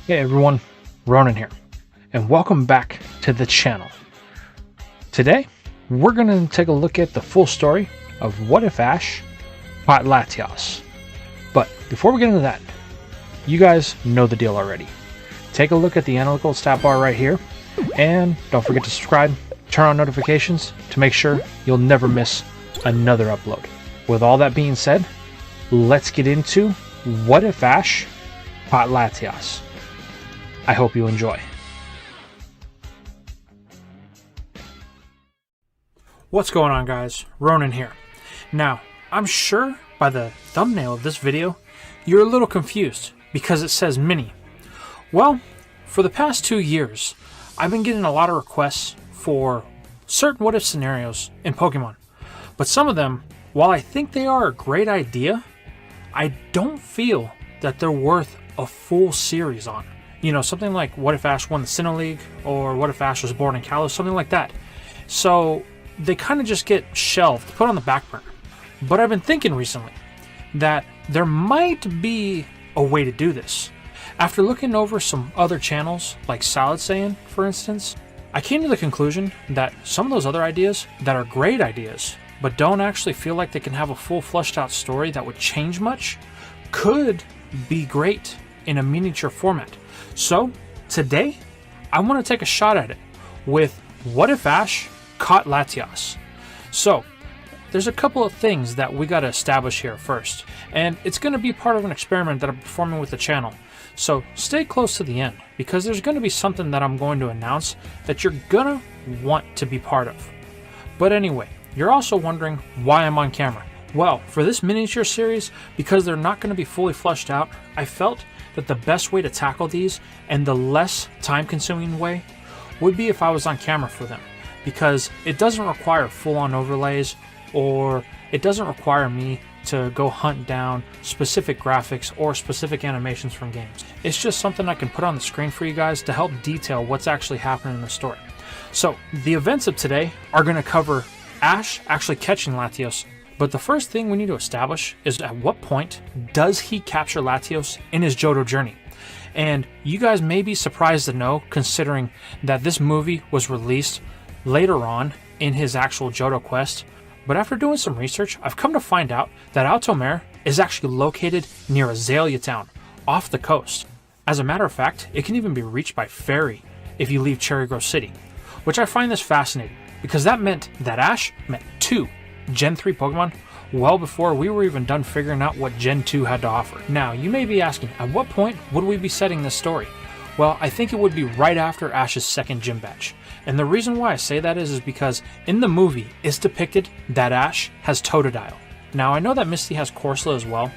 Hey everyone, Ronan here, and welcome back to the channel. Today, we're going to take a look at the full story of What If Ash Caught Latias. But before we get into that, you guys know the deal already. Take a look at the analytical stat bar right here, and don't forget to subscribe, turn on notifications to make sure you'll never miss another upload. With all that being said, let's get into What If Ash Caught Latias. I hope you enjoy. What's going on, guys? Ronan here. Now, I'm sure by the thumbnail of this video, you're a little confused because it says mini. Well, for the past 2 years, I've been getting a lot of requests for certain what if scenarios in Pokemon. But some of them, while I think they are a great idea, I don't feel that they're worth a full series on. You know, something like What If Ash won the Sinnoh League, or What If Ash was born in Kalos, something like that. So they kind of just get shelved, put on the back burner. But I've been thinking recently that there might be a way to do this. After looking over some other channels, like Salad Saiyan, for instance, I came to the conclusion that some of those other ideas that are great ideas, but don't actually feel like they can have a full fleshed out story that would change much, could be great in a miniature format. So today, I want to take a shot at it with What If Ash Caught Latias. So there's a couple of things that we got to establish here first, and it's going to be part of an experiment that I'm performing with the channel. So stay close to the end, because there's going to be something that I'm going to announce that you're going to want to be part of. But anyway, you're also wondering why I'm on camera. Well, for this miniature series, because they're not going to be fully fleshed out, I felt that the best way to tackle these, and the less time-consuming way, would be if I was on camera for them, because it doesn't require full-on overlays, or it doesn't require me to go hunt down specific graphics or specific animations from games. It's just something I can put on the screen for you guys to help detail what's actually happening in the story. So the events of today are going to cover Ash actually catching Latios. But the first thing we need to establish is at what point does he capture Latios in his Johto journey? And you guys may be surprised to know, considering that this movie was released later on in his actual Johto quest. But after doing some research, I've come to find out that Altomare is actually located near Azalea Town, off the coast. As a matter of fact, it can even be reached by ferry if you leave Cherry Grove City, which I find this fascinating, because that meant that Ash met 2 Gen 3 Pokemon well before we were even done figuring out what Gen 2 had to offer. Now, you may be asking, at what point would we be setting this story? Well, I think it would be right after Ash's second gym badge. And the reason why I say that is because in the movie, it's depicted that Ash has Totodile. Now, I know that Misty has Corsola as well,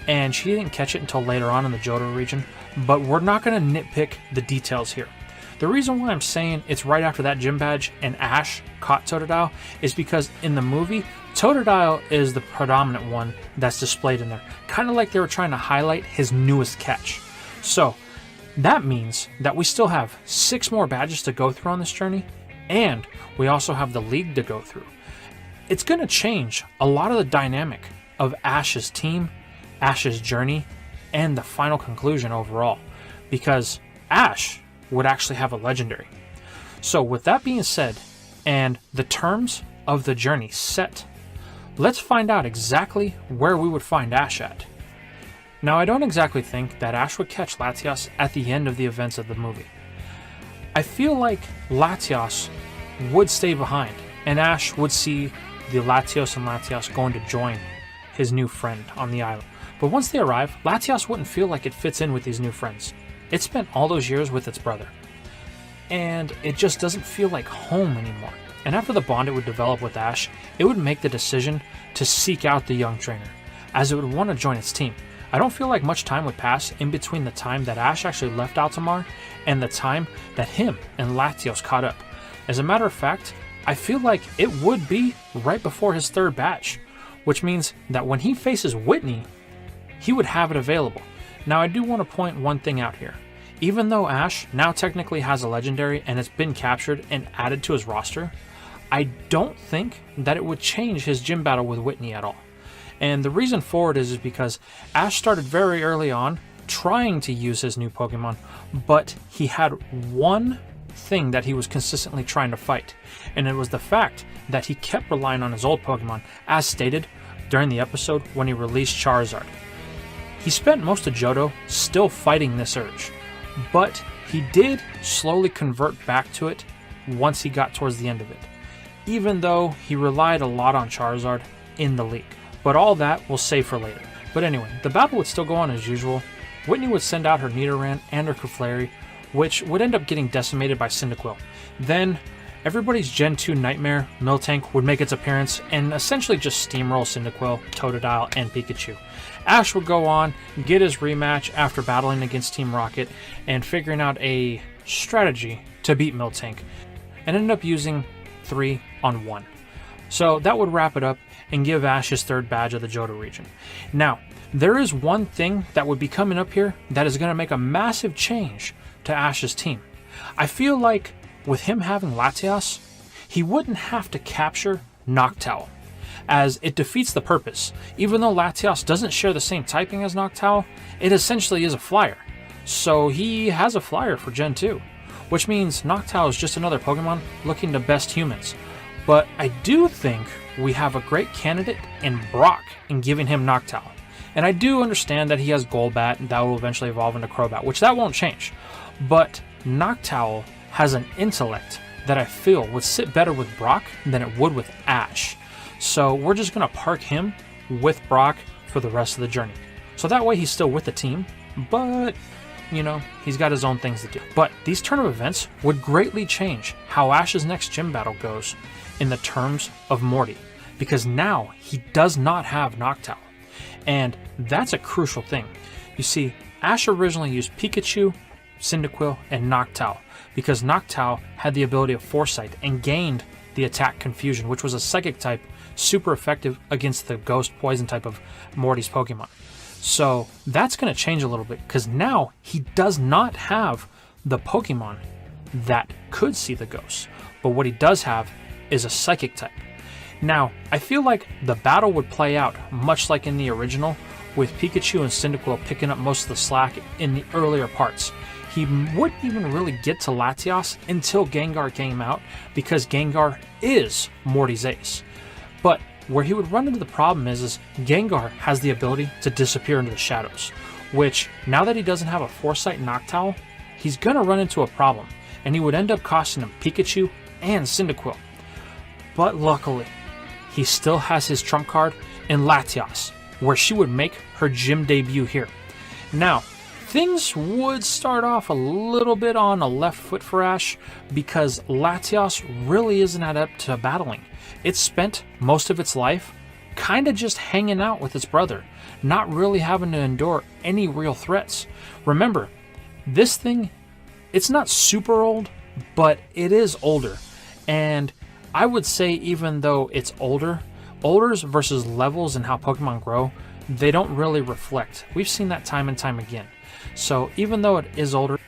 and she didn't catch it until later on in the Johto region, but we're not going to nitpick the details here. The reason why I'm saying it's right after that gym badge and Ash caught Totodile is because in the movie, Totodile is the predominant one that's displayed in there. Kind of like they were trying to highlight his newest catch. So that means that we still have 6 more badges to go through on this journey, and we also have the league to go through. It's going to change a lot of the dynamic of Ash's team, Ash's journey, and the final conclusion overall, because Ash would actually have a legendary. So with that being said, and the terms of the journey set, let's find out exactly where we would find Ash at. Now, I don't exactly think that Ash would catch Latias at the end of the events of the movie. I feel like Latias would stay behind, and Ash would see the Latios and Latias going to join his new friend on the island. But once they arrive, Latias wouldn't feel like it fits in with these new friends. It spent all those years with its brother, and it just doesn't feel like home anymore. And after the bond it would develop with Ash, it would make the decision to seek out the young trainer, as it would want to join its team. I don't feel like much time would pass in between the time that Ash actually left Altamar and the time that him and Latios caught up. As a matter of fact, I feel like it would be right before his 3rd batch, which means that when he faces Whitney, he would have it available. Now, I do want to point one thing out here. Even though Ash now technically has a legendary and it's been captured and added to his roster, I don't think that it would change his gym battle with Whitney at all. And the reason for it is because Ash started very early on trying to use his new Pokemon, but he had one thing that he was consistently trying to fight, and it was the fact that he kept relying on his old Pokemon, as stated during the episode when he released Charizard. He spent most of Johto still fighting this urge, but he did slowly convert back to it once he got towards the end of it, even though he relied a lot on Charizard in the league. But all that we'll save for later. But anyway, the battle would still go on as usual. Whitney would send out her Nidoran and her Clefairy, which would end up getting decimated by Cyndaquil. Then, everybody's Gen 2 nightmare, Miltank, would make its appearance and essentially just steamroll Cyndaquil, Totodile, and Pikachu. Ash would go on, get his rematch after battling against Team Rocket and figuring out a strategy to beat Miltank, and ended up using 3-on-1. So that would wrap it up and give Ash his third badge of the Johto region. Now, there is one thing that would be coming up here that is going to make a massive change to Ash's team. I feel like with him having Latias, he wouldn't have to capture Noctowl, as it defeats the purpose. Even though Latias doesn't share the same typing as Noctowl, it essentially is a flyer. So he has a flyer for Gen 2, which means Noctowl is just another Pokemon looking to best humans. But I do think we have a great candidate in Brock in giving him Noctowl. And I do understand that he has Golbat that will eventually evolve into Crobat, which that won't change. But Noctowl has an intellect that I feel would sit better with Brock than it would with Ash. So we're just going to park him with Brock for the rest of the journey. So that way he's still with the team, but, you know, he's got his own things to do. But these turn of events would greatly change how Ash's next gym battle goes in the terms of Morty, because now he does not have Noctowl. And that's a crucial thing. You see, Ash originally used Pikachu, Cyndaquil, and Noctowl, because Noctowl had the ability of Foresight and gained the attack Confusion, which was a psychic type, super effective against the ghost poison type of Morty's Pokemon. So that's going to change a little bit, because now he does not have the Pokemon that could see the ghosts, but what he does have is a psychic type. Now, I feel like the battle would play out much like in the original, with Pikachu and Cyndaquil picking up most of the slack in the earlier parts. He wouldn't even really get to Latias until Gengar came out, because Gengar is Morty's ace. But where he would run into the problem is Gengar has the ability to disappear into the shadows, which, now that he doesn't have a Foresight Noctowl, he's going to run into a problem, and he would end up costing him Pikachu and Cyndaquil. But luckily, he still has his trump card in Latias, where she would make her gym debut here. Now, things would start off a little bit on a left foot for Ash, because Latias really isn't adept to battling. It spent most of its life kind of just hanging out with its brother, not really having to endure any real threats. Remember, this thing, it's not super old, but it is older. And I would say, even though it's older versus levels and how Pokemon grow, they don't really reflect. We've seen that time and time again. So even though it is older,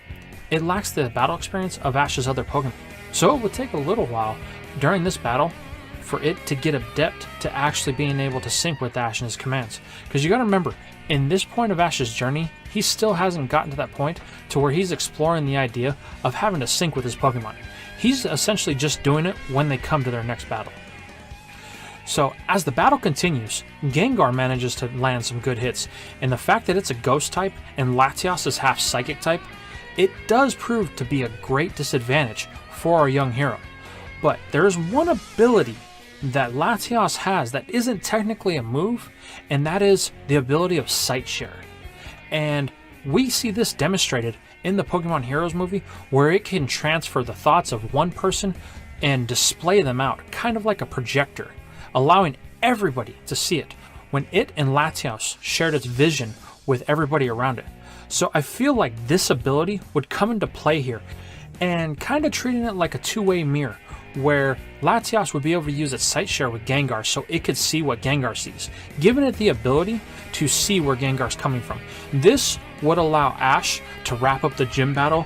it lacks the battle experience of Ash's other Pokemon. So it would take a little while during this battle for it to get adept to actually being able to sync with Ash and his commands. Because you gotta remember, in this point of Ash's journey, he still hasn't gotten to that point to where he's exploring the idea of having to sync with his Pokemon. He's essentially just doing it when they come to their next battle. So as the battle continues, Gengar manages to land some good hits, and the fact that it's a ghost type and Latias is half psychic type, it does prove to be a great disadvantage for our young hero. But there is one ability that Latias has that isn't technically a move, and that is the ability of Sight Share. And we see this demonstrated in the Pokemon Heroes movie, where it can transfer the thoughts of one person and display them out, kind of like a projector, allowing everybody to see it, when it and Latias shared its vision with everybody around it. So I feel like this ability would come into play here, and kind of treating it like a two-way mirror, where Latias would be able to use its Sight Share with Gengar so it could see what Gengar sees, giving it the ability to see where Gengar's coming from. This would allow Ash to wrap up the gym battle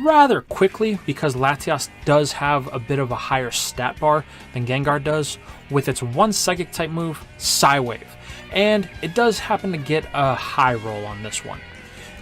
rather quickly, because Latias does have a bit of a higher stat bar than Gengar does, with its one psychic type move, Psywave, and it does happen to get a high roll on this one.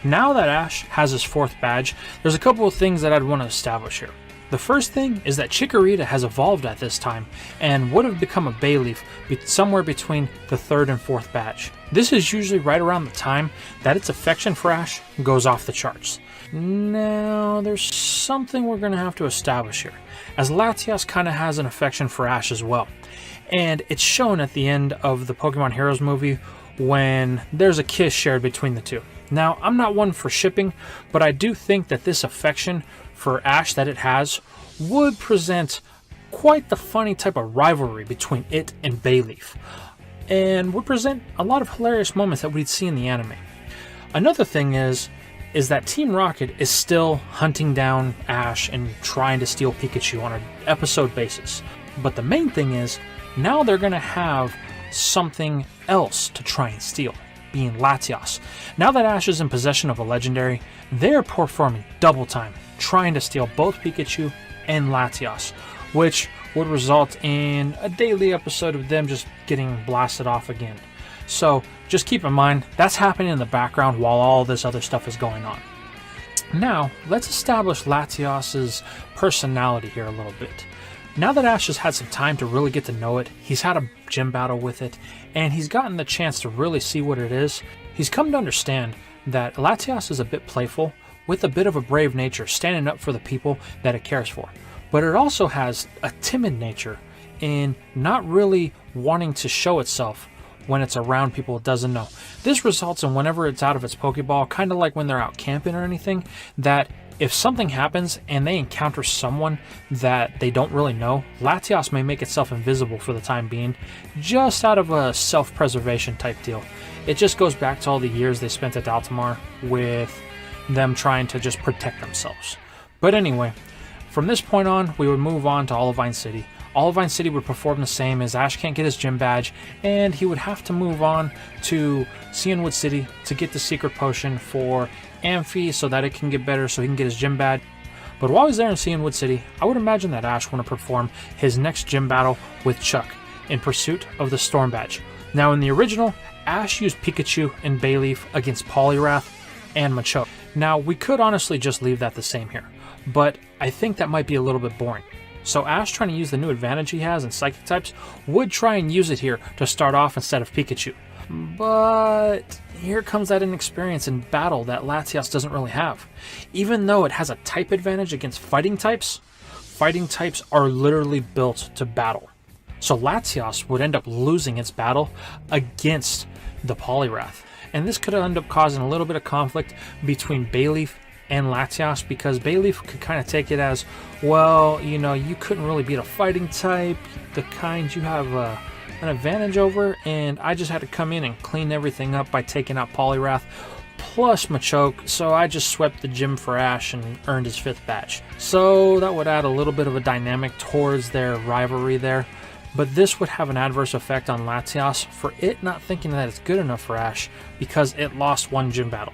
Now that Ash has his 4th badge, there's a couple of things that I'd want to establish here. The first thing is that Chikorita has evolved at this time and would have become a Bayleaf somewhere between the 3rd and 4th badge. This is usually right around the time that its affection for Ash goes off the charts. Now, there's something we're going to have to establish here, as Latias kind of has an affection for Ash as well. And it's shown at the end of the Pokemon Heroes movie when there's a kiss shared between the two. Now, I'm not one for shipping, but I do think that this affection for Ash that it has would present quite the funny type of rivalry between it and Bayleaf, and would present a lot of hilarious moments that we'd see in the anime. Another thing is that Team Rocket is still hunting down Ash and trying to steal Pikachu on an episode basis. But the main thing is, now they're going to have something else to try and steal, being Latias. Now that Ash is in possession of a legendary, they're performing double time, trying to steal both Pikachu and Latias, which would result in a daily episode of them just getting blasted off again. So just keep in mind, that's happening in the background while all this other stuff is going on. Now, let's establish Latias's personality here a little bit. Now that Ash has had some time to really get to know it, he's had a gym battle with it, and he's gotten the chance to really see what it is, he's come to understand that Latias is a bit playful, with a bit of a brave nature, standing up for the people that it cares for. But it also has a timid nature in not really wanting to show itself when it's around people it doesn't know. This results in whenever it's out of its Pokeball, kind of like when they're out camping or anything, that if something happens and they encounter someone that they don't really know, Latias may make itself invisible for the time being, just out of a self-preservation type deal. It just goes back to all the years they spent at Altamar with them trying to just protect themselves. But anyway, from this point on, we would move on to Olivine City. Olivine City would perform the same, as Ash can't get his gym badge, and he would have to move on to Cianwood City to get the secret potion for Amphi so that it can get better so he can get his gym badge. But while he's there in Cianwood City, I would imagine that Ash want to perform his next gym battle with Chuck in pursuit of the Storm Badge. Now in the original, Ash used Pikachu and Bayleaf against Poliwrath and Machoke. Now we could honestly just leave that the same here, but I think that might be a little bit boring. So Ash, trying to use the new advantage he has in Psychic types, would try and use it here to start off instead of Pikachu. But here comes that inexperience in battle that Latias doesn't really have. Even though it has a type advantage against fighting types are literally built to battle. So Latias would end up losing its battle against the Poliwrath. And this could end up causing a little bit of conflict between Bayleaf and Latias, because Bayleaf could kind of take it as, well, you know, you couldn't really beat a fighting type, the kind you have an advantage over, and I just had to come in and clean everything up by taking out Poliwrath plus Machoke, so I just swept the gym for Ash and earned his 5th badge. So that would add a little bit of a dynamic towards their rivalry there. But this would have an adverse effect on Latias for it not thinking that it's good enough for Ash because it lost one gym battle.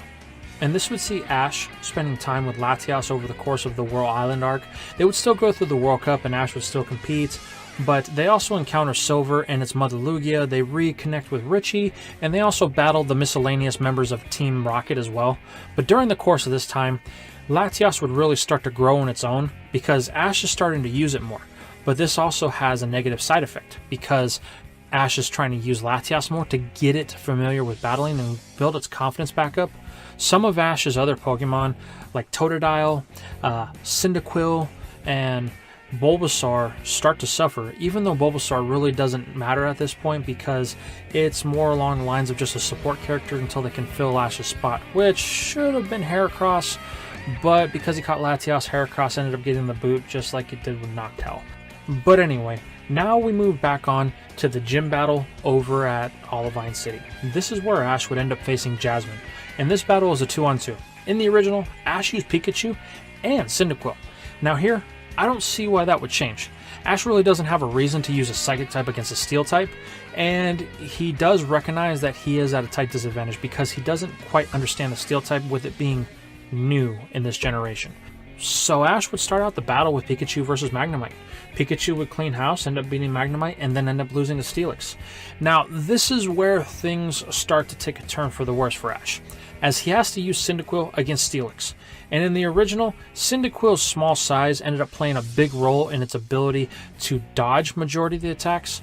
And this would see Ash spending time with Latias over the course of the Whirl Island arc. They would still go through the World Cup and Ash would still compete, but they also encounter Silver and its mother Lugia, they reconnect with Richie, and they also battle the miscellaneous members of Team Rocket as well. But during the course of this time, Latias would really start to grow on its own because Ash is starting to use it more. But this also has a negative side effect because Ash is trying to use Latias more to get it familiar with battling and build its confidence back up. Some of Ash's other Pokemon, like Totodile, Cyndaquil, and Bulbasaur, start to suffer, even though Bulbasaur really doesn't matter at this point because it's more along the lines of just a support character until they can fill Ash's spot, which should have been Heracross, but because he caught Latias, Heracross ended up getting the boot just like it did with Noctowl. But anyway, now we move back on to the gym battle over at Olivine City. This is where Ash would end up facing Jasmine, and this battle is a 2-on-2. In the original, Ash used Pikachu and Cyndaquil. Now here, I don't see why that would change. Ash really doesn't have a reason to use a Psychic type against a Steel type, and he does recognize that he is at a type disadvantage because he doesn't quite understand the Steel type with it being new in this generation. So Ash would start out the battle with Pikachu versus Magnemite. Pikachu would clean house, end up beating Magnemite, and then end up losing to Steelix. Now, this is where things start to take a turn for the worse for Ash, as he has to use Cyndaquil against Steelix. And in the original, Cyndaquil's small size ended up playing a big role in its ability to dodge majority of the attacks,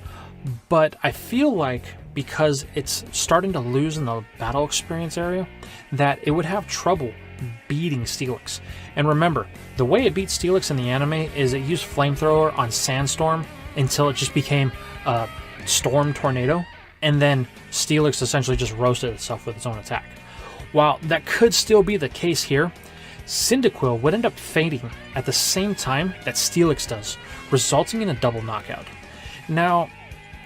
but I feel like because it's starting to lose in the battle experience area, that it would have trouble beating Steelix. And remember, the way it beat Steelix in the anime is it used Flamethrower on Sandstorm until it just became a Storm Tornado, and then Steelix essentially just roasted itself with its own attack. While that could still be the case here, Cyndaquil would end up fading at the same time that Steelix does, resulting in a double knockout. Now,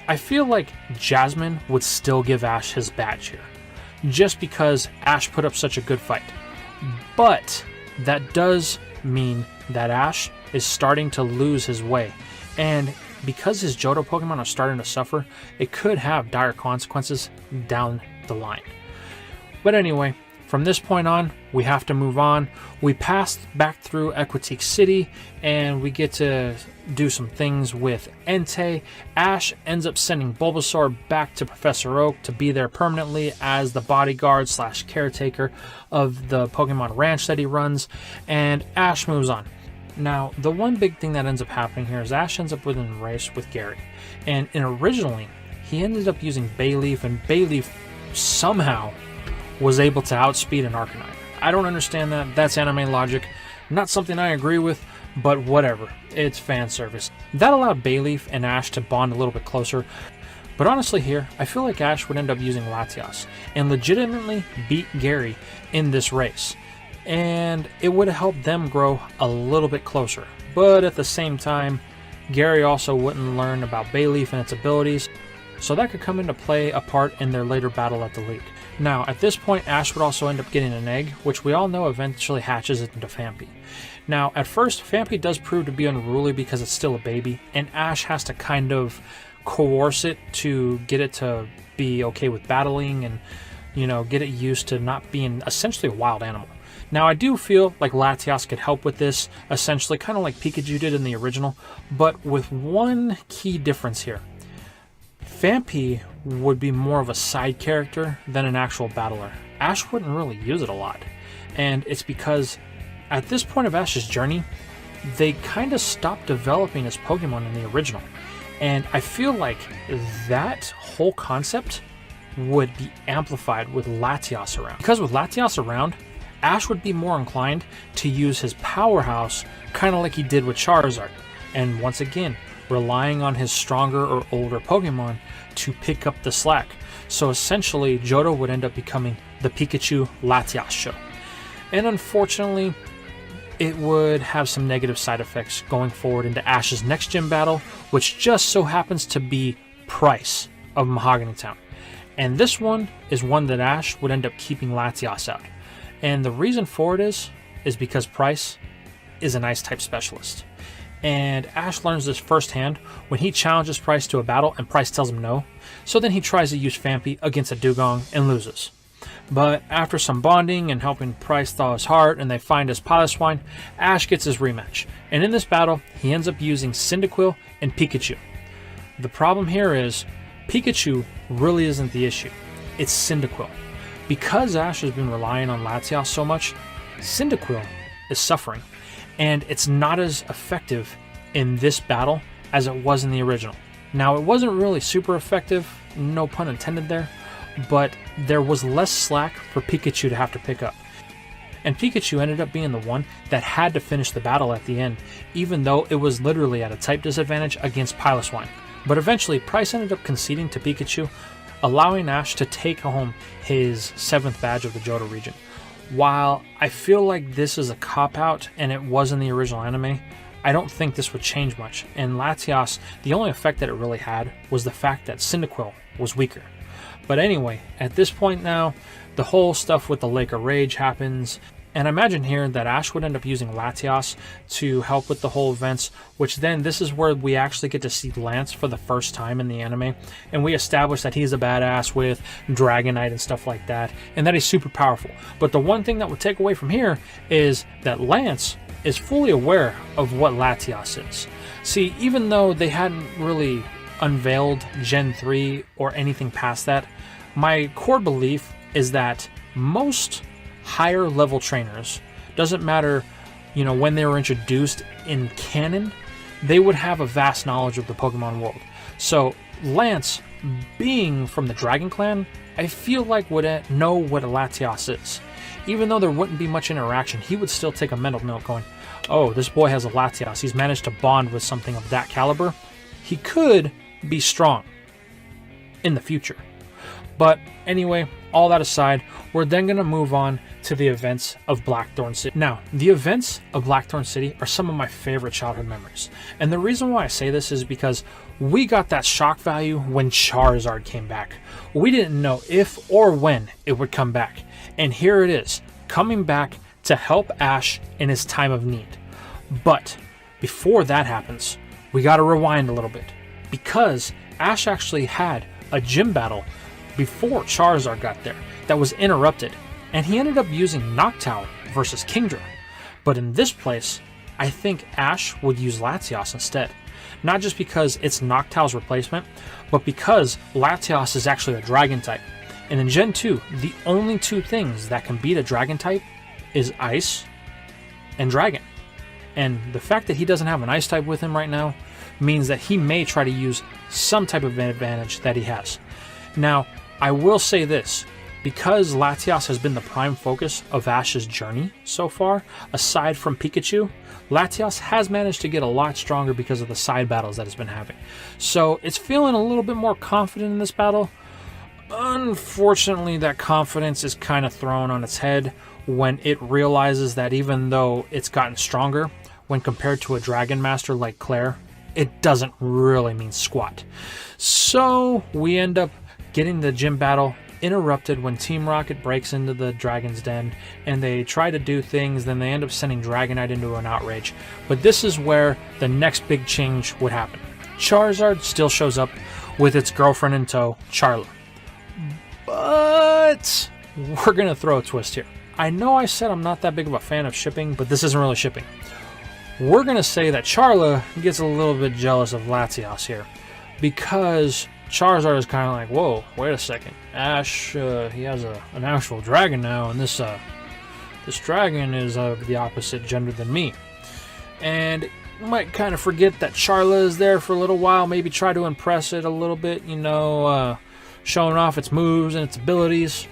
I feel like Jasmine would still give Ash his badge here, just because Ash put up such a good fight. But that does mean that Ash is starting to lose his way, and because his Johto Pokemon are starting to suffer, it could have dire consequences down the line. But anyway, from this point on, we have to move on. We pass back through Equitique City, and we get to do some things with Entei. Ash ends up sending Bulbasaur back to Professor Oak to be there permanently as the bodyguard / caretaker of the Pokemon Ranch that he runs, and Ash moves on. Now, the one big thing that ends up happening here is Ash ends up with a race with Gary, and originally he ended up using Bayleaf, and Bayleaf somehow was able to outspeed an Arcanine. I don't understand that. That's anime logic. Not something I agree with, but whatever. It's fan service. That allowed Bayleaf and Ash to bond a little bit closer. But honestly here, I feel like Ash would end up using Latias and legitimately beat Gary in this race. And it would have helped them grow a little bit closer. But at the same time, Gary also wouldn't learn about Bayleaf and its abilities, so that could come into play a part in their later battle at the league. Now, at this point, Ash would also end up getting an egg, which we all know eventually hatches into Phanpy. Now, at first, Phanpy does prove to be unruly because it's still a baby, and Ash has to kind of coerce it to get it to be okay with battling and, you know, get it used to not being essentially a wild animal. Now, I do feel like Latias could help with this, essentially kind of like Pikachu did in the original, but with one key difference here. Phanpy would be more of a side character than an actual battler. Ash wouldn't really use it a lot, and it's because at this point of Ash's journey, they kind of stopped developing his Pokemon in the original, and I feel like that whole concept would be amplified with Latias around. Because with Latias around, Ash would be more inclined to use his powerhouse kind of like he did with Charizard, and once again, relying on his stronger or older Pokemon to pick up the slack. So essentially, Johto would end up becoming the Pikachu Latias show. And unfortunately, it would have some negative side effects going forward into Ash's next gym battle, which just so happens to be Price of Mahogany Town. And this one is one that Ash would end up keeping Latias out. And the reason for it is because Price is an Ice-type specialist. And Ash learns this firsthand when he challenges Price to a battle and Price tells him no, so then he tries to use Phanpy against a Dugong and loses. But after some bonding and helping Price thaw his heart and they find his Piloswine, Ash gets his rematch, and in this battle he ends up using Cyndaquil and Pikachu. The problem here is Pikachu really isn't the issue, it's Cyndaquil. Because Ash has been relying on Latias so much, Cyndaquil is suffering, and it's not as effective in this battle as it was in the original. Now, it wasn't really super effective, no pun intended there, but there was less slack for Pikachu to have to pick up. And Pikachu ended up being the one that had to finish the battle at the end, even though it was literally at a type disadvantage against Piloswine. But eventually, Price ended up conceding to Pikachu, allowing Ash to take home his 7th badge of the Johto region. While I feel like this is a cop-out, and it was in the original anime, I don't think this would change much. And Latias, the only effect that it really had was the fact that Cyndaquil was weaker. But anyway, at this point now, the whole stuff with the Lake of Rage happens, and I imagine here that Ash would end up using Latias to help with the whole events, which then this is where we actually get to see Lance for the first time in the anime, and we establish that he's a badass with Dragonite and stuff like that, and that he's super powerful. But the one thing that would take away from here is that Lance is fully aware of what Latias is. See, even though they hadn't really unveiled Gen 3 or anything past that, my core belief is that most higher level trainers, doesn't matter, you know, when they were introduced in canon, they would have a vast knowledge of the Pokemon world. So Lance, being from the Dragon Clan, I feel like would know what a Latias is. Even though there wouldn't be much interaction, he would still take a mental note going, oh, this boy has a Latias. He's managed to bond with something of that caliber. He could be strong in the future. But anyway, all that aside, we're then going to move on to the events of Blackthorn City. Now, the events of Blackthorn City are some of my favorite childhood memories. And the reason why I say this is because we got that shock value when Charizard came back. We didn't know if or when it would come back. And here it is, coming back to help Ash in his time of need. But before that happens, we got to rewind a little bit. Because Ash actually had a gym battle before Charizard got there that was interrupted, and he ended up using Noctowl versus Kingdra. But in this place, I think Ash would use Latias instead. Not just because it's Noctowl's replacement, but because Latias is actually a Dragon type. And in Gen 2, the only two things that can beat a Dragon type is Ice and Dragon. And the fact that he doesn't have an Ice type with him right now means that he may try to use some type of advantage that he has. Now, I will say this, because Latias has been the prime focus of Ash's journey so far, aside from Pikachu, Latias has managed to get a lot stronger because of the side battles that it's been having. So it's feeling a little bit more confident in this battle. Unfortunately, that confidence is kind of thrown on its head when it realizes that even though it's gotten stronger, when compared to a Dragon Master like Claire, it doesn't really mean squat. So we end up getting the gym battle interrupted when Team Rocket breaks into the Dragon's Den and they try to do things, then they end up sending Dragonite into an outrage. But this is where the next big change would happen. Charizard still shows up with its girlfriend in tow, Charla. But we're going to throw a twist here. I know I said I'm not that big of a fan of shipping, but this isn't really shipping. We're going to say that Charla gets a little bit jealous of Latias here, because Charizard is kind of like, whoa, wait a second. Ash, he has an actual dragon now, and this dragon is of the opposite gender than me. And you might kind of forget that Charla is there for a little while, maybe try to impress it a little bit, you know, showing off its moves and its abilities.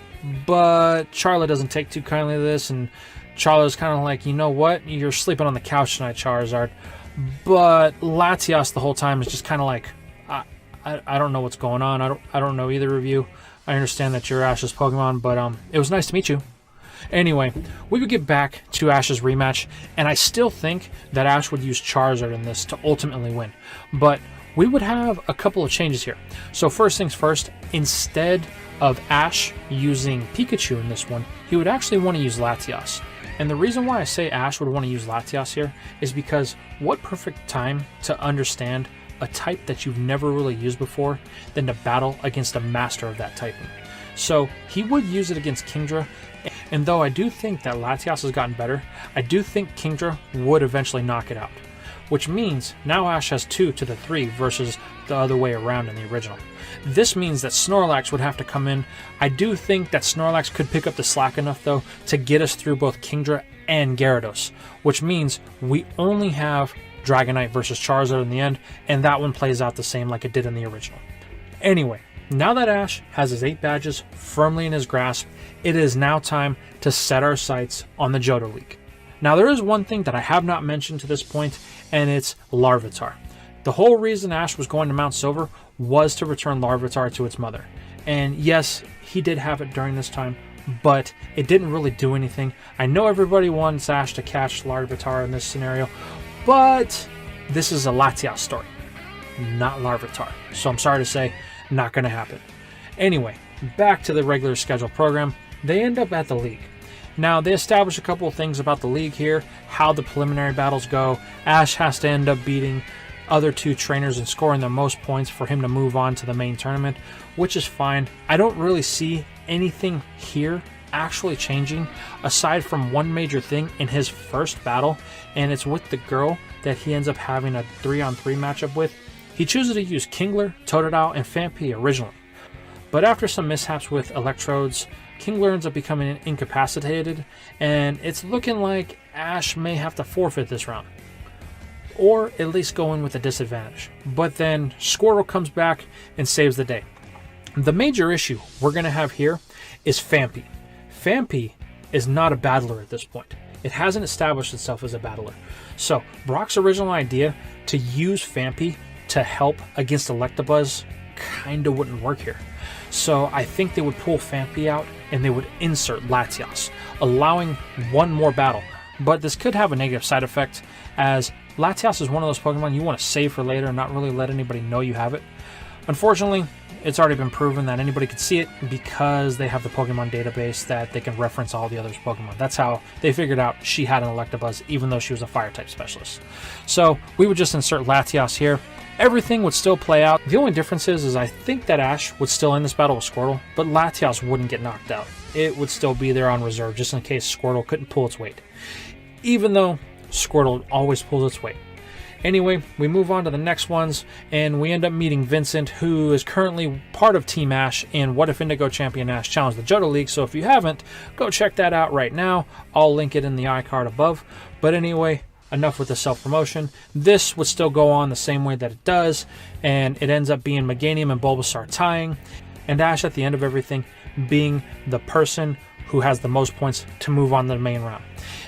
But Charla doesn't take too kindly to this, and Charla's kind of like, you know what, you're sleeping on the couch tonight, Charizard. But Latias the whole time is just kind of like, I don't know what's going on. I don't know either of you. I understand that you're Ash's Pokemon, but it was nice to meet you. Anyway, we would get back to Ash's rematch, and I still think that Ash would use Charizard in this to ultimately win. But we would have a couple of changes here. So first things first, instead of Ash using Pikachu in this one, he would actually want to use Latias. And the reason why I say Ash would want to use Latias here is because what perfect time to understand a type that you've never really used before than to battle against a master of that typing. So he would use it against Kingdra, and though I do think that Latias has gotten better, I do think Kingdra would eventually knock it out. Which means now Ash has 2 to the 3 versus the other way around in the original. This means that Snorlax would have to come in. I do think that Snorlax could pick up the slack enough though to get us through both Kingdra and Gyarados, which means we only have Dragonite versus Charizard in the end, and that one plays out the same like it did in the original. Anyway, now that Ash has his 8 badges firmly in his grasp, it is now time to set our sights on the Johto League. Now there is one thing that I have not mentioned to this point, and it's Larvitar. The whole reason Ash was going to Mount Silver was to return Larvitar to its mother. And yes, he did have it during this time, but it didn't really do anything. I know everybody wants Ash to catch Larvitar in this scenario, but this is a Latias story, not Larvitar. So I'm sorry to say, not going to happen. Anyway, back to the regular scheduled program. They end up at the league. Now, they establish a couple of things about the league here, how the preliminary battles go. Ash has to end up beating other 2 trainers and scoring the most points for him to move on to the main tournament, which is fine. I don't really see anything here actually changing aside from one major thing in his first battle, and it's with the girl that he ends up having a 3-on-3 matchup with. He chooses to use Kingler, Totodile, and Fampi originally. But after some mishaps with electrodes, Kingler ends up becoming incapacitated, and it's looking like Ash may have to forfeit this round, or at least go in with a disadvantage. But then Squirtle comes back and saves the day. The major issue we're going to have here is Fampi. Fampi is not a battler at this point. It hasn't established itself as a battler. So Brock's original idea to use Fampi to help against Electabuzz kinda wouldn't work here. So I think they would pull Fampi out and they would insert Latias, allowing one more battle. But this could have a negative side effect, as Latias is one of those Pokemon you want to save for later and not really let anybody know you have it. Unfortunately, it's already been proven that anybody could see it because they have the Pokemon database that they can reference all the other Pokemon. That's how they figured out she had an Electabuzz, even though she was a Fire-type specialist. So we would just insert Latias here. Everything would still play out. The only difference is I think that Ash would still end this battle with Squirtle, but Latias wouldn't get knocked out. It would still be there on reserve just in case Squirtle couldn't pull its weight, even though Squirtle always pulls its weight. Anyway, we move on to the next ones, and we end up meeting Vincent, who is currently part of Team Ash in What If Indigo Champion Ash Challenge the Johto League, so if you haven't, go check that out right now. I'll link it in the iCard above. But anyway, enough with the self-promotion. This would still go on the same way that it does, and it ends up being Meganium and Bulbasaur tying, and Ash at the end of everything being the person who has the most points to move on to the main round.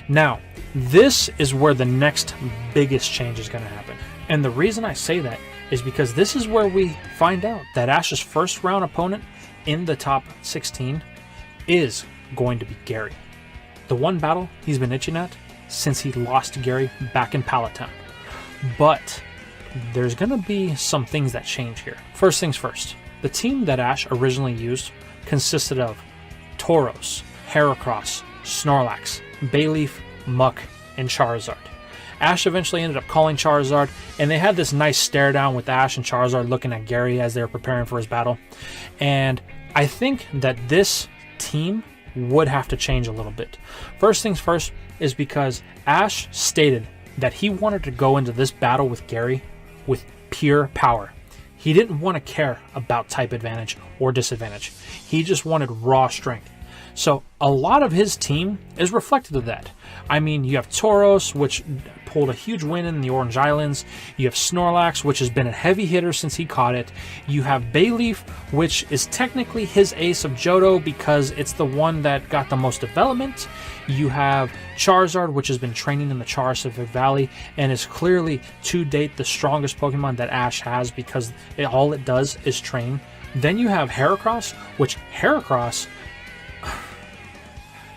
Now, this is where the next biggest change is going to happen. And the reason I say that is because this is where we find out that Ash's first round opponent in the top 16 is going to be Gary. The one battle he's been itching at since he lost to Gary back in Pallet Town. But there's going to be some things that change here. First things first, the team that Ash originally used consisted of Tauros, Heracross, Snorlax, Bayleaf, Muck, and Charizard. Ash eventually ended up calling Charizard, and they had this nice stare down with Ash and Charizard looking at Gary as they were preparing for his battle. And I think that this team would have to change a little bit. First things first is because Ash stated that he wanted to go into this battle with Gary with pure power. He didn't want to care about type advantage or disadvantage. He just wanted raw strength. So a lot of his team is reflective of that. I mean, you have Tauros, which pulled a huge win in the Orange Islands. You have Snorlax, which has been a heavy hitter since he caught it. You have Bayleaf, which is technically his ace of Johto because it's the one that got the most development. You have Charizard, which has been training in the Pacific Valley and is clearly, to date, the strongest Pokemon that Ash has because all it does is train. Then you have Heracross, which Heracross...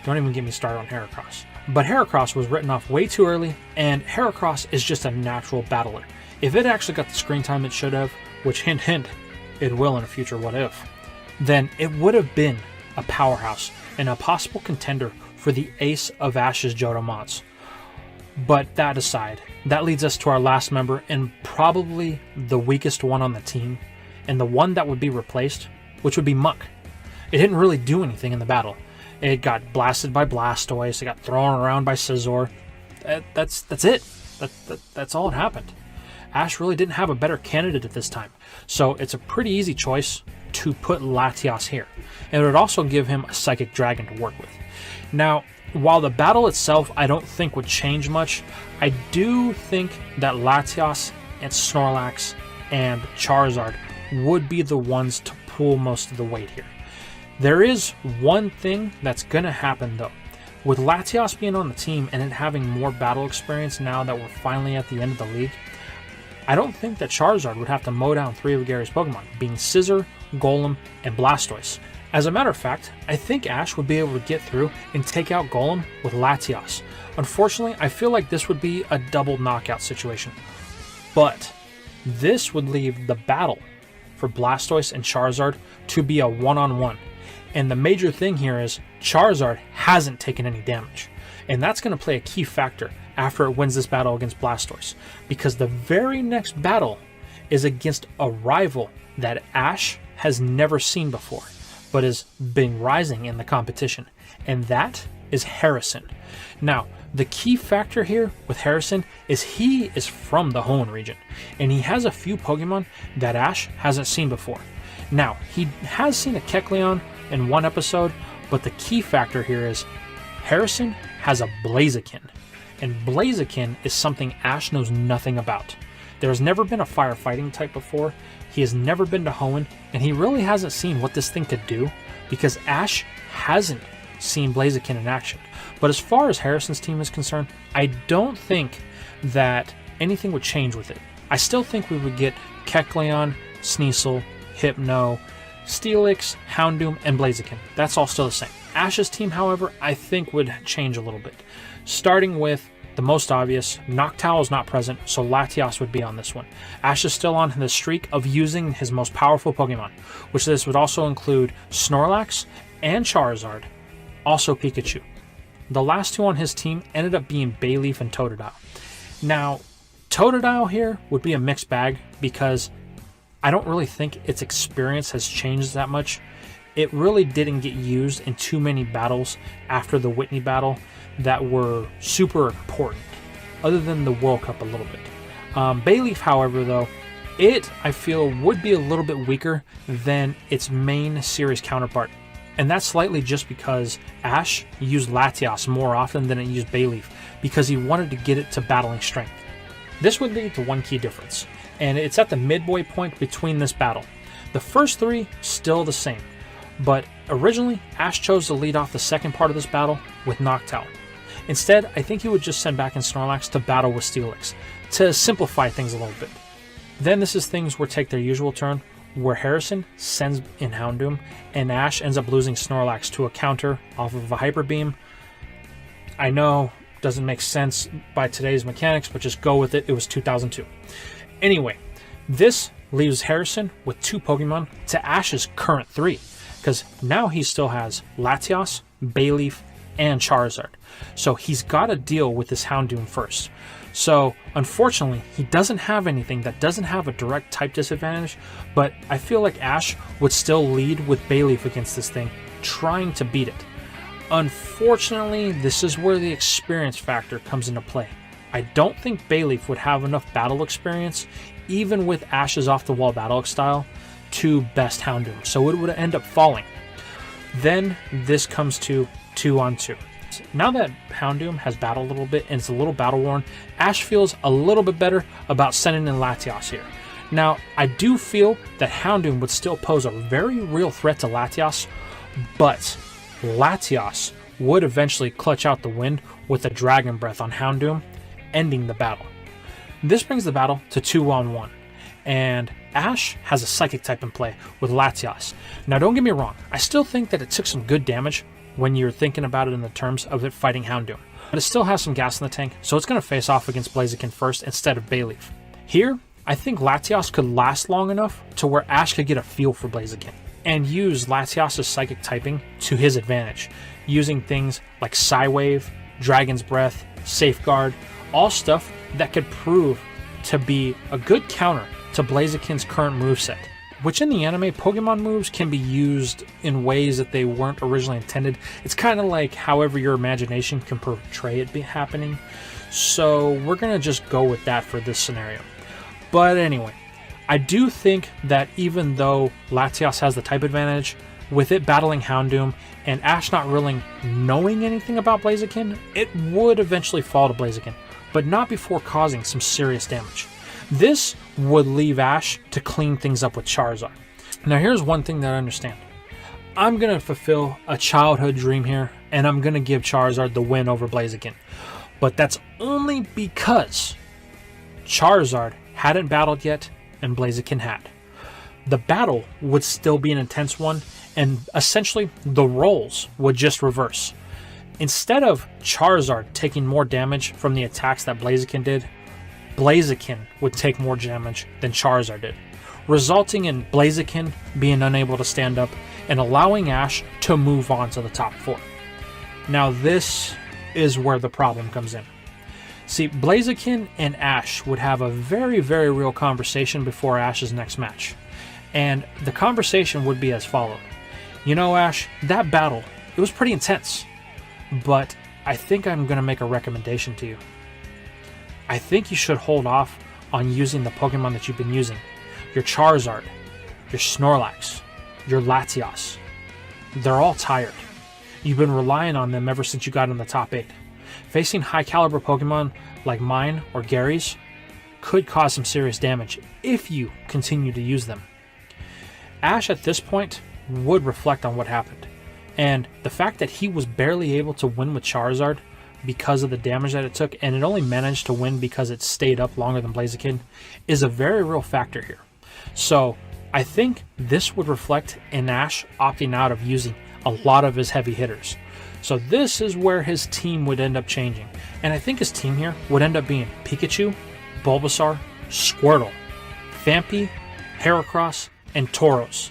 Don't even get me started on Heracross. But Heracross was written off way too early, and Heracross is just a natural battler. If it actually got the screen time it should have, which hint hint, it will in a future What If, then it would have been a powerhouse and a possible contender for the ace of Ash's Johto mods. But that aside, that leads us to our last member and probably the weakest one on the team, and the one that would be replaced, which would be Muck. It didn't really do anything in the battle. It got blasted by Blastoise. It got thrown around by Scizor. That's it. That's all that happened. Ash really didn't have a better candidate at this time. So it's a pretty easy choice to put Latias here. And it would also give him a Psychic Dragon to work with. Now, while the battle itself I don't think would change much, I do think that Latias and Snorlax and Charizard would be the ones to pull most of the weight here. There is one thing that's going to happen though. With Latias being on the team and it having more battle experience now that we're finally at the end of the league, I don't think that Charizard would have to mow down 3 of Gary's Pokemon, being Scizor, Golem, and Blastoise. As a matter of fact, I think Ash would be able to get through and take out Golem with Latias. Unfortunately, I feel like this would be a double knockout situation. But this would leave the battle for Blastoise and Charizard to be a one-on-one. And the major thing here is Charizard hasn't taken any damage. And that's going to play a key factor after it wins this battle against Blastoise. Because the very next battle is against a rival that Ash has never seen before. but has been rising in the competition, and that is Harrison. Now, the key factor here with Harrison is he is from the Hoenn region, and he has a few Pokemon that Ash hasn't seen before. Now, he has seen a Kecleon in one episode, but the key factor here is Harrison has a Blaziken, and Blaziken is something Ash knows nothing about. There has never been a firefighting type before, he has never been to Hoenn, and he really hasn't seen what this thing could do because Ash hasn't seen Blaziken in action. But as far as Harrison's team is concerned, I don't think that anything would change with it. I still think we would get Kecleon, Sneasel, Hypno, Steelix, Houndoom, and Blaziken. That's all still the same. Ash's team, however, I think would change a little bit. Starting with the most obvious, Noctowl is not present, so Latias would be on this one. Ash is still on the streak of using his most powerful Pokemon, which this would also include Snorlax and Charizard, also Pikachu. The last two on his team ended up being Bayleaf and Totodile. Now, Totodile here would be a mixed bag because I don't really think its experience has changed that much. It really didn't get used in too many battles after the Whitney battle that were super important, other than the World Cup a little bit. Bayleaf, however, though, I feel would be a little bit weaker than its main series counterpart. And that's slightly just because Ash used Latias more often than it used Bayleaf because he wanted to get it to battling strength. This would lead to one key difference, and it's at the midway point between this battle. The first three still the same, but originally Ash chose to lead off the second part of this battle with Noctowl. Instead, I think he would just send back in Snorlax to battle with Steelix, to simplify things a little bit. Then this is things where take their usual turn, where Harrison sends in Houndoom, and Ash ends up losing Snorlax to a counter off of a Hyper Beam. I know, doesn't make sense by today's mechanics, but just go with it, it was 2002. Anyway, this leaves Harrison with two Pokemon to Ash's current three, because now he still has Latias, Bayleaf, and Charizard. So he's got to deal with this Houndoom first. So unfortunately, he doesn't have anything that doesn't have a direct type disadvantage, but I feel like Ash would still lead with Bayleaf against this thing, trying to beat it. Unfortunately, this is where the experience factor comes into play. I don't think Bayleaf would have enough battle experience, even with Ash's off-the-wall battle style, to best Houndoom, so it would end up falling. Then this comes to 2-on-2. Now that Houndoom has battled a little bit and it's a little battle worn, Ash feels a little bit better about sending in Latias here. Now, I do feel that Houndoom would still pose a very real threat to Latias, but Latias would eventually clutch out the win with a Dragon Breath on Houndoom, ending the battle. This brings the battle to 2-on-1, and Ash has a Psychic type in play with Latias. Now, don't get me wrong, I still think that it took some good damage when you're thinking about it in the terms of it fighting Houndoom, but it still has some gas in the tank, so it's going to face off against Blaziken first instead of Bayleaf. Here, I think Latias could last long enough to where Ash could get a feel for Blaziken and use Latias' Psychic typing to his advantage, using things like Psywave, Dragon's Breath, Safeguard, all stuff that could prove to be a good counter to Blaziken's current moveset, which in the anime, Pokemon moves can be used in ways that they weren't originally intended. It's kind of like however your imagination can portray it happening. So we're going to just go with that for this scenario. But anyway, I do think that even though Latias has the type advantage, with it battling Houndoom and Ash not really knowing anything about Blaziken, it would eventually fall to Blaziken, but not before causing some serious damage. This would leave Ash to clean things up with Charizard. Now here's one thing that I understand. I'm going to fulfill a childhood dream here, and I'm going to give Charizard the win over Blaziken. But that's only because Charizard hadn't battled yet, and Blaziken had. The battle would still be an intense one, and essentially the roles would just reverse. Instead of Charizard taking more damage from the attacks that Blaziken did, Blaziken would take more damage than Charizard did, resulting in Blaziken being unable to stand up and allowing Ash to move on to the top 4. Now this is where the problem comes in. See, Blaziken and Ash would have a very, very real conversation before Ash's next match, and the conversation would be as followed. You know, Ash, that battle, it was pretty intense, but I think I'm going to make a recommendation to you. I think you should hold off on using the Pokemon that you've been using. Your Charizard, your Snorlax, your Latias. They're all tired. You've been relying on them ever since you got in the top 8. Facing high caliber Pokemon like mine or Gary's could cause some serious damage if you continue to use them. Ash at this point would reflect on what happened, and the fact that he was barely able to win with Charizard because of the damage that it took, and it only managed to win because it stayed up longer than Blaziken, is a very real factor here. So I think this would reflect in Ash opting out of using a lot of his heavy hitters. So this is where his team would end up changing, and I think his team here would end up being Pikachu, Bulbasaur, Squirtle, Phanpy, Heracross, and Tauros.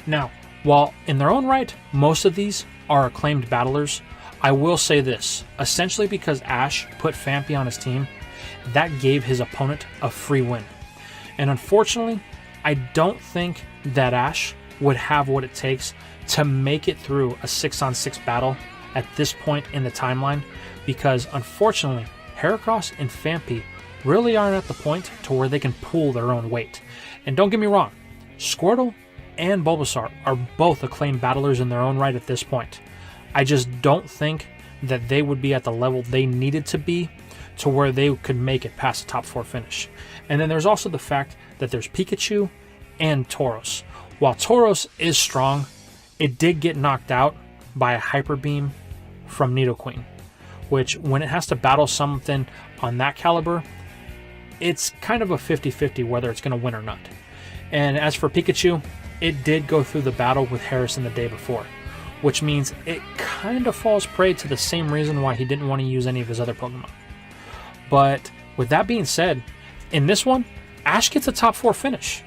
Now, while in their own right, most of these are acclaimed battlers, I will say this, essentially because Ash put Phanpy on his team, that gave his opponent a free win. And unfortunately, I don't think that Ash would have what it takes to make it through a 6-on-6 battle at this point in the timeline, because unfortunately, Heracross and Phanpy really aren't at the point to where they can pull their own weight. And don't get me wrong, Squirtle and Bulbasaur are both acclaimed battlers in their own right at this point. I just don't think that they would be at the level they needed to be to where they could make it past the top 4 finish. And then there's also the fact that there's Pikachu and Tauros. While Tauros is strong, it did get knocked out by a Hyper Beam from Nidoqueen, which when it has to battle something on that caliber, it's kind of a 50-50 whether it's going to win or not. And as for Pikachu, it did go through the battle with Harrison the day before, which means it kind of falls prey to the same reason why he didn't want to use any of his other Pokemon. But with that being said, in this one, Ash gets a top 4 finish.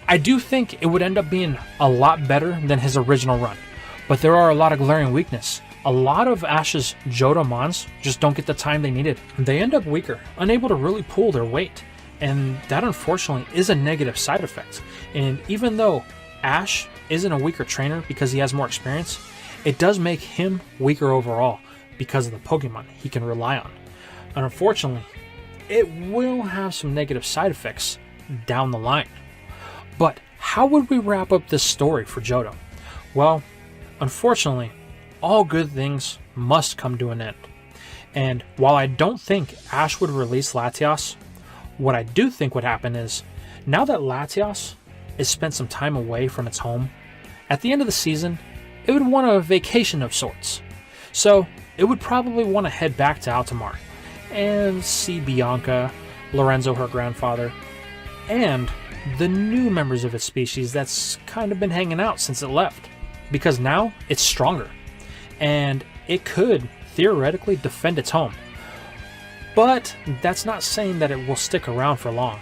I do think it would end up being a lot better than his original run, but there are a lot of glaring weaknesses. A lot of Ash's Johto Mons just don't get the time they needed. They end up weaker, unable to really pull their weight, and that unfortunately is a negative side effect. And even though Ash isn't a weaker trainer because he has more experience, it does make him weaker overall because of the Pokemon he can rely on. And unfortunately, it will have some negative side effects down the line. But how would we wrap up this story for Johto? Well, unfortunately, all good things must come to an end. And while I don't think Ash would release Latias, what I do think would happen is, now that Latias has spent some time away from its home, at the end of the season, it would want a vacation of sorts. So it would probably want to head back to Altamar and see Bianca, Lorenzo, her grandfather, and the new members of its species that's kind of been hanging out since it left. Because now it's stronger, and it could theoretically defend its home. But that's not saying that it will stick around for long.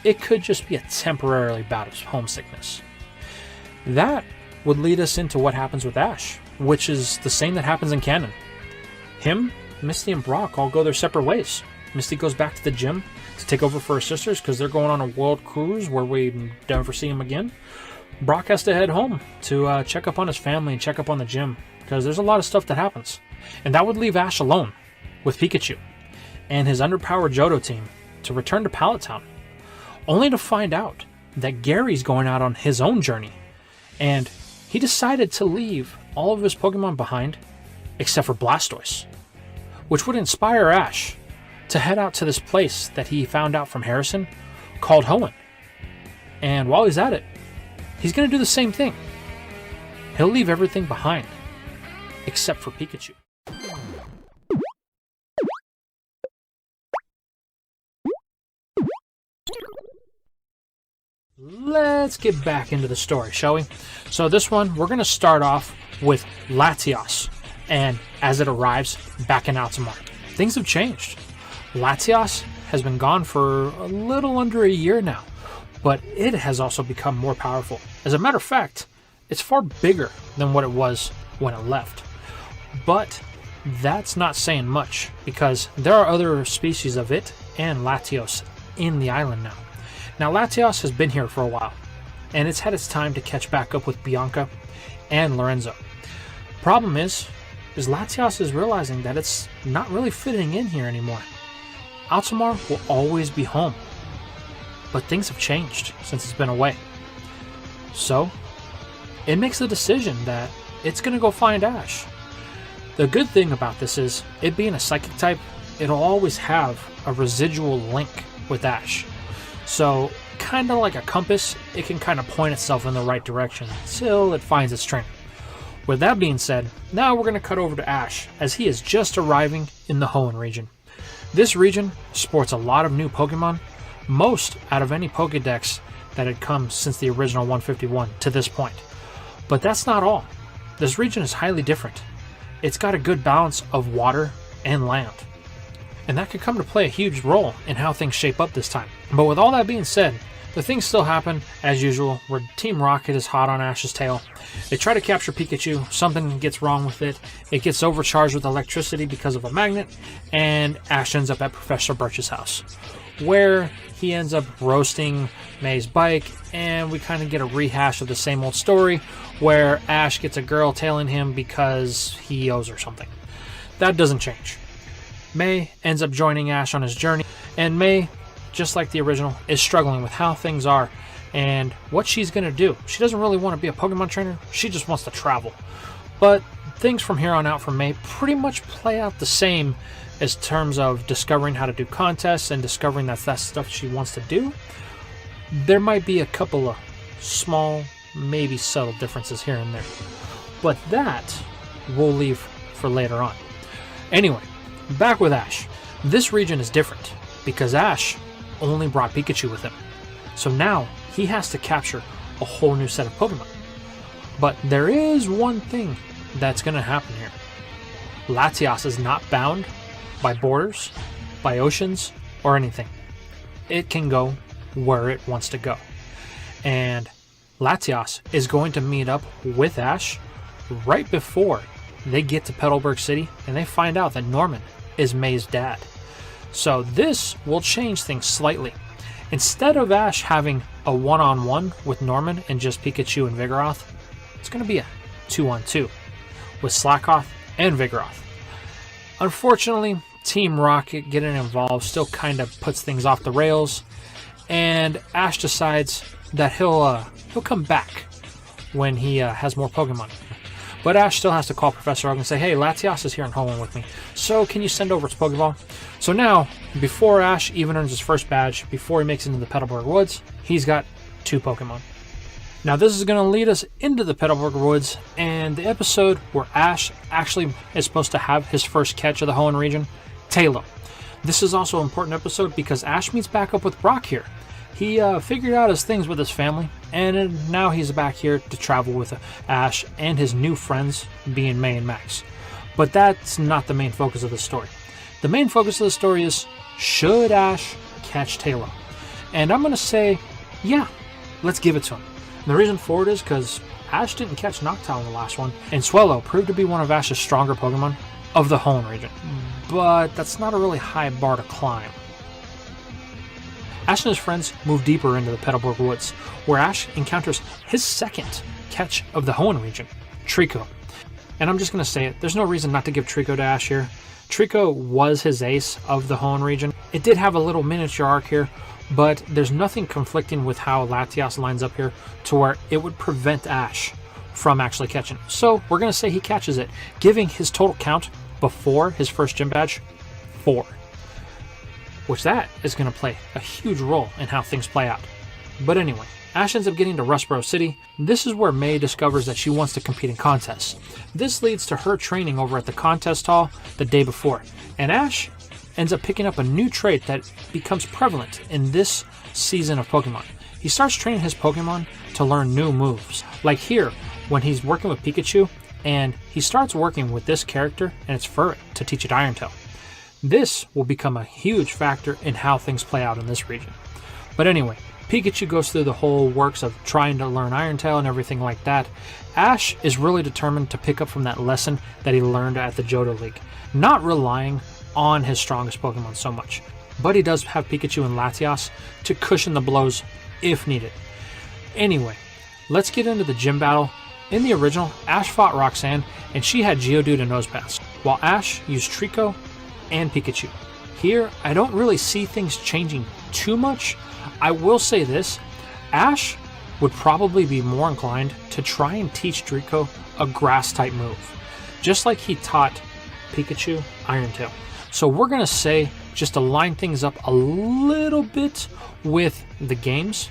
It could just be a temporary bout of homesickness. That would lead us into what happens with Ash, which is the same that happens in canon. Him, Misty, and Brock all go their separate ways. Misty goes back to the gym to take over for her sisters because they're going on a world cruise where we never see him again. Brock has to head home to check up on his family and check up on the gym because there's a lot of stuff that happens. And that would leave Ash alone with Pikachu and his underpowered Johto team to return to Pallet Town, only to find out that Gary's going out on his own journey, and he decided to leave all of his Pokemon behind except for Blastoise, which would inspire Ash to head out to this place that he found out from Harrison called Hoenn. And while he's at it, he's going to do the same thing. He'll leave everything behind except for Pikachu. Let's get back into the story, shall we? So this one, we're going to start off with Latias, and as it arrives back in Altamar. Things have changed. Latias has been gone for a little under a year now, but it has also become more powerful. As a matter of fact, it's far bigger than what it was when it left. But that's not saying much, because there are other species of it and Latios in the island now. Now, Latias has been here for a while, and it's had its time to catch back up with Bianca and Lorenzo. Problem is Latias is realizing that it's not really fitting in here anymore. Altamar will always be home, but things have changed since it's been away. So it makes the decision that it's going to go find Ash. The good thing about this is, it being a psychic type, it'll always have a residual link with Ash. So kind of like a compass, it can kind of point itself in the right direction until it finds its trainer. With that being said, now we're going to cut over to Ash, as he is just arriving in the Hoenn region. This region sports a lot of new Pokemon, most out of any Pokedex that had come since the original 151 to this point. But that's not all. This region is highly different. It's got a good balance of water and land, and that could come to play a huge role in how things shape up this time. But with all that being said, the things still happen as usual, where Team Rocket is hot on Ash's tail. They try to capture Pikachu, something gets wrong with it, it gets overcharged with electricity because of a magnet, and Ash ends up at Professor Birch's house, where he ends up roasting May's bike, and we kind of get a rehash of the same old story, where Ash gets a girl tailing him because he owes her something. That doesn't change. May ends up joining Ash on his journey, and May, just like the original, is struggling with how things are and what she's going to do. She doesn't really want to be a Pokemon trainer, she just wants to travel. But things from here on out for May pretty much play out the same as terms of discovering how to do contests and discovering that's stuff she wants to do. There might be a couple of small, maybe subtle differences here and there, but that we'll leave for later on. Anyway, back with Ash. This region is different because Ash only brought Pikachu with him, so now he has to capture a whole new set of Pokemon. But there is one thing that's going to happen here. Latias is not bound by borders, by oceans, or anything. It can go where it wants to go. And Latias is going to meet up with Ash right before they get to Petalburg City, and they find out that Norman is May's dad. So this will change things slightly. Instead of Ash having a one-on-one with Norman and just Pikachu and Vigoroth, it's going to be a 2-on-2 with Slakoth and Vigoroth. Unfortunately, Team Rocket getting involved still kind of puts things off the rails, and Ash decides that he'll come back when he has more Pokemon. But Ash still has to call Professor Oak and say, hey, Latias is here in Hoenn with me, so can you send over its Pokeball? So now, before Ash even earns his first badge, before he makes it into the Petalburg Woods, he's got 2 Pokemon. Now this is going to lead us into the Petalburg Woods, and the episode where Ash actually is supposed to have his first catch of the Hoenn region, Taylor. This is also an important episode because Ash meets back up with Brock here. He figured out his things with his family, and now he's back here to travel with Ash and his new friends, being May and Max. But that's not the main focus of the story. The main focus of the story is, should Ash catch Taylor? And I'm going to say, yeah, let's give it to him. And the reason for it is because Ash didn't catch Noctowl in the last one, and Swellow proved to be one of Ash's stronger Pokemon of the Hoenn region. But that's not a really high bar to climb. Ash and his friends move deeper into the Petalburg Woods, where Ash encounters his second catch of the Hoenn region, Trico. And I'm just going to say it, there's no reason not to give Trico to Ash here. Trico was his ace of the Hoenn region. It did have a little miniature arc here, but there's nothing conflicting with how Latias lines up here to where it would prevent Ash from actually catching it. So we're going to say he catches it, giving his total count before his first gym badge 4. Which that is going to play a huge role in how things play out. But anyway, Ash ends up getting to Rustboro City. This is where May discovers that she wants to compete in contests. This leads to her training over at the contest hall the day before, and Ash ends up picking up a new trait that becomes prevalent in this season of Pokemon. He starts training his Pokemon to learn new moves. Like here, when he's working with Pikachu, and he starts working with this character and its Furret to teach it Iron Tail. This will become a huge factor in how things play out in this region. But anyway, Pikachu goes through the whole works of trying to learn Iron Tail and everything like that. Ash is really determined to pick up from that lesson that he learned at the Johto League, not relying on his strongest Pokemon so much. But he does have Pikachu and Latias to cushion the blows if needed. Anyway, let's get into the gym battle In the original, Ash fought Roxanne, and she had Geodude and Nosepass, while Ash used Trico and Pikachu. Here, I don't really see things changing too much. I will say this, Ash would probably be more inclined to try and teach Trico a grass-type move, just like he taught Pikachu Iron Tail. So we're going to say, just to line things up a little bit with the games,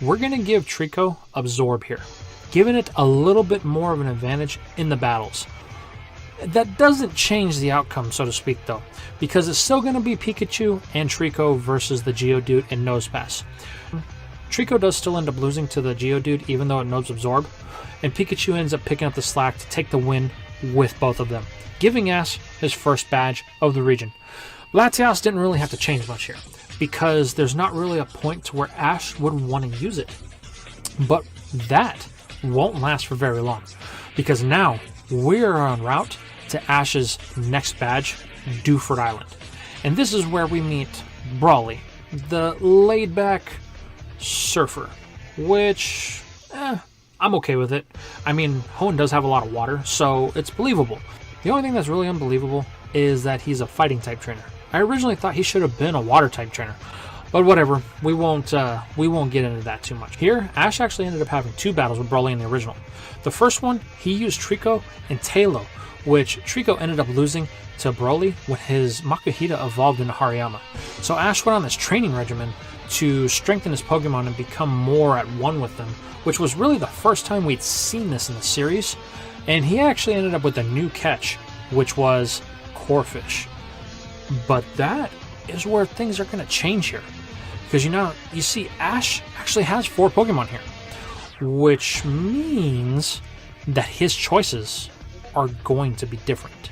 we're going to give Trico Absorb here, giving it a little bit more of an advantage in the battles. That doesn't change the outcome, so to speak, though, because it's still going to be Pikachu and Trico versus the Geodude and Nosepass. Trico does still end up losing to the Geodude, even though it knows Absorb, and Pikachu ends up picking up the slack to take the win with both of them, giving Ash his first badge of the region. Latias didn't really have to change much here, because there's not really a point to where Ash would want to use it. But that won't last for very long, because now we're en route to Ash's next badge, Dewford Island. And this is where we meet Brawly, the laid-back surfer, which, I'm okay with it. I mean, Hoenn does have a lot of water, so it's believable. The only thing that's really unbelievable is that he's a fighting-type trainer. I originally thought he should have been a water-type trainer, but whatever, we won't get into that too much. Here, Ash actually ended up having two battles with Brawly in the original. The first one, he used Trico and Tailo, which Trico ended up losing to Brawly when his Makuhita evolved into Hariyama. So Ash went on this training regimen to strengthen his Pokemon and become more at one with them, which was really the first time we'd seen this in the series. And he actually ended up with a new catch, which was Corphish. But that is where things are going to change here. Because you see Ash actually has 4 Pokemon here, which means that his choices are going to be different.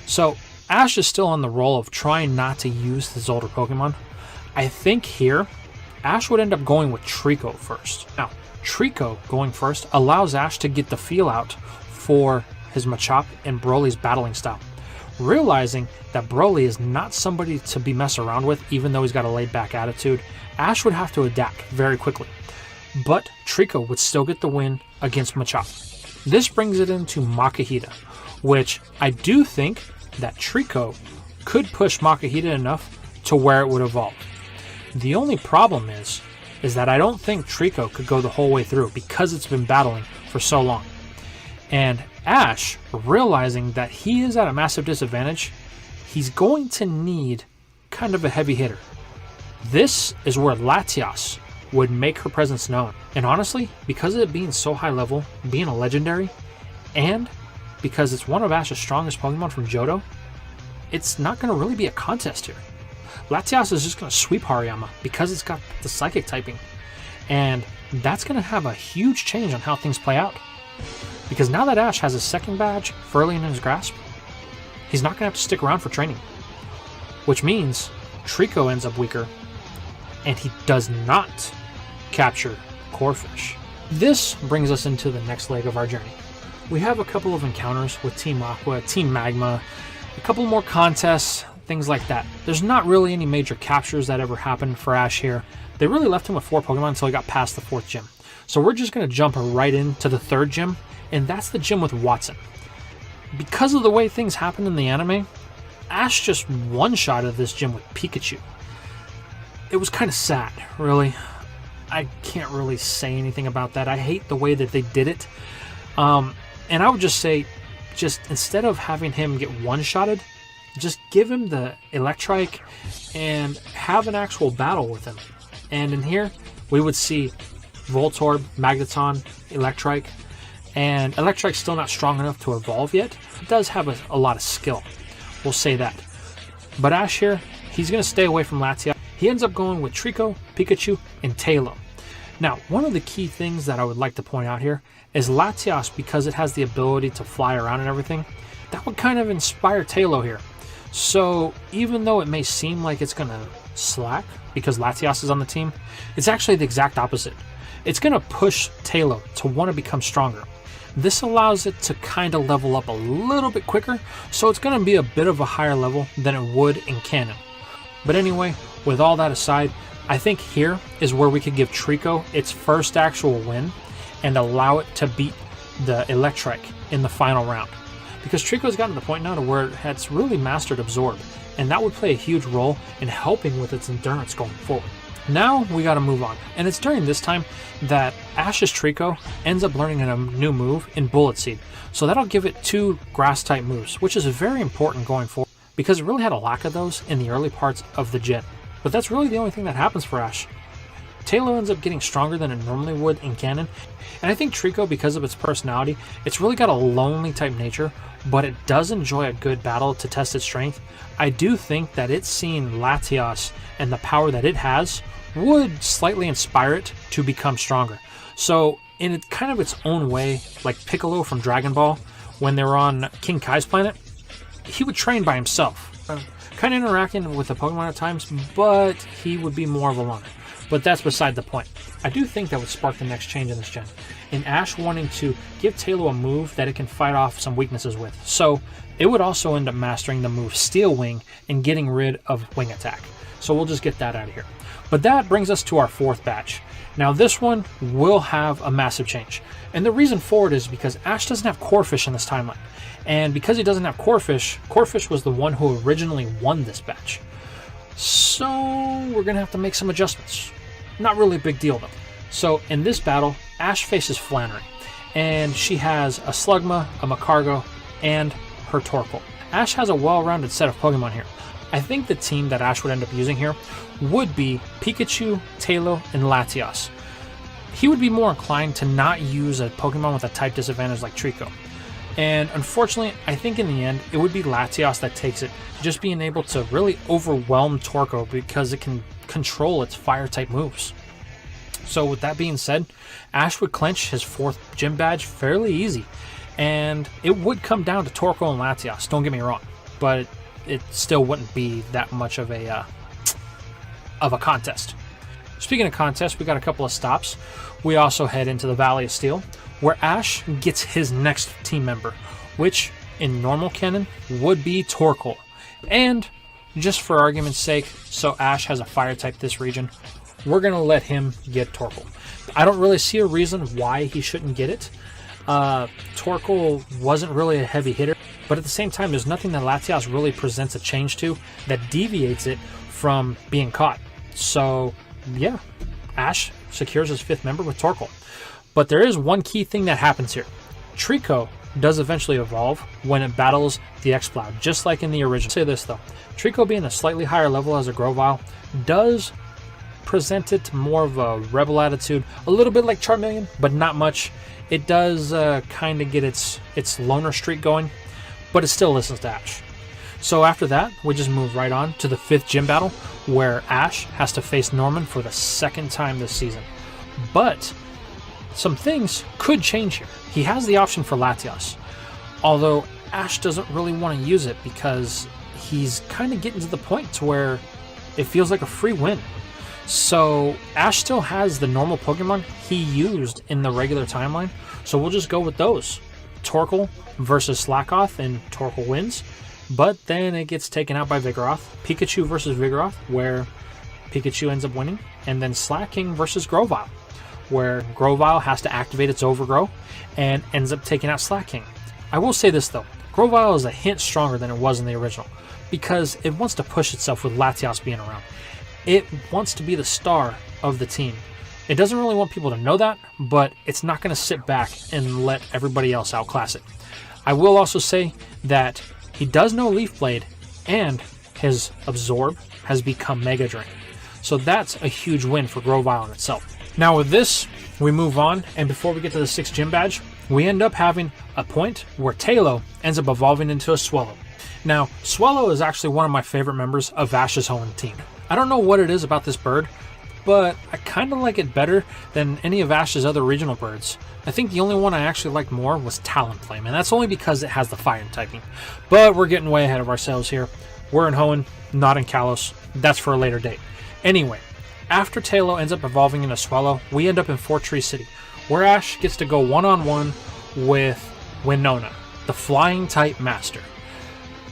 So Ash is still on the roll of trying not to use his older Pokemon. I think here, Ash would end up going with Trico first. Now, Trico going first allows Ash to get the feel out for his Machop and Broly's battling style. Realizing that Broly is not somebody to be messed around with, even though he's got a laid-back attitude, Ash would have to adapt very quickly. But Trico would still get the win against Machop. This brings it into Makuhita, which I do think that Trico could push Makuhita enough to where it would evolve. The only problem is that I don't think Trico could go the whole way through because it's been battling for so long. And Ash, realizing that he is at a massive disadvantage, he's going to need kind of a heavy hitter. This is where Latias would make her presence known. And honestly, because of it being so high level, being a legendary, and because it's one of Ash's strongest Pokemon from Johto, it's not going to really be a contest here. Latias is just going to sweep Hariyama because it's got the Psychic typing. And that's going to have a huge change on how things play out. Because now that Ash has his second badge firmly in his grasp, he's not going to have to stick around for training. Which means Trico ends up weaker, and he does not capture Corphish. This brings us into the next leg of our journey. We have a couple of encounters with Team Aqua, Team Magma, a couple more contests, things like that. There's not really any major captures that ever happened for Ash here. They really left him with 4 Pokemon until he got past the 4th gym. So we're just going to jump right into the 3rd gym, and that's the gym with Watson. Because of the way things happen in the anime, Ash just one-shotted this gym with Pikachu. It was kind of sad, really. I can't really say anything about that. I hate the way that they did it. And I would just say, just instead of having him get one-shotted, just give him the Electrike and have an actual battle with him. And in here, we would see Voltorb, Magneton, Electrike, and Electrike's still not strong enough to evolve yet. It does have a lot of skill, we'll say that. But Ash here, he's going to stay away from Latias. He ends up going with Trico, Pikachu, and Tailo. Now, one of the key things that I would like to point out here is Latias, because it has the ability to fly around and everything, that would kind of inspire Tailo here. So even though it may seem like it's going to slack because Latias is on the team, it's actually the exact opposite. It's going to push Tailo to want to become stronger. This allows it to kind of level up a little bit quicker, so it's going to be a bit of a higher level than it would in canon. But anyway, with all that aside, I think here is where we could give Trico its first actual win and allow it to beat the Electric in the final round. Because Trico's gotten to the point now to where it's really mastered Absorb, and that would play a huge role in helping with its endurance going forward. Now we gotta move on, and it's during this time that Ash's Trico ends up learning a new move in Bullet Seed. So that'll give it 2 grass type moves, which is very important going forward, because it really had a lack of those in the early parts of the gen. But that's really the only thing that happens for Ash. Tailo ends up getting stronger than it normally would in canon, and I think Trico, because of its personality, it's really got a lonely type nature, but it does enjoy a good battle to test its strength. I do think that it's seeing Latias and the power that it has would slightly inspire it to become stronger. So in kind of its own way, like Piccolo from Dragon Ball, when they were on King Kai's planet, he would train by himself, kind of interacting with the Pokemon at times, but he would be more of a loner. But that's beside the point. I do think that would spark the next change in this gen, in Ash wanting to give Tailo a move that it can fight off some weaknesses with. So it would also end up mastering the move Steel Wing and getting rid of Wing Attack. So we'll just get that out of here. But that brings us to our 4th batch. Now this one will have a massive change. And the reason for it is because Ash doesn't have Corphish in this timeline. And because he doesn't have Corphish, Corphish was the one who originally won this batch. So we're going to have to make some adjustments. Not really a big deal though. So in this battle, Ash faces Flannery. And she has a Slugma, a Macargo, and her Torkoal. Ash has a well-rounded set of Pokemon here. I think the team that Ash would end up using here would be Pikachu, Tailo, and Latias. He would be more inclined to not use a Pokemon with a type disadvantage like Trico. And unfortunately, I think in the end, it would be Latias that takes it, just being able to really overwhelm Torkoal because it can control its fire-type moves. So with that being said, Ash would clinch his 4th gym badge fairly easy, and it would come down to Torkoal and Latias, don't get me wrong, but it still wouldn't be that much of a contest. Speaking of contests, we got a couple of stops. We also head into the Valley of Steel, where Ash gets his next team member, which in normal canon would be Torkoal. And just for argument's sake, so Ash has a fire type this region, we're going to let him get Torkoal. I don't really see a reason why he shouldn't get it. Torkoal wasn't really a heavy hitter, but at the same time, there's nothing that Latias really presents a change to that deviates it from being caught. So yeah, Ash secures his 5th member with Torkoal. But there is one key thing that happens here. Trico does eventually evolve when it battles the Exploud, just like in the original. I'll say this though, Trico being a slightly higher level as a Grovyle does present it more of a rebel attitude, a little bit like Charmeleon, but not much. It does kind of get its loner streak going, but it still listens to Ash. So after that, we just move right on to the 5th gym battle, where Ash has to face Norman for the 2nd time this season. But some things could change here. He has the option for Latias, although Ash doesn't really want to use it because he's kind of getting to the point to where it feels like a free win. So Ash still has the normal Pokemon he used in the regular timeline, so we'll just go with those. Torkoal versus Slackoth, and Torkoal wins, but then it gets taken out by Vigoroth. Pikachu versus Vigoroth, where Pikachu ends up winning, and then Slacking versus Grovyle, where Grovyle has to activate its Overgrow and ends up taking out Slacking. I will say this though, Grovyle is a hint stronger than it was in the original, because it wants to push itself with Latias being around. It wants to be the star of the team. It doesn't really want people to know that, but it's not going to sit back and let everybody else outclass it. I will also say that he does know Leaf Blade, and his Absorb has become Mega Drain. So that's a huge win for Grovyle in itself. Now with this, we move on, and before we get to the 6th gym badge, we end up having a point where Tailo ends up evolving into a Swallow. Now, Swallow is actually one of my favorite members of Ash's own team. I don't know what it is about this bird, but I kind of like it better than any of Ash's other regional birds. I think the only one I actually liked more was Talonflame, and that's only because it has the fire typing. But we're getting way ahead of ourselves here. We're in Hoenn, not in Kalos. That's for a later date. Anyway, after Tailo ends up evolving into Swallow, we end up in Fort Tree City, where Ash gets to go one-on-one with Winona, the flying type master.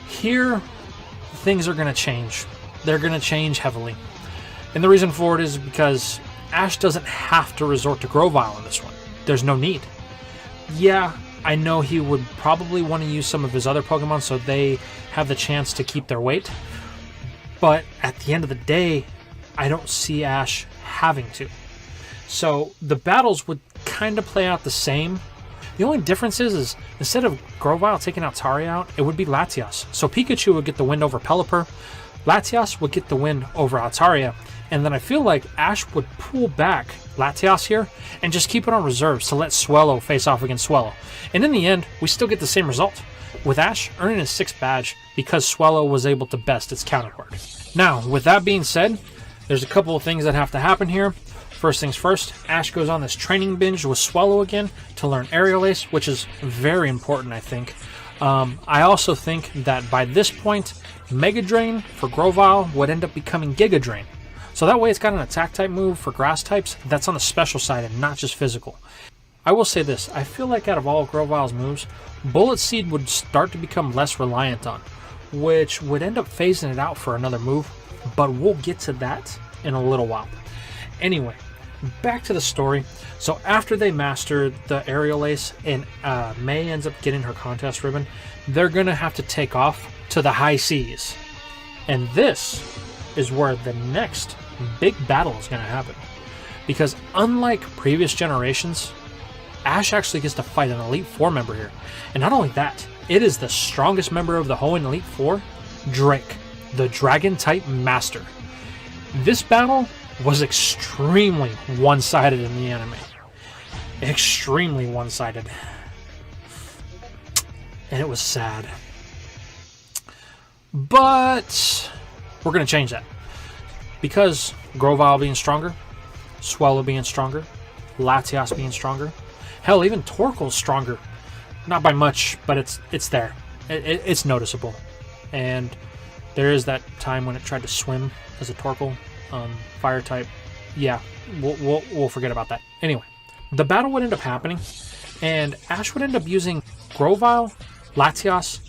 Here, things are going to change. They're going to change heavily. And the reason for it is because Ash doesn't have to resort to Grovyle in this one. There's no need. Yeah, I know he would probably want to use some of his other Pokemon so they have the chance to keep their weight. But at the end of the day, I don't see Ash having to. So the battles would kind of play out the same. The only difference is instead of Grovyle taking Altaria out, it would be Latias. So Pikachu would get the win over Pelipper, Latias would get the win over Altaria, and then I feel like Ash would pull back Latias here and just keep it on reserves to let Swellow face off against Swellow. And in the end, we still get the same result, with Ash earning his 6th badge because Swellow was able to best its counterpart. Now, with that being said, there's a couple of things that have to happen here. First things first, Ash goes on this training binge with Swellow again to learn Aerial Ace, which is very important, I think. I also think that by this point, Mega Drain for Grovyle would end up becoming Giga Drain. So that way it's got an attack type move for grass types that's on the special side and not just physical. I will say this, I feel like out of all of Grovyle's moves, Bullet Seed would start to become less reliant on, which would end up phasing it out for another move, but we'll get to that in a little while. Anyway, back to the story. So after they master the Aerial Ace and May ends up getting her contest ribbon, they're going to have to take off to the high seas. And this is where the next big battle is going to happen. Because unlike previous generations, Ash actually gets to fight an Elite Four member here. And not only that, it is the strongest member of the whole Elite Four, Drake, the Dragon-type Master. This battle was extremely one-sided in the anime. Extremely one-sided. And it was sad. But we're going to change that. Because Grovyle being stronger, Swellow being stronger, Latias being stronger, hell, even Torkoal's stronger. Not by much, but it's there. It's noticeable. And there is that time when it tried to swim as a Torkoal. Fire type, yeah, we'll forget about that. Anyway, the battle would end up happening, and Ash would end up using Grovyle, Latias,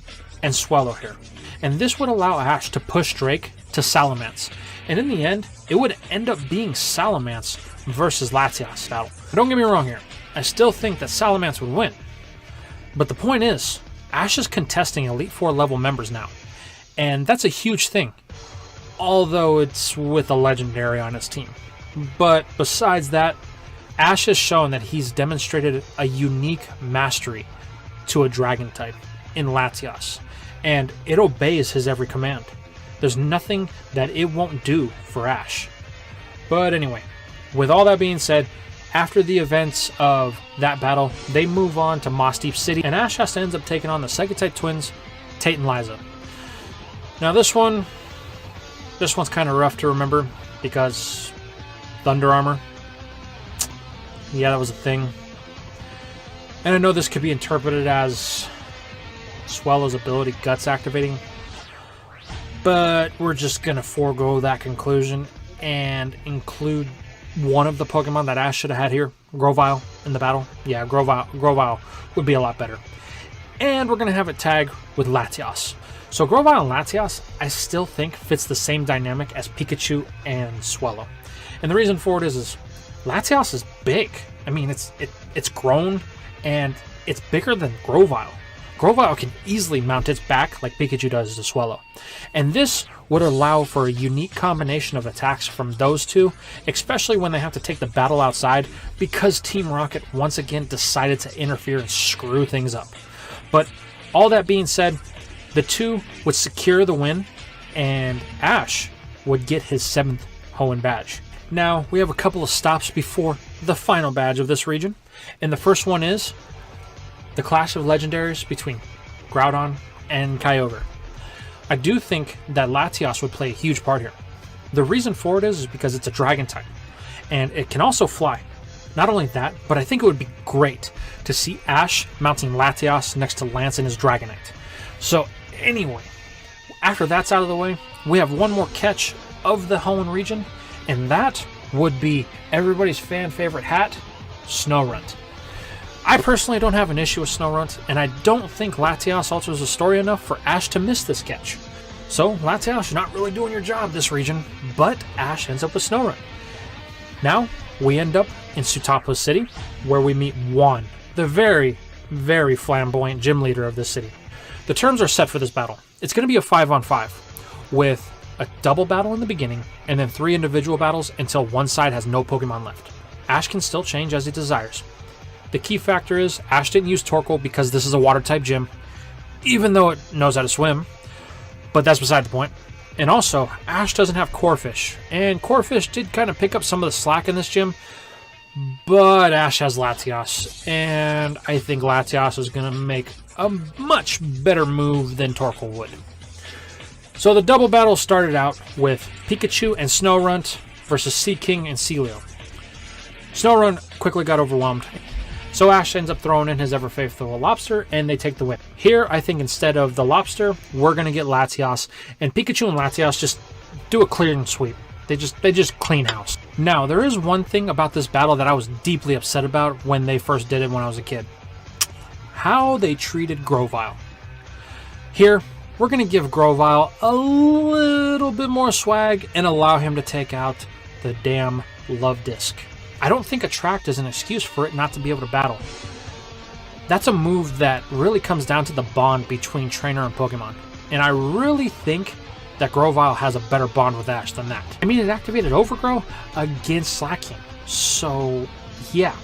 and Swellow here. And this would allow Ash to push Drake to Salamence. And in the end, it would end up being Salamence versus Latias battle. But don't get me wrong here, I still think that Salamence would win. But the point is, Ash is contesting Elite Four level members now. And that's a huge thing. Although it's with a legendary on his team. But besides that, Ash has shown that he's demonstrated a unique mastery to a dragon type in Latias, and it obeys his every command. There's nothing that it won't do for Ash. But anyway, with all that being said, after the events of that battle, they move on to Moss Deep City, and Ash has to end up taking on the Psychic-type twins, Tate and Liza. Now this one's kind of rough to remember because Thunder Armor. Yeah, that was a thing. And I know this could be interpreted as Swellow's ability Guts activating, but we're just going to forego that conclusion and include one of the Pokemon that Ash should have had here, Grovyle, in the battle. Yeah, Grovyle would be a lot better. And we're going to have it tag with Latias. So Grovyle and Latias, I still think fits the same dynamic as Pikachu and Swellow. And the reason for it is Latias is big. I mean, it's grown, and it's bigger than Grovyle. Grovyle can easily mount its back like Pikachu does to Swellow. And this would allow for a unique combination of attacks from those two, especially when they have to take the battle outside, because Team Rocket once again decided to interfere and screw things up. But all that being said, the two would secure the win, and Ash would get his 7th Hoenn badge. Now, we have a couple of stops before the final badge of this region, and the first one is the clash of legendaries between Groudon and Kyogre. I do think that Latias would play a huge part here. The reason for it is because it's a dragon type, and it can also fly. Not only that, but I think it would be great to see Ash mounting Latias next to Lance and his Dragonite. So anyway, after that's out of the way, we have one more catch of the Hoenn region, and that would be everybody's fan favorite hat, Snorunt. I personally don't have an issue with Snorunt, and I don't think Latias alters the story enough for Ash to miss this catch. So Latias, you're not really doing your job this region, but Ash ends up with Snorunt. Now, we end up in Sutapa City, where we meet Juan, the very, very flamboyant gym leader of this city. The terms are set for this battle. It's going to be a 5-on-5 with a double battle in the beginning and then 3 individual battles until one side has no Pokemon left. Ash can still change as he desires. The key factor is Ash didn't use Torkoal because this is a water type gym, even though it knows how to swim, but that's beside the point. And also, Ash doesn't have Corphish, and Corphish did kind of pick up some of the slack in this gym, but Ash has Latias, and I think Latias is going to make a much better move than Torkoal would. So the double battle started out with Pikachu and Snorunt versus Seaking and Celio. Snorunt quickly got overwhelmed, so Ash ends up throwing in his ever-faithful Lobster, and they take the win. Here, I think instead of the Lobster, we're going to get Latias, and Pikachu and Latias just do a clean sweep. They just clean house. Now, there is one thing about this battle that I was deeply upset about when they first did it when I was a kid. How they treated Grovyle. Here, we're going to give Grovyle a little bit more swag and allow him to take out the damn Love Disc. I don't think Attract is an excuse for it not to be able to battle. That's a move that really comes down to the bond between trainer and Pokemon. And I really think that Grovyle has a better bond with Ash than that. I mean, it activated Overgrow against Slaking. So, yeah.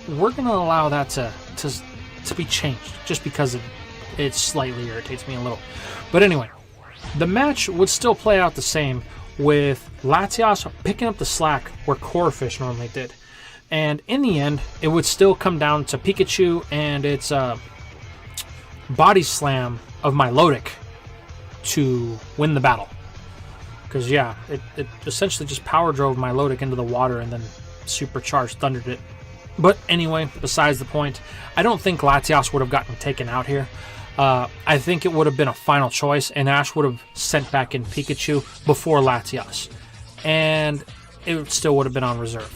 We're going to allow that to be changed just because it slightly irritates me a little. But anyway, the match would still play out the same with Latias picking up the slack where Corphish normally did. And in the end, it would still come down to Pikachu and its Body Slam of Milotic to win the battle. Because, yeah, it essentially just power drove Milotic into the water and then supercharged Thundered it. But anyway, besides the point, I don't think Latias would have gotten taken out here. I think it would have been a final choice, and Ash would have sent back in Pikachu before Latias. And it still would have been on reserve.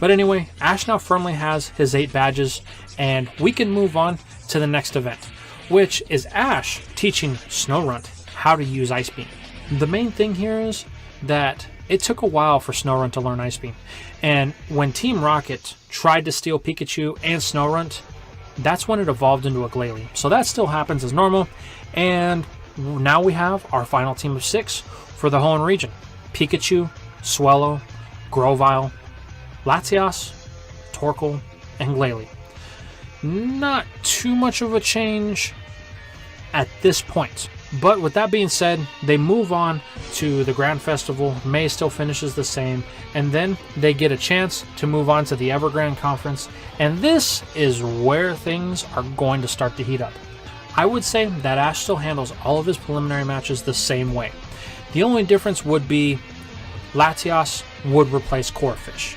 But anyway, Ash now firmly has his 8 badges, and we can move on to the next event, which is Ash teaching Snorunt how to use Ice Beam. The main thing here is that it took a while for Snorunt to learn Ice Beam, and when Team Rocket tried to steal Pikachu and Snorunt, that's when it evolved into a Glalie. So that still happens as normal, and now we have our final team of 6 for the Hoenn region. Pikachu, Swellow, Grovyle, Latias, Torkoal, and Glalie. Not too much of a change at this point. But with that being said, they move on to the Grand Festival. May still finishes the same, and then they get a chance to move on to the Evergrande Conference, and this is where things are going to start to heat up. I would say that Ash still handles all of his preliminary matches the same way. The only difference would be Latias would replace Corphish.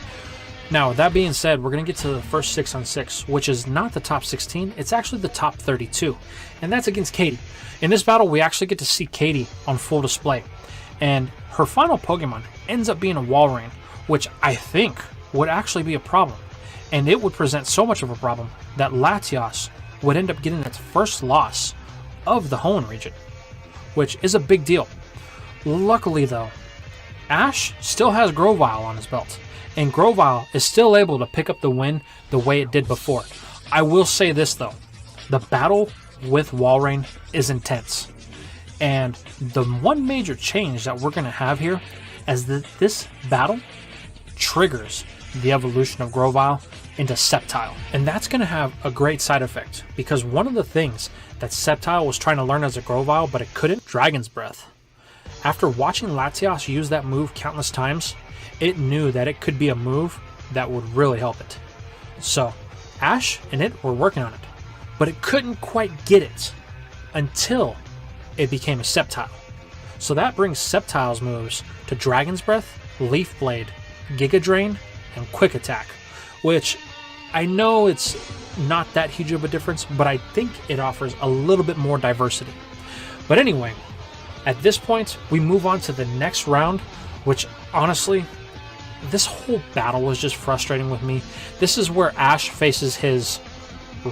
Now, with that being said, we're going to get to the first 6-on-6, which is not the top 16, it's actually the top 32, and that's against Katie. In this battle, we actually get to see Katie on full display, and her final Pokemon ends up being a Walrein, which I think would actually be a problem, and it would present so much of a problem that Latias would end up getting its first loss of the Hoenn region, which is a big deal. Luckily, though, Ash still has Grovyle on his belt, and Grovyle is still able to pick up the win the way it did before. I will say this, though. The battle with Walrein is intense. And the one major change that we're going to have here is that this battle triggers the evolution of Grovyle into Sceptile. And that's going to have a great side effect, because one of the things that Sceptile was trying to learn as a Grovyle, but it couldn't, Dragon's Breath. After watching Latias use that move countless times, it knew that it could be a move that would really help it. So, Ash and it were working on it, but it couldn't quite get it until it became a Sceptile. So that brings Sceptile's moves to Dragon's Breath, Leaf Blade, Giga Drain, and Quick Attack, which I know it's not that huge of a difference, but I think it offers a little bit more diversity. But anyway, at this point, we move on to the next round, which honestly, this whole battle was just frustrating with me. This is where Ash faces his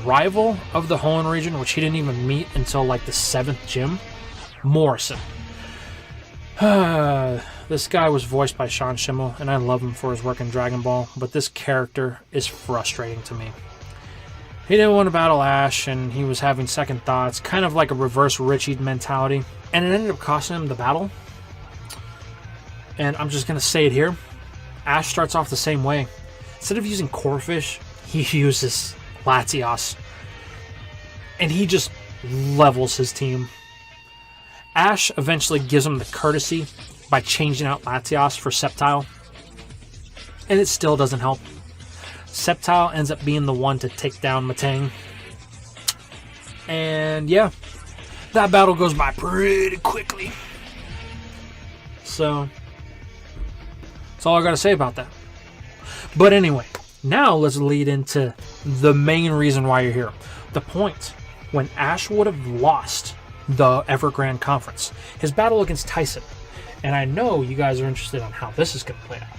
rival of the Hoenn region, which he didn't even meet until like the 7th gym, Morrison. This guy was voiced by Sean Schimmel, and I love him for his work in Dragon Ball, but this character is frustrating to me. He didn't want to battle Ash, and he was having second thoughts, kind of like a reverse Richie mentality. And it ended up costing him the battle. And I'm just going to say it here. Ash starts off the same way. Instead of using Corefish, he uses Latias. And he just levels his team. Ash eventually gives him the courtesy by changing out Latias for Sceptile. And it still doesn't help. Sceptile ends up being the one to take down Matang. And yeah, that battle goes by pretty quickly. So, that's all I gotta say about that. But anyway, now let's lead into the main reason why you're here. The point when Ash would have lost the Evergrande Conference, his battle against Tyson. And I know you guys are interested on how this is going to play out.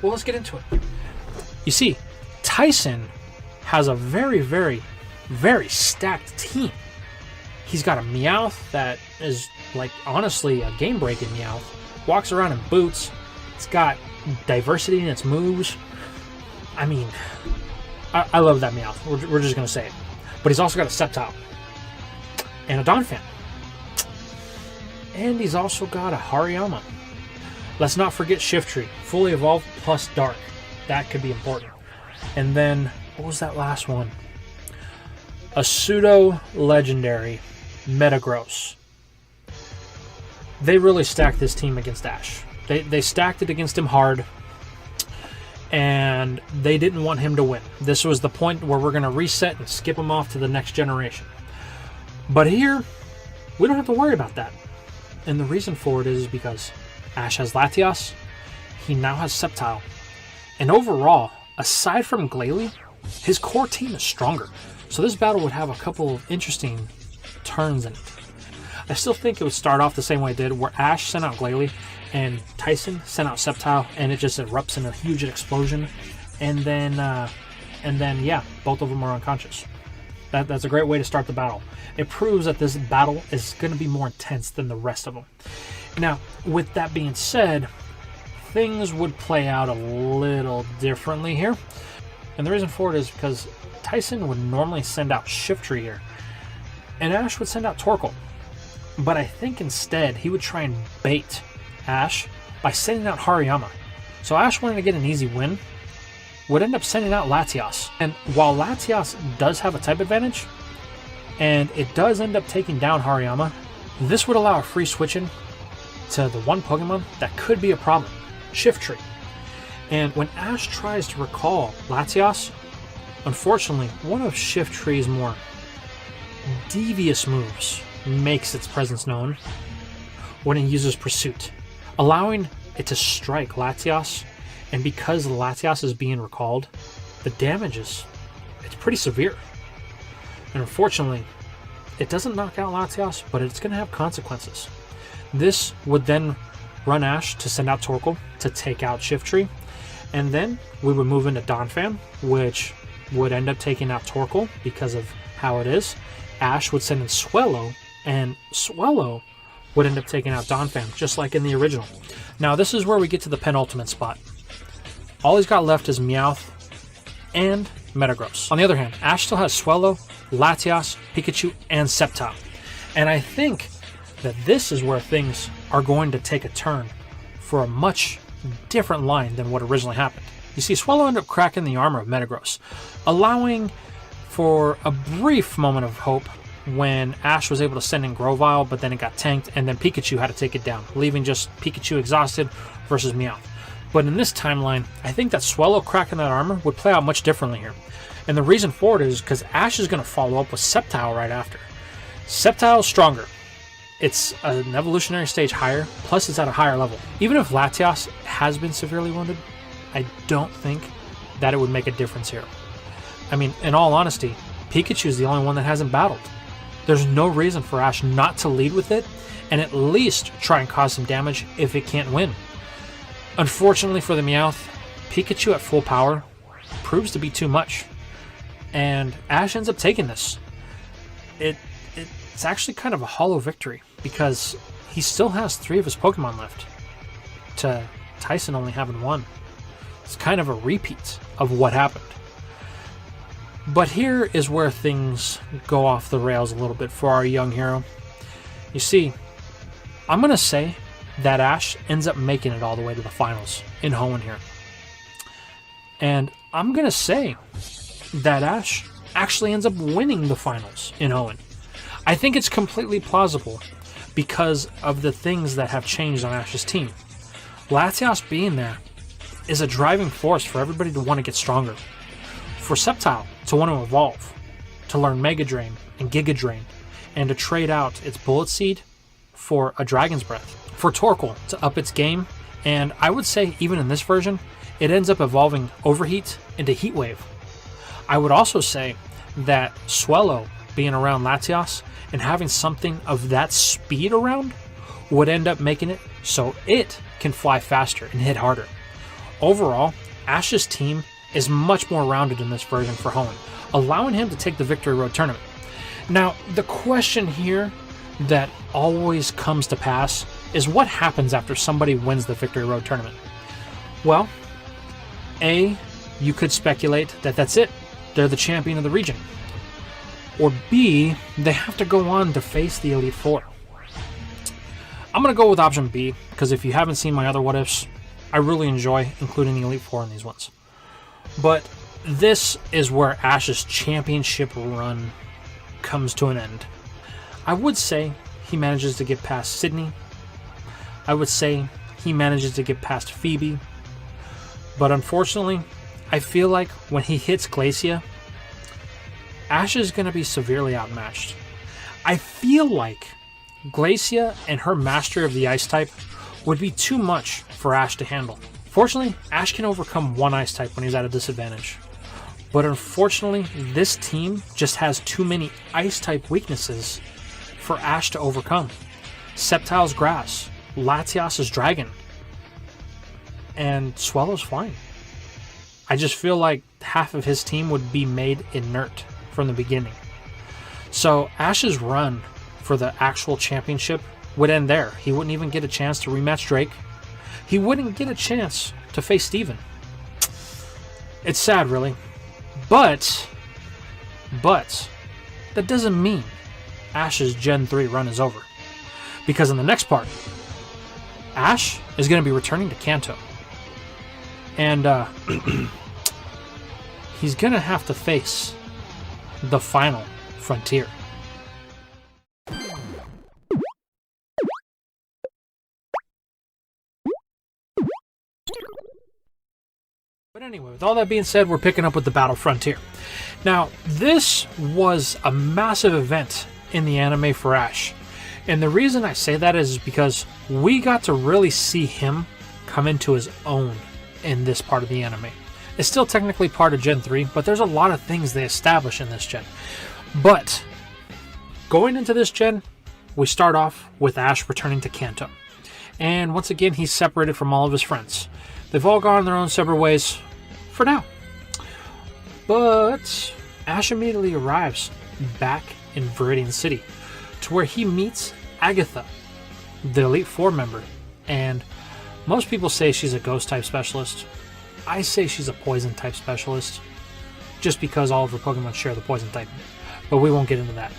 Well, let's get into it. You see, Tyson has a very, very, very stacked team. He's got a Meowth that is, like, honestly, a game-breaking Meowth. Walks around in boots. It's got diversity in its moves. I mean, I love that Meowth. We're just going to say it. But he's also got a Sceptile. And a Donphan. And he's also got a Hariyama. Let's not forget Shiftry. Fully evolved plus dark. That could be important. And then, what was that last one? A pseudo legendary Metagross. They really stacked this team against Ash. They stacked it against him hard. And they didn't want him to win. This was the point where we're going to reset and skip him off to the next generation. But here, we don't have to worry about that. And the reason for it is because Ash has Latias, he now has Sceptile. And overall, aside from Glalie, his core team is stronger. So this battle would have a couple of interesting turns in it. I still think it would start off the same way it did, where Ash sent out Glalie and Tyson sent out Sceptile, and it just erupts in a huge explosion. And then yeah, both of them are unconscious. That's a great way to start the battle. It proves that this battle is going to be more intense than the rest of them. Now, with that being said, things would play out a little differently here. And the reason for it is because Tyson would normally send out Shiftry here, and Ash would send out Torkoal. But I think instead he would try and bait Ash by sending out Hariyama. So Ash wanted to get an easy win, would end up sending out Latias. And while Latias does have a type advantage, and it does end up taking down Hariyama, this would allow a free switch-in to the one Pokemon that could be a problem, Shiftry. And when Ash tries to recall Latias, unfortunately, one of Shiftry's more devious moves makes its presence known when it uses Pursuit, allowing it to strike Latias. And because Latias is being recalled, the damage it's pretty severe. And unfortunately, it doesn't knock out Latias, but it's going to have consequences. This would then run Ash to send out Torkoal to take out Shiftry, and then we would move into Donphan, which would end up taking out Torkoal because of how it is. Ash would send in Swellow, and Swellow would end up taking out Donphan, just like in the original. Now, this is where we get to the penultimate spot. All he's got left is Meowth and Metagross. On the other hand, Ash still has Swellow, Latias, Pikachu, and Sceptile. And I think that this is where things are going to take a turn for a much different line than what originally happened. You see, Swellow ended up cracking the armor of Metagross, allowing for a brief moment of hope when Ash was able to send in Grovyle, but then it got tanked, and then Pikachu had to take it down, leaving just Pikachu exhausted versus Meowth. But in this timeline, I think that Swellow cracking that armor would play out much differently here. And the reason for it is because Ash is going to follow up with Sceptile right after. Sceptile's stronger. It's an evolutionary stage higher, plus it's at a higher level. Even if Latias has been severely wounded, I don't think that it would make a difference here. I mean, in all honesty, Pikachu is the only one that hasn't battled. There's no reason for Ash not to lead with it, and at least try and cause some damage if it can't win. Unfortunately for the Meowth, Pikachu at full power proves to be too much, and Ash ends up taking this. It's actually kind of a hollow victory, because he still has 3 of his Pokemon left, to Tyson only having 1. It's kind of a repeat of what happened. But here is where things go off the rails a little bit for our young hero. You see, I'm going to say that Ashe ends up making it all the way to the finals in Hoenn here. And I'm going to say that Ashe actually ends up winning the finals in Hoenn. I think it's completely plausible because of the things that have changed on Ashe's team. Latias being there is a driving force for everybody to want to get stronger. For Sceptile to want to evolve, to learn Mega Drain and Giga Drain, and to trade out its Bullet Seed for a Dragon's Breath. For Torkoal to up its game, and I would say even in this version, it ends up evolving Overheat into Heat Wave. I would also say that Swellow being around Latias and having something of that speed around would end up making it so it can fly faster and hit harder. Overall, Ashe's team is much more rounded in this version for Hoenn, allowing him to take the Victory Road tournament. Now, the question here that always comes to pass is what happens after somebody wins the Victory Road tournament? Well, A, you could speculate that that's it. They're the champion of the region. Or B, they have to go on to face the Elite Four. I'm going to go with option B, because if you haven't seen my other what-ifs, I really enjoy including the Elite Four in these ones. But this is where Ashe's championship run comes to an end. I would say he manages to get past Sydney. I would say he manages to get past Phoebe. But unfortunately, I feel like when he hits Glacia, Ashe is going to be severely outmatched. I feel like Glacia and her mastery of the Ice type would be too much for Ashe to handle. Fortunately, Ashe can overcome one Ice type when he's at a disadvantage. But unfortunately, this team just has too many Ice type weaknesses for Ashe to overcome. Sceptile's Grass, Latias' Dragon, and Swellow's Flying. I just feel like half of his team would be made inert from the beginning. So Ashe's run for the actual championship would end there. He wouldn't even get a chance to rematch Drake. He wouldn't get a chance to face Steven. It's sad, really. But that doesn't mean Ashe's Gen 3 run is over. Because in the next part, Ashe is going to be returning to Kanto. And he's going to have to face the final frontier. But anyway, with all that being said, we're picking up with the Battle Frontier. Now, this was a massive event in the anime for Ashe. And the reason I say that is because we got to really see him come into his own in this part of the anime. It's still technically part of Gen 3, but there's a lot of things they establish in this gen. But going into this gen, we start off with Ashe returning to Kanto. And once again, he's separated from all of his friends. They've all gone their own separate ways for now. But Ashe immediately arrives back in Viridian City, to where he meets Agatha, the Elite Four member. And most people say she's a ghost type specialist. I say she's a poison type specialist, just because all of her Pokemon share the poison type. But we won't get into that.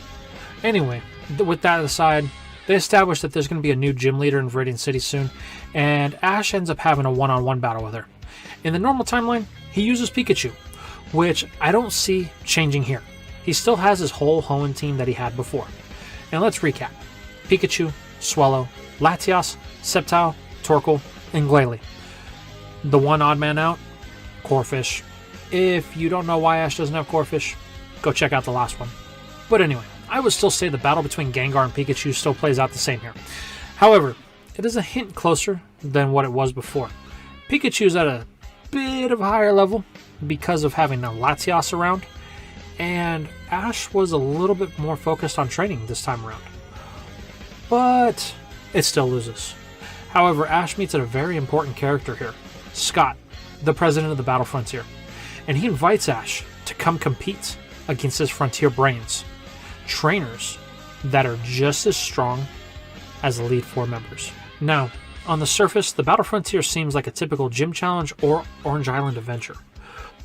Anyway, with that aside, they establish that there's going to be a new gym leader in Viridian City soon, and Ashe ends up having a one-on-one battle with her. In the normal timeline, he uses Pikachu, which I don't see changing here. He still has his whole Hoenn team that he had before. And let's recap. Pikachu, Swellow, Latias, Sceptile, Torkoal, and Glalie. The one odd man out, Corphish. If you don't know why Ashe doesn't have Corphish, go check out the last one. But anyway, I would still say the battle between Gengar and Pikachu still plays out the same here. However, it is a hint closer than what it was before. Pikachu's at a bit of a higher level because of having a Latias around, and Ashe was a little bit more focused on training this time around. But it still loses. However, Ashe meets a very important character here, Scott, the president of the Battle Frontier, and he invites Ashe to come compete against his Frontier Brains, trainers that are just as strong as the Elite Four members. Now, on the surface, the Battle Frontier seems like a typical gym challenge or Orange Island adventure.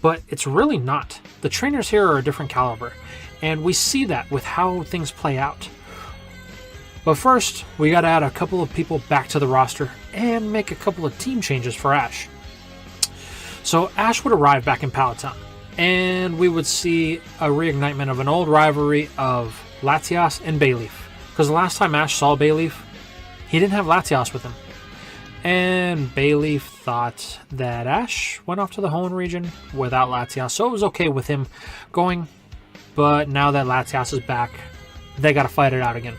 But it's really not. The trainers here are a different caliber, and we see that with how things play out. But first, we gotta add a couple of people back to the roster and make a couple of team changes for Ash. So Ash would arrive back in Palatown, and we would see a reignitement of an old rivalry of Latias and Bayleaf. Because the last time Ash saw Bayleaf, he didn't have Latias with him. And Bayleaf thought that Ash went off to the Hoenn region without Latias, so it was okay with him going. But now that Latias is back, they gotta fight it out again.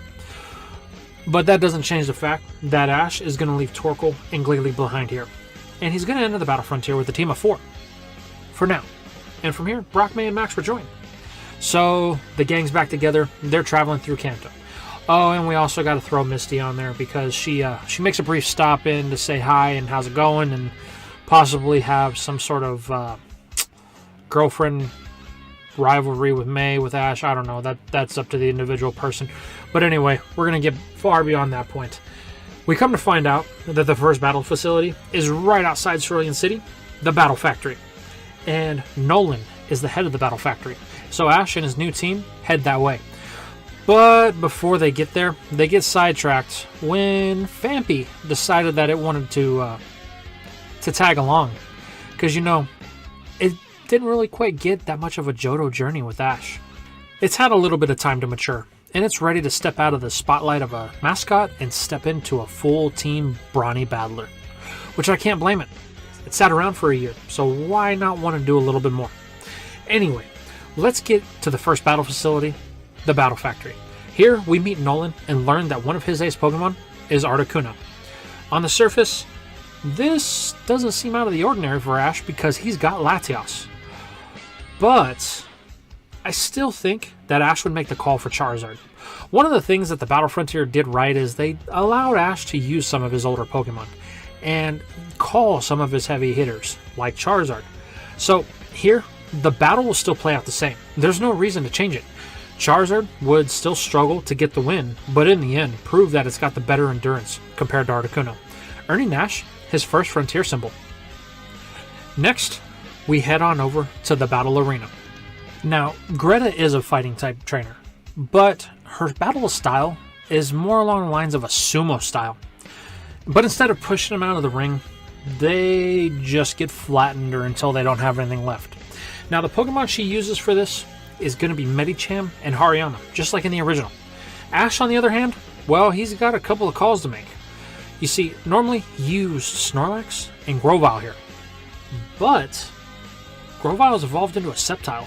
But that doesn't change the fact that Ash is gonna leave Torkoal and Gliggly behind here. And he's gonna enter the Battle Frontier with a team of 4. For now. And from here, Brock, May, and Max rejoin. So the gang's back together. They're traveling through Kanto. Oh, and we also got to throw Misty on there because she makes a brief stop in to say hi and how's it going, and possibly have some sort of girlfriend rivalry with May, with Ash. I don't know. That's up to the individual person. But anyway, we're going to get far beyond that point. We come to find out that the first battle facility is right outside Cerulean City, the Battle Factory. And Nolan is the head of the Battle Factory. So Ash and his new team head that way. But before they get there, they get sidetracked when Phanpy decided that it wanted to tag along. Because, you know, it didn't really quite get that much of a Johto journey with Ash. It's had a little bit of time to mature, and it's ready to step out of the spotlight of a mascot and step into a full-team brawny battler. Which I can't blame it. It sat around for a year, so why not want to do a little bit more? Anyway, let's get to the first battle facility, the Battle Factory. Here, we meet Nolan and learn that one of his ace Pokemon is Articuno. On the surface, this doesn't seem out of the ordinary for Ash because he's got Latias. But I still think that Ash would make the call for Charizard. One of the things that the Battle Frontier did right is they allowed Ash to use some of his older Pokemon and call some of his heavy hitters, like Charizard. So here, the battle will still play out the same. There's no reason to change it. Charizard would still struggle to get the win, but in the end, prove that it's got the better endurance compared to Articuno, earning Ash his first Frontier symbol. Next, we head on over to the Battle Arena. Now, Greta is a fighting type trainer, but her battle style is more along the lines of a sumo style. But instead of pushing them out of the ring, they just get flattened or until they don't have anything left. Now, the Pokemon she uses for this is going to be Medicham and Hariyama, just like in the original. Ash, on the other hand, well, he's got a couple of calls to make. You see, normally he used Snorlax and Grovyle here, but Grovyle has evolved into a Sceptile.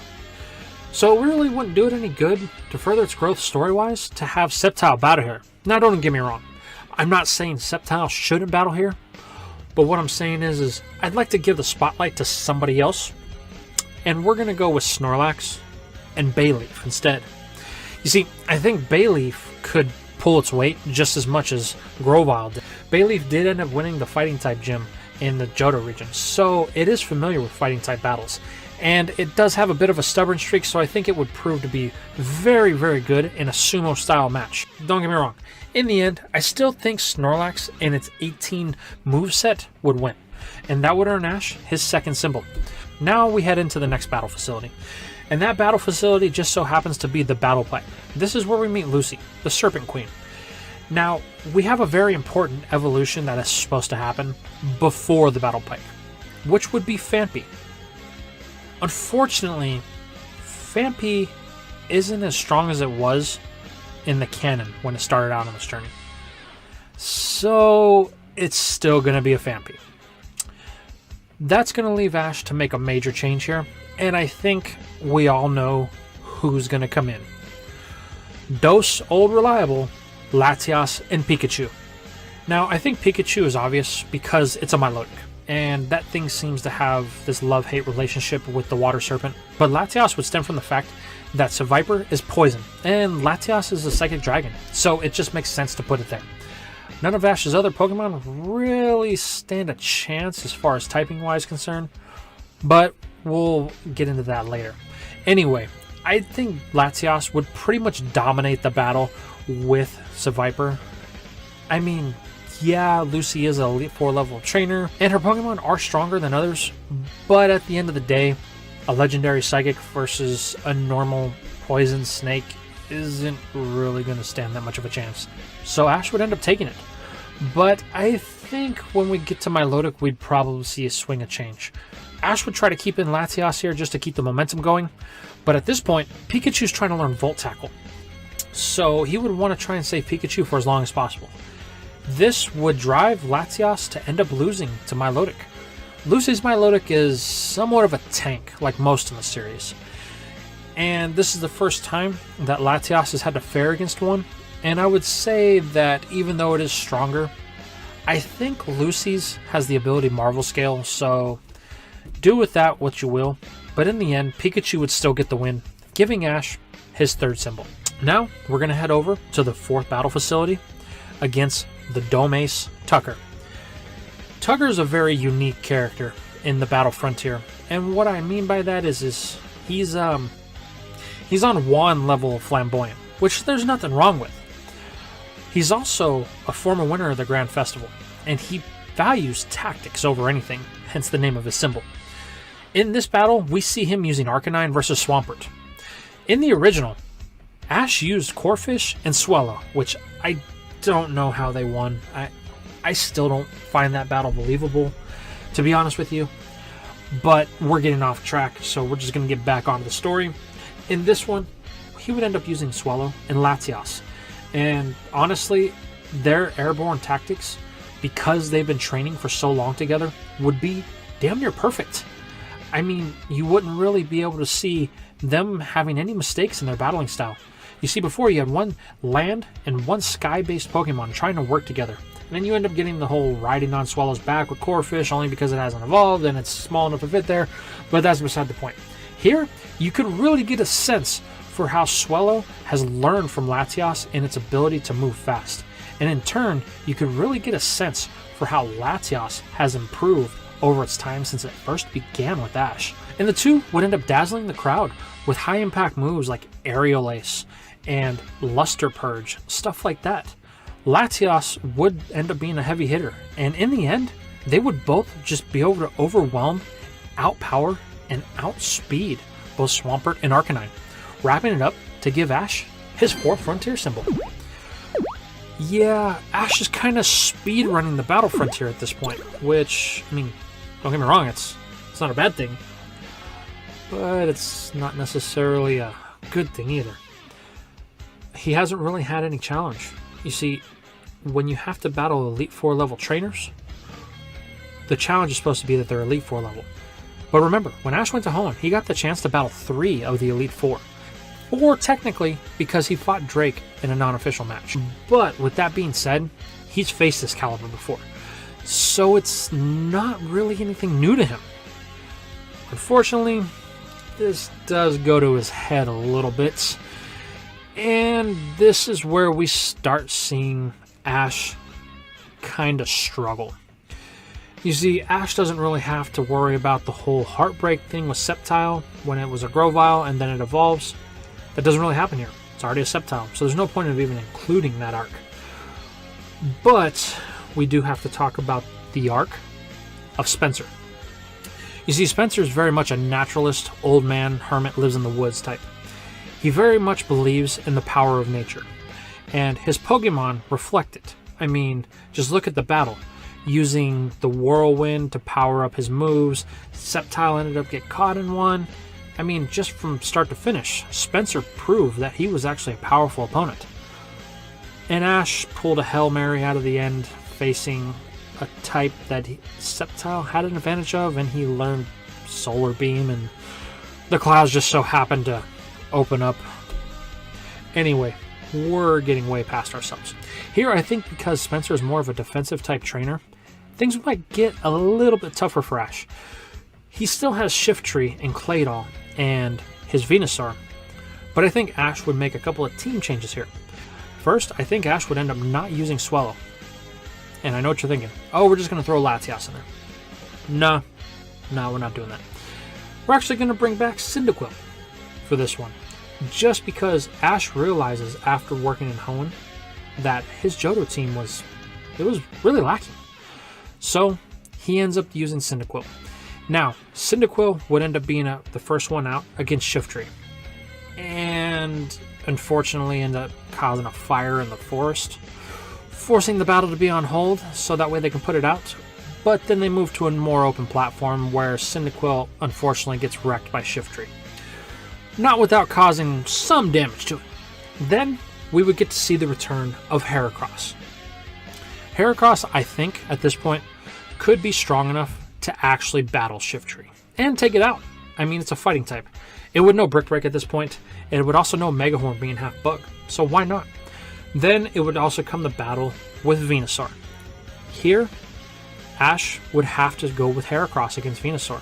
So it really wouldn't do it any good to further its growth story-wise to have Sceptile battle here. Now, don't get me wrong. I'm not saying Sceptile shouldn't battle here, but what I'm saying is I'd like to give the spotlight to somebody else, and we're going to go with Snorlax and Bayleaf instead. You see, I think Bayleaf could pull its weight just as much as Grovyle did. Bayleaf did end up winning the fighting type gym in the Johto region, so it is familiar with fighting type battles. And it does have a bit of a stubborn streak, so I think it would prove to be very, very good in a sumo style match. Don't get me wrong. In the end, I still think Snorlax and its 18 moveset would win, and that would earn Ash his second symbol. Now we head into the next battle facility. And that battle facility just so happens to be the Battle Pipe. This is where we meet Lucy, the Serpent Queen. Now, we have a very important evolution that is supposed to happen before the Battle Pipe, which would be Phanpy. Unfortunately, Phanpy isn't as strong as it was in the canon when it started out on this journey. So, it's still going to be a Phanpy. That's going to leave Ash to make a major change here, and I think we all know who's going to come in. Dos Old Reliable, Latias, and Pikachu. Now, I think Pikachu is obvious because it's a Milotic, and that thing seems to have this love-hate relationship with the Water Serpent, but Latias would stem from the fact that Seviper is poison, and Latias is a Psychic Dragon, so it just makes sense to put it there. None of Ash's other Pokemon really stand a chance as far as typing-wise concerned, but we'll get into that later. Anyway, I think Latias would pretty much dominate the battle with Seviper. I mean, yeah, Lucy is an Elite Four level trainer, and her Pokemon are stronger than others, but at the end of the day, a legendary Psychic versus a normal Poison Snake isn't really going to stand that much of a chance. So Ash would end up taking it. But I think when we get to Milotic, we'd probably see a swing of change. Ash would try to keep in Latias here just to keep the momentum going, but at this point, Pikachu's trying to learn Volt Tackle. So he would want to try and save Pikachu for as long as possible. This would drive Latias to end up losing to Milotic. Lucy's Milotic is somewhat of a tank, like most in the series. And this is the first time that Latias has had to fare against one. And I would say that even though it is stronger, I think Lucy's has the ability Marvel Scale, so do with that what you will. But in the end, Pikachu would still get the win, giving Ash his third symbol. Now, we're going to head over to the 4th battle facility against the Dome Ace, Tucker. Tucker is a very unique character in the Battle Frontier, and what I mean by that is he's on wand level of Flamboyant, which there's nothing wrong with. He's also a former winner of the Grand Festival, and he values tactics over anything, hence the name of his symbol. In this battle, we see him using Arcanine versus Swampert. In the original, Ash used Corphish and Swellow, which I don't know how they won. I still don't find that battle believable, to be honest with you. But we're getting off track, so we're just going to get back onto the story. In this one, he would end up using Swellow and Latias. And honestly, their airborne tactics, because they've been training for so long together, would be damn near perfect. I mean, you wouldn't really be able to see them having any mistakes in their battling style. You see, before you had one land and one sky-based Pokemon trying to work together. And then you end up getting the whole riding on Swellow's back with Corphish only because it hasn't evolved and it's small enough to fit there. But that's beside the point. Here, you could really get a sense for how Swellow has learned from Latias in its ability to move fast. And in turn, you could really get a sense for how Latias has improved over its time since it first began with Ash. And the two would end up dazzling the crowd with high impact moves like Aerial Ace and Luster Purge, stuff like that. Latias would end up being a heavy hitter, and in the end, they would both just be able to overwhelm, outpower, and outspeed both Swampert and Arcanine, wrapping it up to give Ash his 4th Frontier symbol. Yeah, Ash is kind of speed running the Battle Frontier at this point, which, I mean, don't get me wrong, it's not a bad thing, but it's not necessarily a good thing either. He hasn't really had any challenge. You see, when you have to battle Elite Four level trainers, the challenge is supposed to be that they're Elite Four level. But remember, when Ash went to Hoenn, he got the chance to battle 3 of the Elite Four. 4 technically, because he fought Drake in a non-official match. But with that being said, he's faced this caliber before. So it's not really anything new to him. Unfortunately, this does go to his head a little bit. And this is where we start seeing Ash kind of struggle. You see, Ash doesn't really have to worry about the whole heartbreak thing with Sceptile when it was a Grovyle and then it evolves. That doesn't really happen here. It's already a Sceptile, so there's no point of even including that arc. But we do have to talk about the arc of Spencer. You see, Spencer is very much a naturalist, old man, hermit, lives in the woods type. He very much believes in the power of nature, and his Pokemon reflect it. I mean, just look at the battle. Using the Whirlwind to power up his moves, Sceptile ended up getting caught in one. I mean, just from start to finish, Spencer proved that he was actually a powerful opponent. And Ash pulled a Hail Mary out of the end, facing a type that Sceptile had an advantage of, and he learned Solar Beam, and the clouds just so happened to open up. Anyway, we're getting way past ourselves. Here, I think because Spencer is more of a defensive type trainer, things might get a little bit tougher for Ash. He still has Shiftry and Claydol and his Venusaur, but I think Ash would make a couple of team changes here. First, I think Ash would end up not using Swellow. And I know what you're thinking. Oh, we're just going to throw Latias in there. No, we're not doing that. We're actually going to bring back Cyndaquil for this one. Just because Ash realizes after working in Hoenn that his Johto team was it was really lacking. So he ends up using Cyndaquil. Now, Cyndaquil would end up being the first one out against Shiftry, and unfortunately end up causing a fire in the forest, forcing the battle to be on hold so that way they can put it out. But then they move to a more open platform where Cyndaquil unfortunately gets wrecked by Shiftry, not without causing some damage to it. Then we would get to see the return of Heracross. Heracross, I think, at this point, could be strong enough to actually battle Shiftry and take it out. I mean, it's a fighting type. It would know Brick Break at this point, and it would also know Mega Horn being half bug, so why not? Then it would also come the battle with Venusaur. Here, Ash would have to go with Heracross against Venusaur.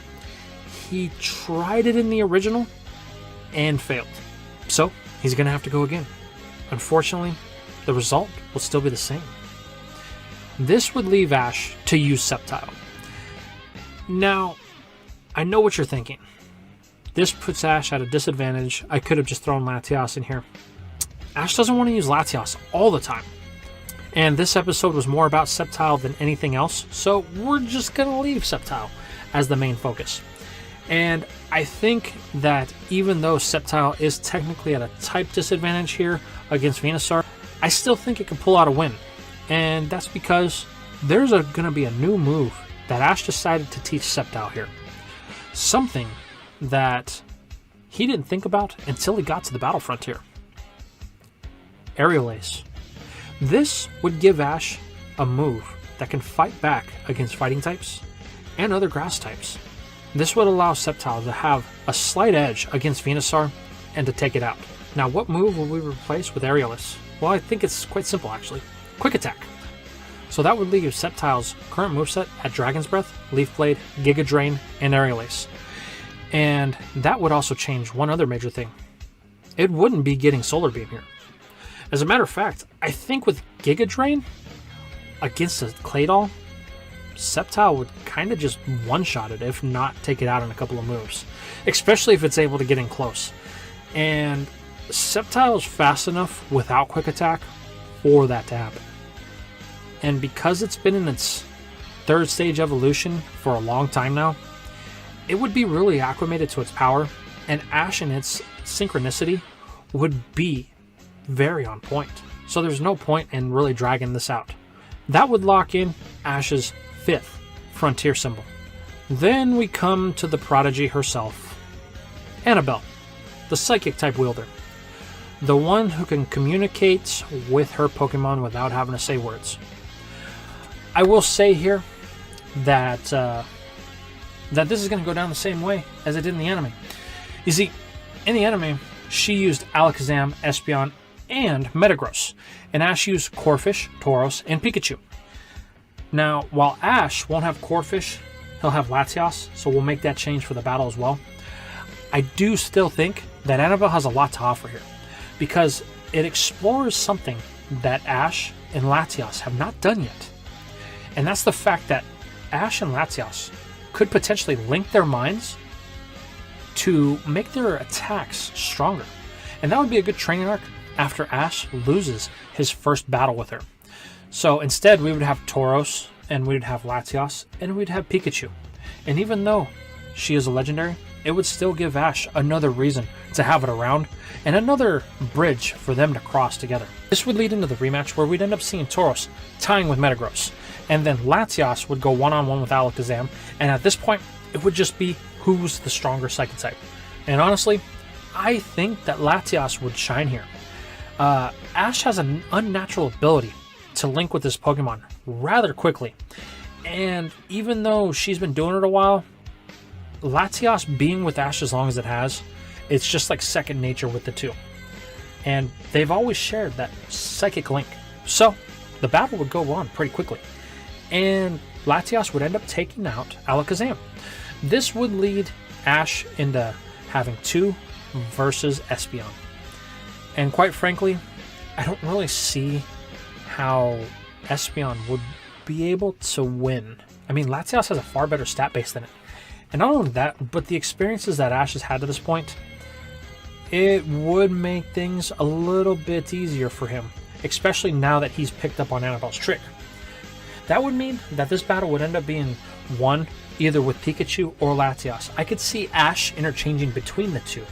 He tried it in the original and failed, so he's going to have to go again. Unfortunately, the result will still be the same. This would leave Ash to use Sceptile. Now, I know what you're thinking. This puts Ash at a disadvantage. I could have just thrown Latias in here. Ash doesn't want to use Latias all the time. And this episode was more about Sceptile than anything else, so we're just going to leave Sceptile as the main focus. And I think that even though Sceptile is technically at a type disadvantage here against Venusaur, I still think it can pull out a win. And that's because there's going to be a new move that Ash decided to teach Sceptile here. Something that he didn't think about until he got to the battle frontier. Aerial Ace. This would give Ash a move that can fight back against fighting types and other grass types. This would allow Sceptile to have a slight edge against Venusaur and to take it out. Now, what move will we replace with Aerial Ace? Well, I think it's quite simple actually. Quick Attack. So that would leave Sceptile's current moveset at Dragon's Breath, Leaf Blade, Giga Drain, and Aerial Ace. And that would also change one other major thing. It wouldn't be getting Solar Beam here. As a matter of fact, I think with Giga Drain against a Claydol, Sceptile would kind of just one-shot it, if not take it out in a couple of moves. Especially if it's able to get in close. And Sceptile is fast enough without Quick Attack for that to happen. And because it's been in its third stage evolution for a long time now, it would be really acclimated to its power, and Ash and its synchronicity would be very on point. So there's no point in really dragging this out. That would lock in Ash's 5th frontier symbol. Then we come to the prodigy herself, Annabelle, the psychic type wielder. The one who can communicate with her Pokemon without having to say words. I will say here that this is going to go down the same way as it did in the anime. You see, in the anime, she used Alakazam, Espeon, and Metagross, and Ash used Corphish, Tauros, and Pikachu. Now, while Ash won't have Corphish, he'll have Latias, so we'll make that change for the battle as well. I do still think that Annabelle has a lot to offer here, because it explores something that Ash and Latias have not done yet. And that's the fact that Ash and Latias could potentially link their minds to make their attacks stronger. And that would be a good training arc after Ash loses his first battle with her. So instead, we would have Tauros, and we would have Latias, and we'd have Pikachu. And even though she is a legendary, it would still give Ash another reason to have it around, and another bridge for them to cross together. This would lead into the rematch where we'd end up seeing Tauros tying with Metagross, and then Latias would go one-on-one with Alakazam, and at this point, it would just be who's the stronger Psychic type. And honestly, I think that Latias would shine here. Ash has an unnatural ability to link with this Pokemon rather quickly, and even though she's been doing it a while, Latias being with Ash as long as it has, it's just like second nature with the two. And they've always shared that psychic link. So the battle would go on pretty quickly, and Latias would end up taking out Alakazam. This would lead Ash into having 2 versus Espeon. And quite frankly, I don't really see how Espeon would be able to win. I mean, Latias has a far better stat base than it. And not only that, but the experiences that Ash has had to this point, it would make things a little bit easier for him, especially now that he's picked up on Annabelle's trick. That would mean that this battle would end up being won either with Pikachu or Latias. I could see Ash interchanging between the two,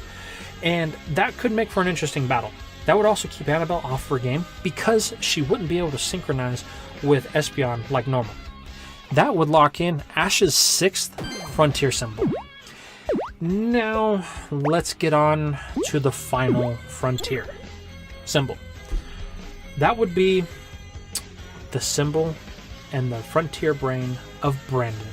and that could make for an interesting battle. That would also keep Annabelle off her game because she wouldn't be able to synchronize with Espeon like normal. That would lock in Ash's 6th Frontier symbol. Now, let's get on to the final Frontier symbol. That would be the symbol and the Frontier brain of Brandon.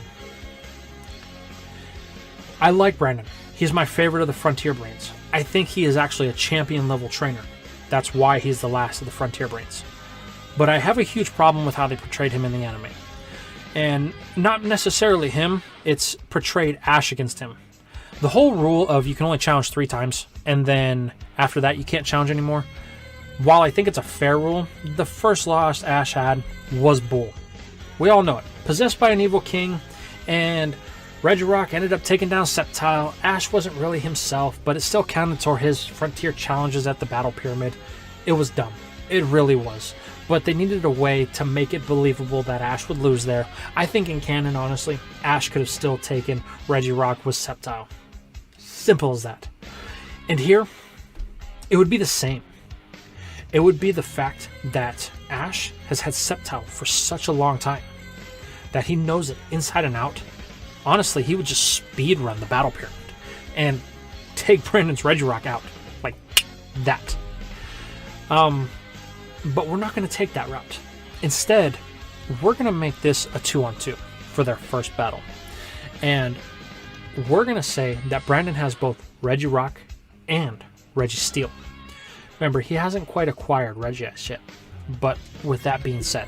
I like Brandon. He's my favorite of the Frontier brains. I think he is actually a champion level trainer. That's why he's the last of the Frontier brains. But I have a huge problem with how they portrayed him in the anime. And not necessarily him, it's portrayed Ash against him. The whole rule of you can only challenge 3 times, and then after that you can't challenge anymore, while I think it's a fair rule, the first loss Ash had was bull. We all know it. Possessed by an evil king, and Regirock ended up taking down Sceptile. Ash wasn't really himself, but it still counted toward his Frontier challenges at the Battle Pyramid. It was dumb. It really was. But they needed a way to make it believable that Ash would lose there. I think in canon, honestly, Ash could have still taken Regirock with Sceptile. Simple as that. And here, it would be the same. It would be the fact that Ash has had Sceptile for such a long time that he knows it inside and out. Honestly, he would just speed run the Battle Pyramid and take Brandon's Regirock out. Like that. But we're not going to take that route. Instead, we're going to make this a 2-on-2 for their first battle. And we're going to say that Brandon has both Regirock and Registeel. Remember, he hasn't quite acquired Regice yet. But with that being said,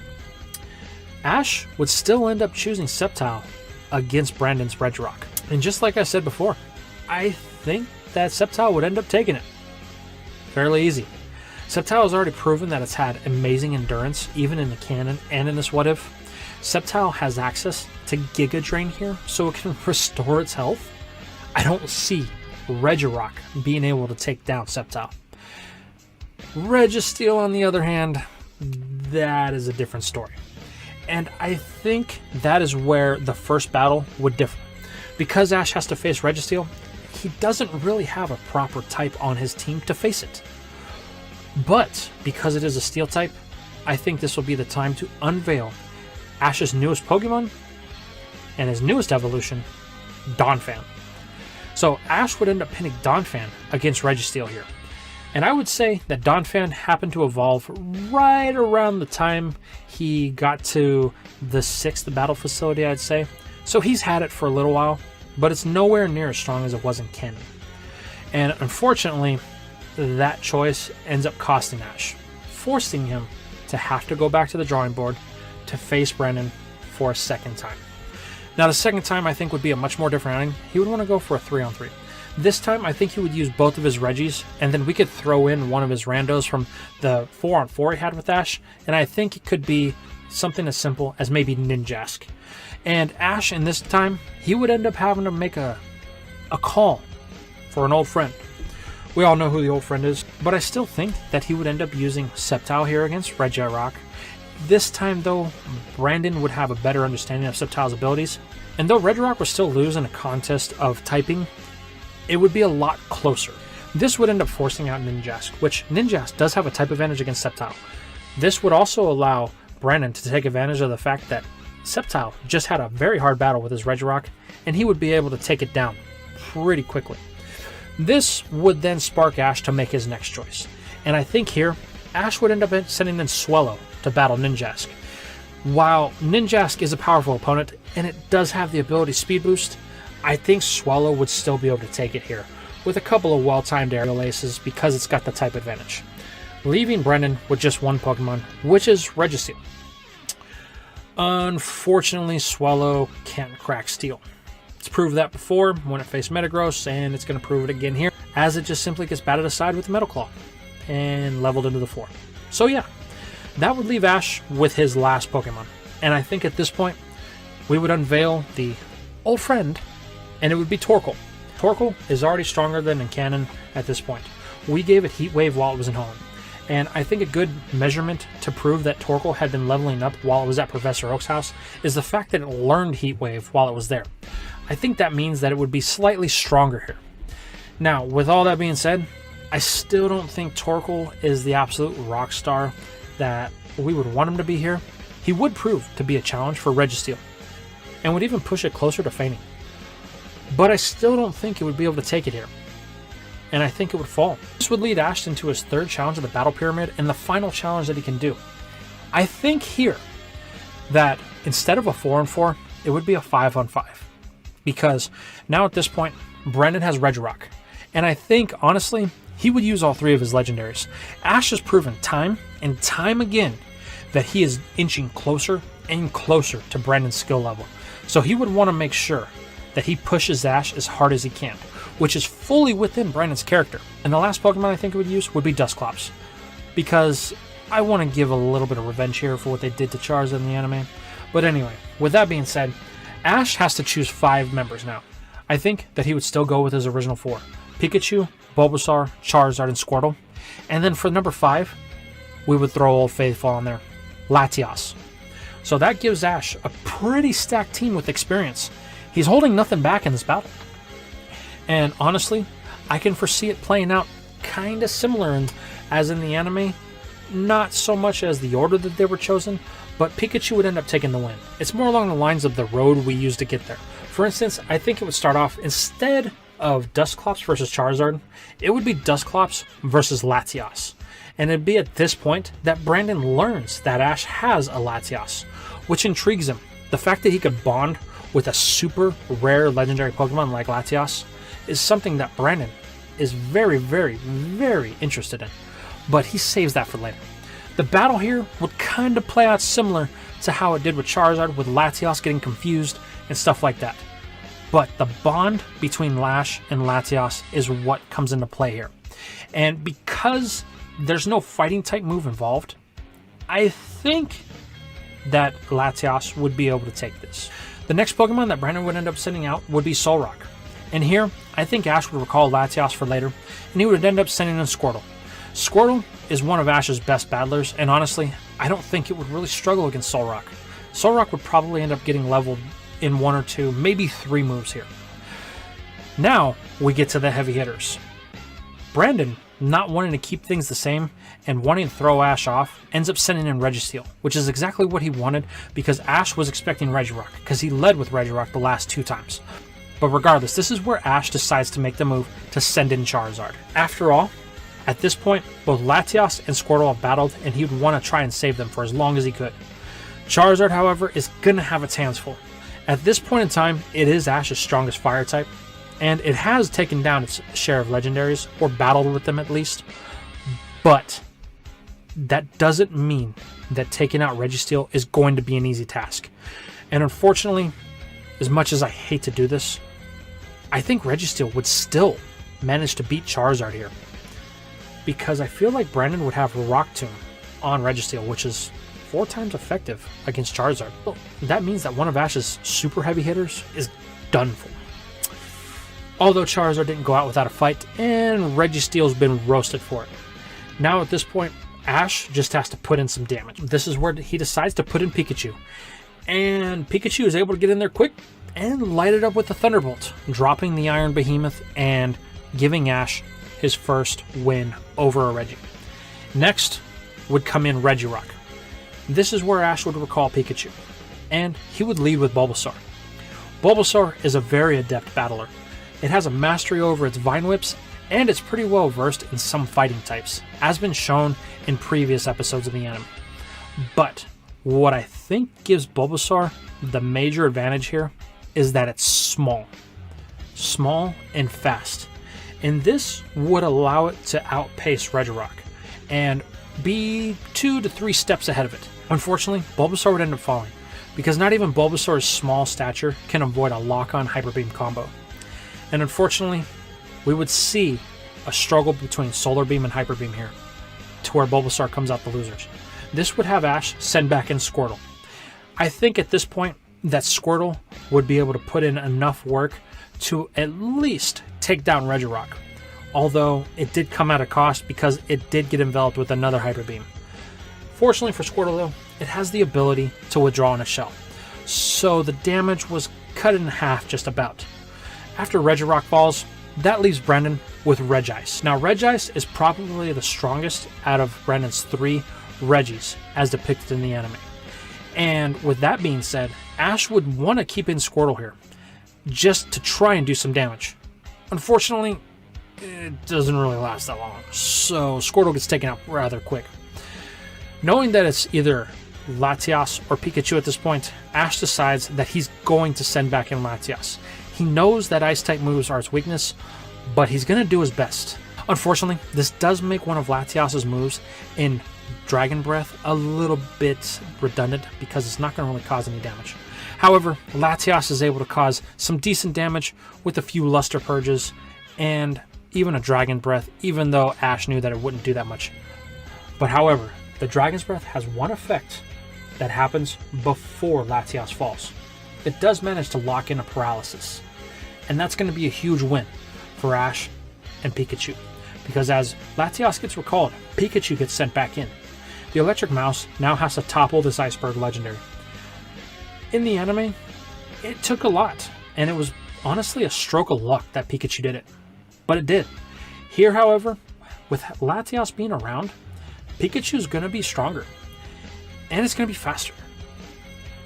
Ash would still end up choosing Sceptile against Brandon's Regirock. And just like I said before, I think that Sceptile would end up taking it. Fairly easy. Sceptile has already proven that it's had amazing endurance, even in the canon and in this What If. Sceptile has access to Giga Drain here, so it can restore its health. I don't see Regirock being able to take down Sceptile. Registeel, on the other hand, that is a different story. And I think that is where the first battle would differ. Because Ash has to face Registeel, he doesn't really have a proper type on his team to face it. But because it is a Steel type, I think this will be the time to unveil Ash's newest Pokemon and his newest evolution, Donphan. So Ash would end up pinning Donphan against Registeel here. And I would say that Donphan happened to evolve right around the time he got to the 6th battle facility, I'd say. So he's had it for a little while, but it's nowhere near as strong as it was in canon. And unfortunately, that choice ends up costing Ash, forcing him to have to go back to the drawing board to face Brandon for a second time. Now, the second time I think would be a much more different outing. He would want to go for a 3-on-3. This time, I think he would use both of his Regis, and then we could throw in one of his randos from the 4-on-4 he had with Ash, and I think it could be something as simple as maybe Ninjask. And Ash, in this time, he would end up having to make a call for an old friend. We all know who the old friend is, but I still think that he would end up using Sceptile here against Regirock. This time, though, Brandon would have a better understanding of Sceptile's abilities, and though Regirock would still lose in a contest of typing, it would be a lot closer. This would end up forcing out Ninjask, which Ninjask does have a type advantage against Sceptile. This would also allow Brandon to take advantage of the fact that Sceptile just had a very hard battle with his Regirock, and he would be able to take it down pretty quickly. This would then spark Ash to make his next choice. And I think here, Ash would end up sending in Swellow to battle Ninjask. While Ninjask is a powerful opponent, and it does have the ability Speed Boost, I think Swellow would still be able to take it here, with a couple of well-timed aerial aces because it's got the type advantage. Leaving Brandon with just one Pokemon, which is Registeel. Unfortunately, Swellow can't crack Steel. It's proved that before when it faced Metagross, and it's going to prove it again here, as it just simply gets batted aside with the Metal Claw and leveled into the 4. So yeah, that would leave Ash with his last Pokemon. And I think at this point, we would unveil the old friend, and it would be Torkoal. Torkoal is already stronger than in canon at this point. We gave it Heat Wave while it was in home. And I think a good measurement to prove that Torkoal had been leveling up while it was at Professor Oak's house is the fact that it learned Heat Wave while it was there. I think that means that it would be slightly stronger here. Now, with all that being said, I still don't think Torkoal is the absolute rock star that we would want him to be here. He would prove to be a challenge for Registeel, and would even push it closer to feigning. But I still don't think it would be able to take it here, and I think it would fall. This would lead Ash into his third challenge of the Battle Pyramid and the final challenge that he can do. I think here that instead of a 4-on-4, it would be a 5-on-5. Because now at this point, Brandon has Regirock, and I think, honestly, he would use all three of his legendaries. Ash has proven time and time again that he is inching closer and closer to Brandon's skill level. So he would want to make sure that he pushes Ash as hard as he can, which is fully within Brandon's character. And the last Pokemon I think it would use would be Dusclops, because I want to give a little bit of revenge here for what they did to Charizard in the anime. But anyway, with that being said, Ash has to choose 5 members now. I think that he would still go with his original 4. Pikachu, Bulbasaur, Charizard, and Squirtle. And then for number 5, we would throw Old Faithful on there, Latias. So that gives Ash a pretty stacked team with experience. He's holding nothing back in this battle. And honestly, I can foresee it playing out kind of similar as in the anime. Not so much as the order that they were chosen, but Pikachu would end up taking the win. It's more along the lines of the road we used to get there. For instance, I think it would start off, instead of Dusclops versus Charizard, it would be Dusclops versus Latias. And it'd be at this point that Brandon learns that Ash has a Latias, which intrigues him. The fact that he could bond with a super rare legendary Pokemon like Latias is something that Brandon is very, very, very interested in. But he saves that for later. The battle here would kind of play out similar to how it did with Charizard, with Latias getting confused and stuff like that. But the bond between Lash and Latias is what comes into play here. And because there's no fighting type move involved, I think that Latias would be able to take this. The next Pokemon that Brandon would end up sending out would be Solrock. And here, I think Ash would recall Latias for later, and he would end up sending in Squirtle. Squirtle is one of Ash's best battlers, and honestly, I don't think it would really struggle against Solrock. Solrock would probably end up getting leveled in 1 or 2, maybe 3 moves here. Now, we get to the heavy hitters. Brandon, not wanting to keep things the same and wanting to throw Ash off, ends up sending in Registeel, which is exactly what he wanted because Ash was expecting Regirock, because he led with Regirock the last 2 times. But regardless, this is where Ash decides to make the move to send in Charizard. After all, at this point, both Latias and Squirtle have battled, and he would want to try and save them for as long as he could. Charizard, however, is going to have its hands full. At this point in time, it is Ash's strongest fire type, and it has taken down its share of legendaries, or battled with them at least. But that doesn't mean that taking out Registeel is going to be an easy task. And unfortunately, as much as I hate to do this, I think Registeel would still manage to beat Charizard here. Because I feel like Brandon would have Rock Tomb on Registeel, which is 4 times effective against Charizard. Well, that means that one of Ash's super heavy hitters is done for. Although Charizard didn't go out without a fight, and Registeel's been roasted for it. Now at this point, Ash just has to put in some damage. This is where he decides to put in Pikachu. And Pikachu is able to get in there quick and light it up with the Thunderbolt, dropping the Iron Behemoth and giving Ash his first win over a Reggie. Next would come in Regirock. This is where Ash would recall Pikachu, and he would lead with Bulbasaur. Bulbasaur is a very adept battler. It has a mastery over its Vine Whips, and it's pretty well versed in some fighting types, as been shown in previous episodes of the anime. But what I think gives Bulbasaur the major advantage here is that it's small. Small and fast. And this would allow it to outpace Regirock and be 2 to 3 steps ahead of it. Unfortunately, Bulbasaur would end up falling, because not even Bulbasaur's small stature can avoid a lock-on Hyper Beam combo. And unfortunately, we would see a struggle between Solar Beam and Hyper Beam here, to where Bulbasaur comes out the losers. This would have Ash send back in Squirtle. I think at this point that Squirtle would be able to put in enough work to at least take down Regirock, although it did come at a cost because it did get enveloped with another Hyper Beam. Fortunately for Squirtle though, it has the ability to withdraw in a shell, so the damage was cut in half just about. After Regirock falls, that leaves Brendan with Regice. Now Regice is probably the strongest out of Brendan's 3 Regis as depicted in the anime. And with that being said, Ash would want to keep in Squirtle here, just to try and do some damage. Unfortunately, it doesn't really last that long, so Squirtle gets taken out rather quick. Knowing that it's either Latias or Pikachu at this point, Ash decides that he's going to send back in Latias. He knows that Ice-type moves are its weakness, but he's going to do his best. Unfortunately, this does make one of Latias' moves in Dragon Breath a little bit redundant because it's not going to really cause any damage. However, Latias is able to cause some decent damage with a few Luster Purges and even a Dragon Breath, even though Ash knew that it wouldn't do that much. But however, the Dragon's Breath has one effect that happens before Latias falls. It does manage to lock in a paralysis, and that's going to be a huge win for Ash and Pikachu, because as Latias gets recalled, Pikachu gets sent back in. The Electric Mouse now has to topple this Iceberg Legendary. In the anime, it took a lot, and it was honestly a stroke of luck that Pikachu did it, but it did. Here, however, with Latias being around, Pikachu's going to be stronger, and it's going to be faster,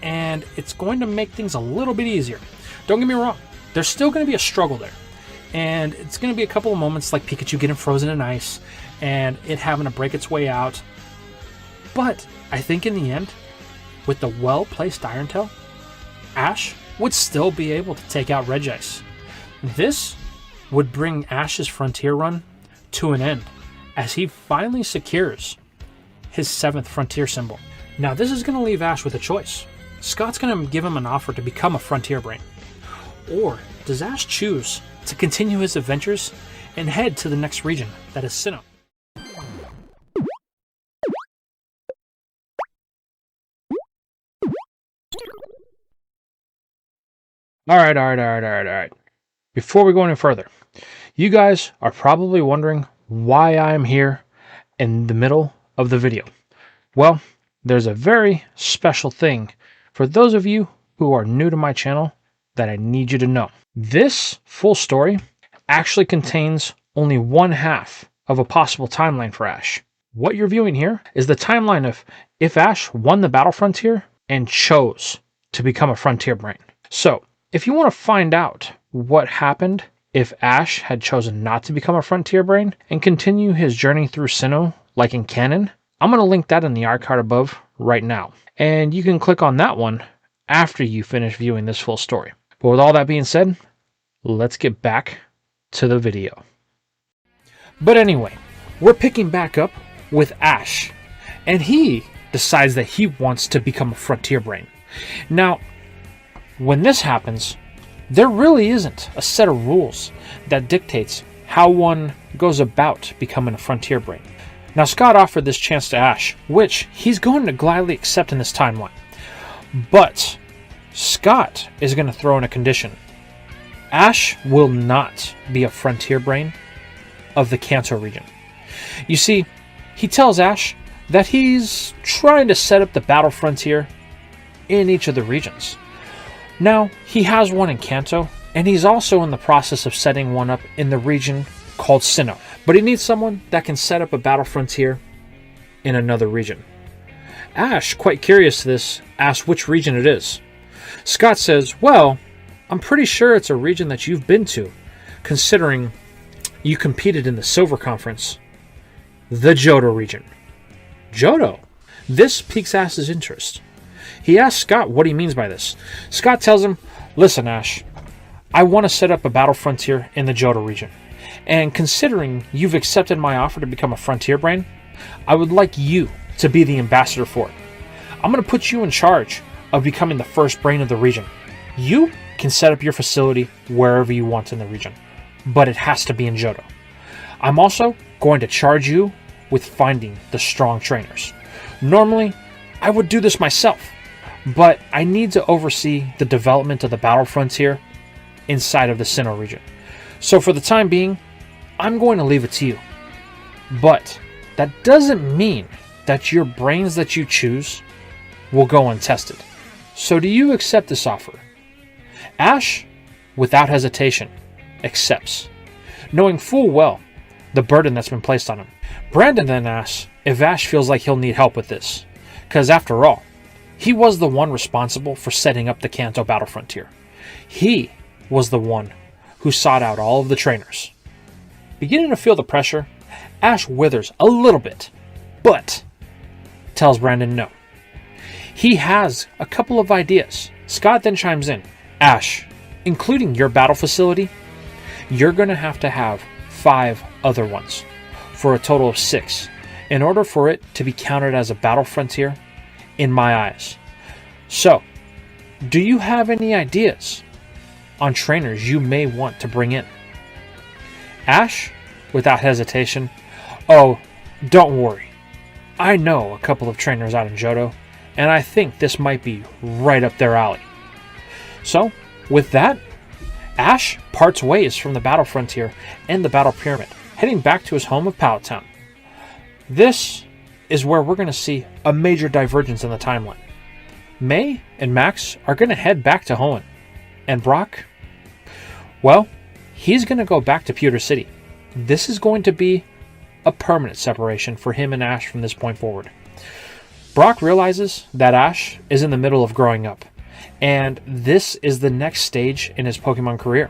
and it's going to make things a little bit easier. Don't get me wrong, there's still going to be a struggle there, and it's going to be a couple of moments like Pikachu getting frozen in ice and it having to break its way out, but I think in the end, with the well-placed Iron Tail, Ash would still be able to take out Regice. This would bring Ash's Frontier run to an end as he finally secures his 7th Frontier symbol. Now this is going to leave Ash with a choice. Scott's going to give him an offer to become a Frontier Brain. Or does Ash choose to continue his adventures and head to the next region, that is Sinnoh? Alright. Before we go any further, you guys are probably wondering why I'm here in the middle of the video. Well, there's a very special thing for those of you who are new to my channel that I need you to know. This full story actually contains only one half of a possible timeline for Ash. What you're viewing here is the timeline of if Ash won the Battle Frontier and chose to become a Frontier Brain. So, if you want to find out what happened if Ash had chosen not to become a Frontier Brain and continue his journey through Sinnoh like in canon, I'm going to link that in the art card above right now. And you can click on that one after you finish viewing this full story. But with all that being said, let's get back to the video. But anyway, we're picking back up with Ash, and he decides that he wants to become a Frontier Brain. Now, when this happens, there really isn't a set of rules that dictates how one goes about becoming a Frontier Brain. Now, Scott offered this chance to Ash, which he's going to gladly accept in this timeline. But Scott is going to throw in a condition. Ash will not be a Frontier Brain of the Kanto region. You see, he tells Ash that he's trying to set up the Battle Frontier in each of the regions. Now, he has one in Kanto, and he's also in the process of setting one up in the region called Sinnoh. But he needs someone that can set up a Battle Frontier in another region. Ash, quite curious to this, asks which region it is. Scott says, well, I'm pretty sure it's a region that you've been to, considering you competed in the Silver Conference. The Johto region. Johto? This piques Ash's interest. He asks Scott what he means by this. Scott tells him, listen Ash, I want to set up a Battle Frontier in the Johto region. And considering you've accepted my offer to become a Frontier Brain, I would like you to be the ambassador for it. I'm going to put you in charge of becoming the first brain of the region. You can set up your facility wherever you want in the region, but it has to be in Johto. I'm also going to charge you with finding the strong trainers. Normally, I would do this myself, but I need to oversee the development of the Battle Frontier inside of the Sinnoh region. So for the time being, I'm going to leave it to you. But that doesn't mean that your brains that you choose will go untested. So do you accept this offer? Ash, without hesitation, accepts, knowing full well the burden that's been placed on him. Brandon then asks if Ash feels like he'll need help with this, because after all, he was the one responsible for setting up the Kanto battle frontier. He was the one who sought out all of the trainers. Beginning to feel the pressure, Ash withers a little bit, but tells Brandon no. He has a couple of ideas. Scott then chimes in. Ash, including your battle facility, you're going to have 5 other ones, for a total of 6, in order for it to be counted as a battle frontier in my eyes. So, do you have any ideas on trainers you may want to bring in? Ash, without hesitation, oh, don't worry. I know a couple of trainers out in Johto, and I think this might be right up their alley. So, with that, Ash parts ways from the battle frontier and the battle pyramid, heading back to his home of Pallet Town. This is where we're going to see a major divergence in the timeline. May and Max are going to head back to Hoenn, and Brock, well, he's going to go back to Pewter City. This is going to be a permanent separation for him and Ash from this point forward. Brock realizes that Ash is in the middle of growing up, and this is the next stage in his Pokemon career.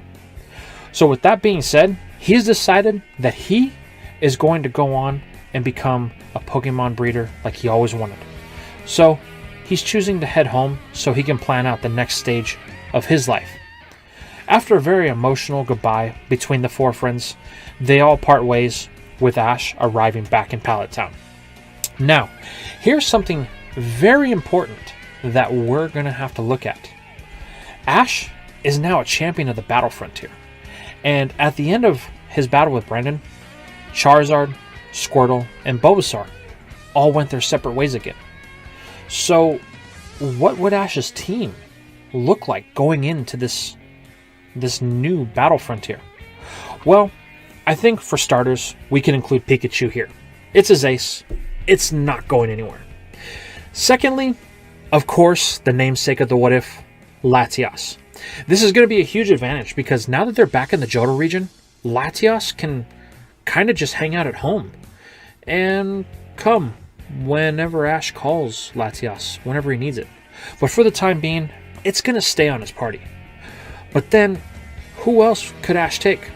So with that being said, he's decided that he is going to go on and become a Pokemon breeder like he always wanted. So he's choosing to head home so he can plan out the next stage of his life. After a very emotional goodbye between the 4 friends, they all part ways, with Ash arriving back in Pallet Town. Now, here's something very important that we're going to have to look at. Ash is now a champion of the battle frontier, and at the end of his battle with Brandon, Charizard, Squirtle, and Bulbasaur all went their separate ways again. So, what would Ash's team look like going into this new battle frontier? Well, I think for starters, we can include Pikachu here. It's his ace. It's not going anywhere. Secondly, of course, the namesake of the What If, Latias. This is going to be a huge advantage because now that they're back in the Johto region, Latias can kind of just hang out at home and come whenever Ash calls Latias, whenever he needs it. But for the time being, it's going to stay on his party. But then, who else could Ash take?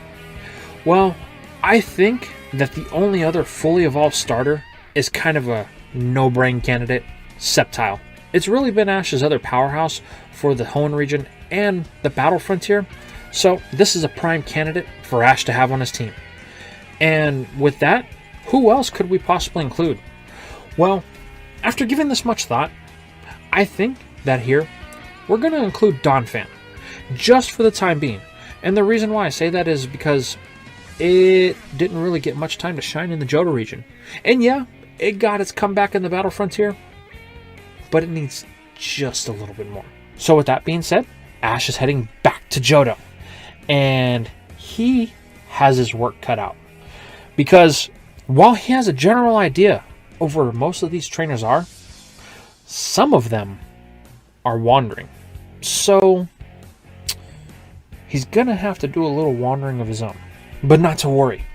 Well, I think that the only other fully evolved starter is kind of a no-brain candidate, Sceptile. It's really been Ash's other powerhouse for the Hoenn region and the battle frontier, so this is a prime candidate for Ash to have on his team. And with that, who else could we possibly include? Well, after giving this much thought, I think that here we're going to include Donphan, just for the time being. And the reason why I say that is because it didn't really get much time to shine in the Johto region. And yeah, it got its comeback in the battle frontier, but it needs just a little bit more. So with that being said, Ash is heading back to Johto, and he has his work cut out. Because while he has a general idea of where most of these trainers are, some of them are wandering. So he's going to have to do a little wandering of his own. But not to worry.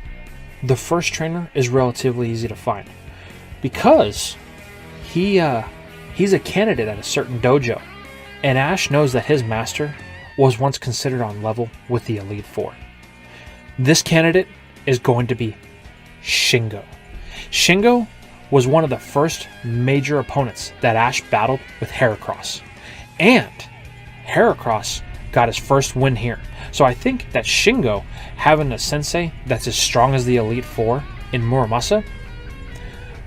The first trainer is relatively easy to find, because he's a candidate at a certain dojo, and Ash knows that his master was once considered on level with the Elite Four. This candidate is going to be Shingo. Shingo was one of the first major opponents that Ash battled with Heracross, and Heracross got his first win here. So I think that Shingo, having a sensei that's as strong as the Elite Four in Muramasa,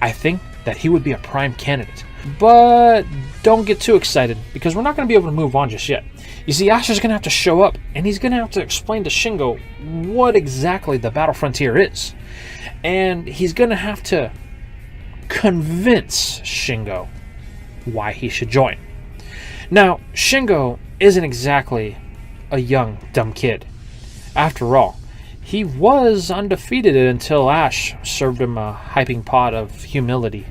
I think that he would be a prime candidate. But don't get too excited, because we're not going to be able to move on just yet. You see, Ash is going to have to show up, and he's going to have to explain to Shingo what exactly the battle frontier is. And he's going to have to convince Shingo why he should join. Now, Shingo isn't exactly a young, dumb kid. After all, he was undefeated until Ash served him a hyping pot of humility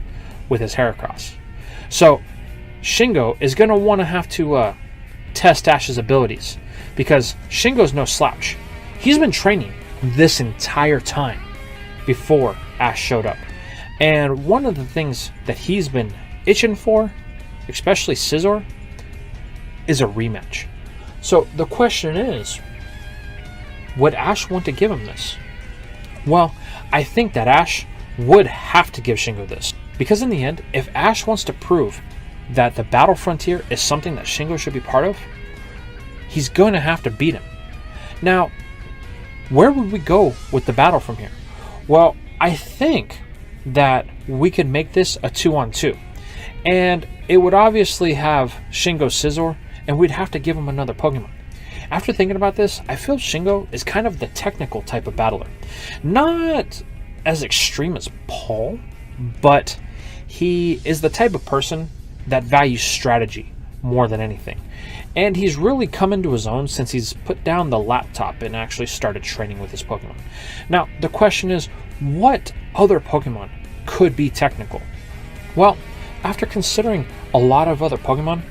with his Heracross. So Shingo is going to want to have to test Ash's abilities, because Shingo's no slouch. He's been training this entire time before Ash showed up. And one of the things that he's been itching for, especially Scizor, is a rematch. So the question is, would Ash want to give him this? Well, I think that Ash would have to give Shingo this, because in the end, if Ash wants to prove that the Battle Frontier is something that Shingo should be part of, he's going to have to beat him. Now, where would we go with the battle from here? Well, I think that we could make this a 2-on-2. And it would obviously have Shingo Scizor, and we'd have to give him another Pokemon. After thinking about this, I feel Shingo is kind of the technical type of battler. Not as extreme as Paul, but he is the type of person that values strategy more than anything. And he's really come into his own since he's put down the laptop and actually started training with his Pokemon. Now, the question is, what other Pokemon could be technical? Well, after considering a lot of other Pokemon,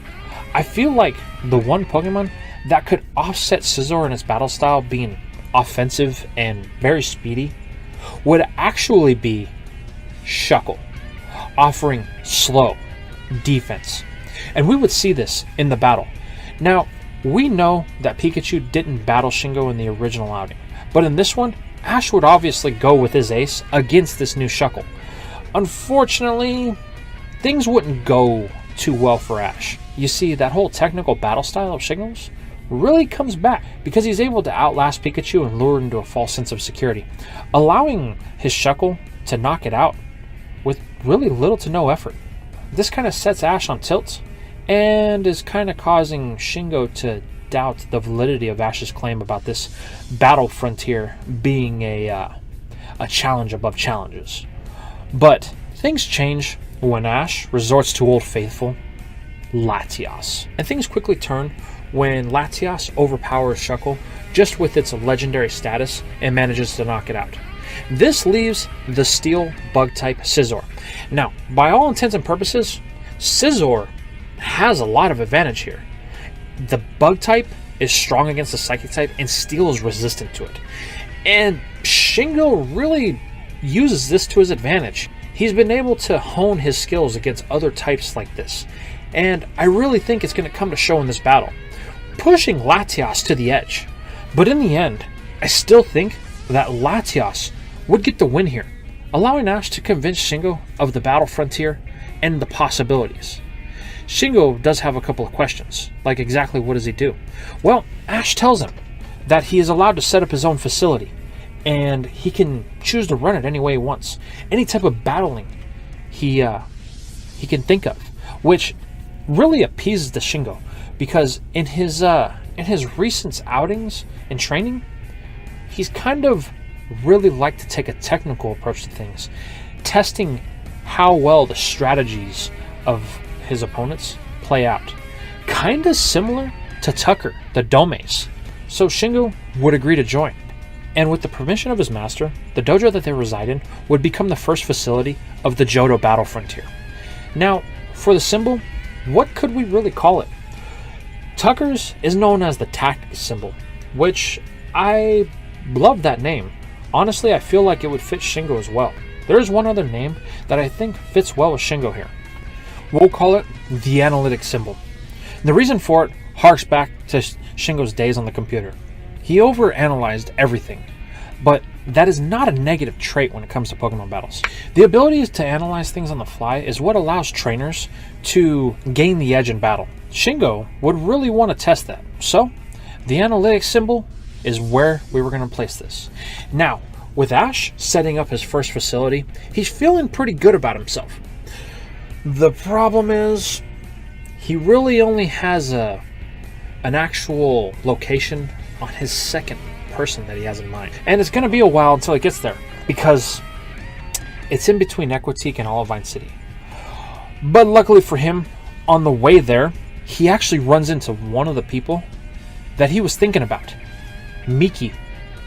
I feel like the one Pokemon that could offset Scizor in its battle style being offensive and very speedy would actually be Shuckle, offering slow defense. And we would see this in the battle. Now, we know that Pikachu didn't battle Shingo in the original outing, but in this one, Ash would obviously go with his ace against this new Shuckle. Unfortunately, things wouldn't go too well for Ash. You see, that whole technical battle style of Shingo's really comes back because he's able to outlast Pikachu and lure it into a false sense of security, allowing his Shuckle to knock it out with really little to no effort. This kind of sets Ash on tilt and is kind of causing Shingo to doubt the validity of Ash's claim about this Battle Frontier being a challenge above challenges. But things change when Ash resorts to Old Faithful, Latias. And things quickly turn when Latias overpowers Shuckle just with its legendary status and manages to knock it out. This leaves the Steel Bug-type Scizor. Now, by all intents and purposes, Scizor has a lot of advantage here. The Bug-type is strong against the Psychic-type, and Steel is resistant to it. And Shingo really uses this to his advantage. He's been able to hone his skills against other types like this, and I really think it's going to come to show in this battle, pushing Latias to the edge. But in the end, I still think that Latias would get the win here, allowing Ash to convince Shingo of the Battle Frontier and the possibilities. Shingo does have a couple of questions, like exactly what does he do? Well, Ash tells him that he is allowed to set up his own facility, and he can choose to run it any way he wants. Any type of battling he can think of, which really appeases the Shingo, because in his recent outings and training, he's kind of really liked to take a technical approach to things, testing how well the strategies of his opponents play out. Kind of similar to Tucker, the Domes. So Shingo would agree to join. And with the permission of his master, the dojo that they reside in would become the first facility of the Johto Battle Frontier. Now, for the symbol, what could we really call it? Tucker's is known as the Tactics symbol, which I love that name. Honestly, I feel like it would fit Shingo as well. There is one other name that I think fits well with Shingo here. We'll call it the Analytic symbol. The reason for it harks back to Shingo's days on the computer. He overanalyzed everything, but that is not a negative trait when it comes to Pokemon battles. The ability to analyze things on the fly is what allows trainers to gain the edge in battle. Shingo would really want to test that, so the Analytic symbol is where we were going to place this. Now, with Ash setting up his first facility, he's feeling pretty good about himself. The problem is, he really only has an actual location on his second person that he has in mind. And it's going to be a while until he gets there, because it's in between Equitique and Olivine City. But luckily for him, on the way there, he actually runs into one of the people that he was thinking about, Miki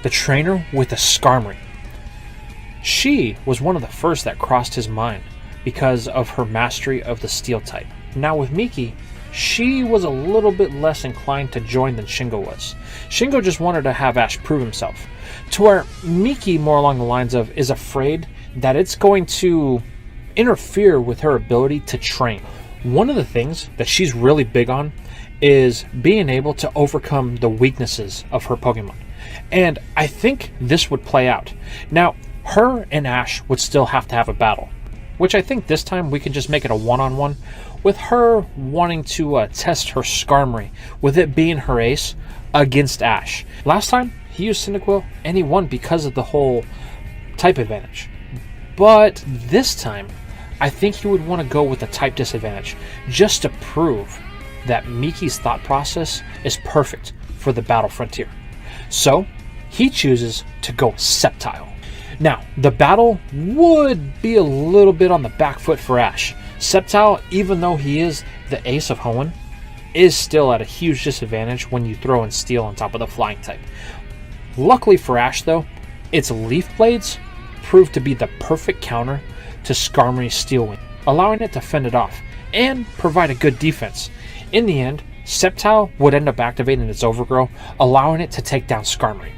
the trainer with a Skarmory. She was one of the first that crossed his mind because of her mastery of the Steel type. Now with Miki, she was a little bit less inclined to join than Shingo was. Shingo just wanted to have Ash prove himself, to where Miki, more along the lines of, is afraid that it's going to interfere with her ability to train. One of the things that she's really big on is being able to overcome the weaknesses of her Pokemon. And I think this would play out. Now, her and Ash would still have to have a battle, which I think this time we can just make it a one-on-one, with her wanting to test her Skarmory, with it being her ace, against Ash. Last time, he used Cyndaquil, and he won because of the whole type advantage. But this time, I think he would want to go with the type disadvantage, just to prove that Miki's thought process is perfect for the Battle Frontier. So, he chooses to go Sceptile. Now, the battle would be a little bit on the back foot for Ash. Sceptile, even though he is the ace of Hoenn, is still at a huge disadvantage when you throw in Steel on top of the Flying type. Luckily for Ash though, its Leaf Blades proved to be the perfect counter to Skarmory's Steel Wing, allowing it to fend it off and provide a good defense. In the end, Sceptile would end up activating its Overgrow, allowing it to take down Skarmory.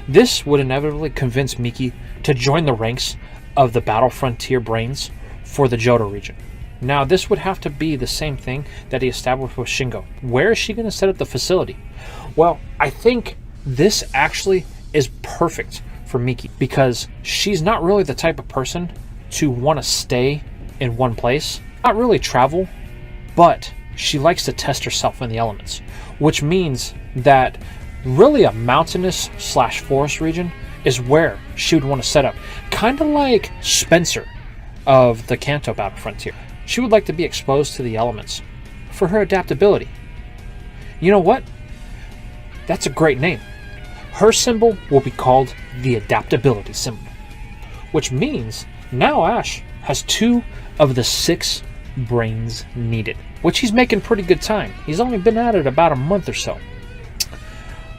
This would inevitably convince Miki to join the ranks of the Battle Frontier Brains for the Johto region. Now, this would have to be the same thing that he established with Shingo. Where is she going to set up the facility? Well, I think this actually is perfect for Miki, because she's not really the type of person to want to stay in one place, not really travel, but she likes to test herself in the elements, which means that really a mountainous / forest region is where she would want to set up, kind of like Spencer of the Kanto Battle Frontier. She would like to be exposed to the elements for her adaptability. You know what? That's a great name. Her symbol will be called the Adaptability symbol, which means now Ash has 2 of the 6 brains needed, which he's making pretty good time. He's only been at it about a month or so.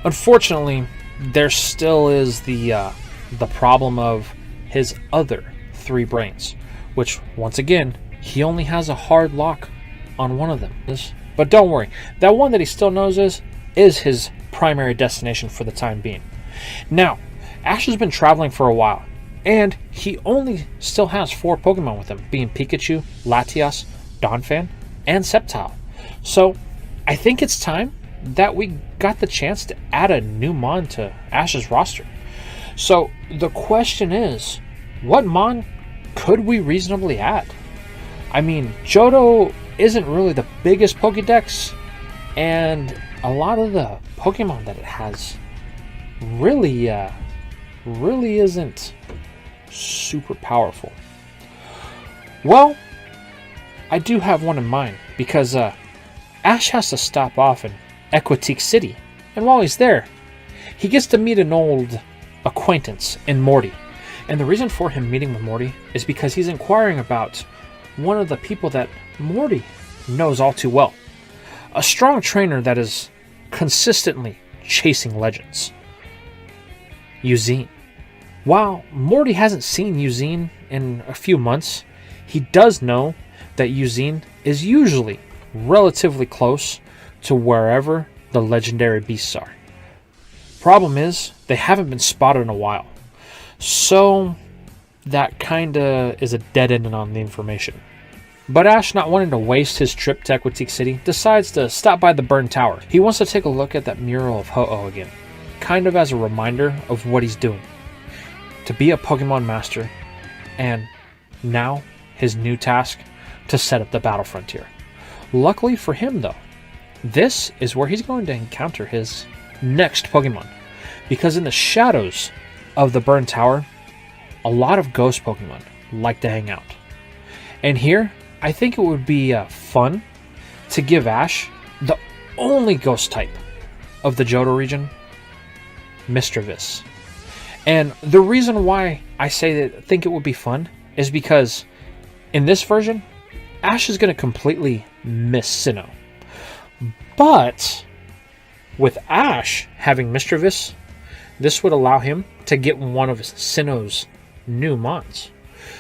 Unfortunately, there still is the problem of his other 3 brains, which once again, he only has a hard lock on one of them. But don't worry, that one that he still knows is his primary destination for the time being. Now, Ash has been traveling for a while, and he only still has 4 Pokemon with him, being Pikachu, Latias, Donphan, and Sceptile. So, I think it's time that we got the chance to add a new Mon to Ash's roster. So, the question is, what Mon could we reasonably add? I mean, Johto isn't really the biggest Pokédex, and a lot of the Pokemon that it has really isn't super powerful. Well, I do have one in mind, because Ash has to stop off in Equitique City, and while he's there, he gets to meet an old acquaintance in Morty. And the reason for him meeting with Morty is because he's inquiring about one of the people that Morty knows all too well. A strong trainer that is consistently chasing legends. Eugene. While Morty hasn't seen Eugene in a few months, he does know that Eugene is usually relatively close to wherever the legendary beasts are. Problem is, they haven't been spotted in a while. So, that kinda is a dead end on the information. But Ash, not wanting to waste his trip to Equitique City, decides to stop by the burned tower. He wants to take a look at that mural of Ho-Oh again, kind of as a reminder of what he's doing. To be a Pokemon Master, and now his new task to set up the Battle Frontier. Luckily for him though, this is where he's going to encounter his next Pokemon, because in the shadows of the burned tower, a lot of ghost Pokemon like to hang out. And here, I think it would be fun to give Ash the only ghost type of the Johto region, Mischievous. And the reason why I say that I think it would be fun is because in this version, Ash is going to completely miss Sinnoh. But with Ash having Mischievous, this would allow him to get one of Sinnoh's new mons.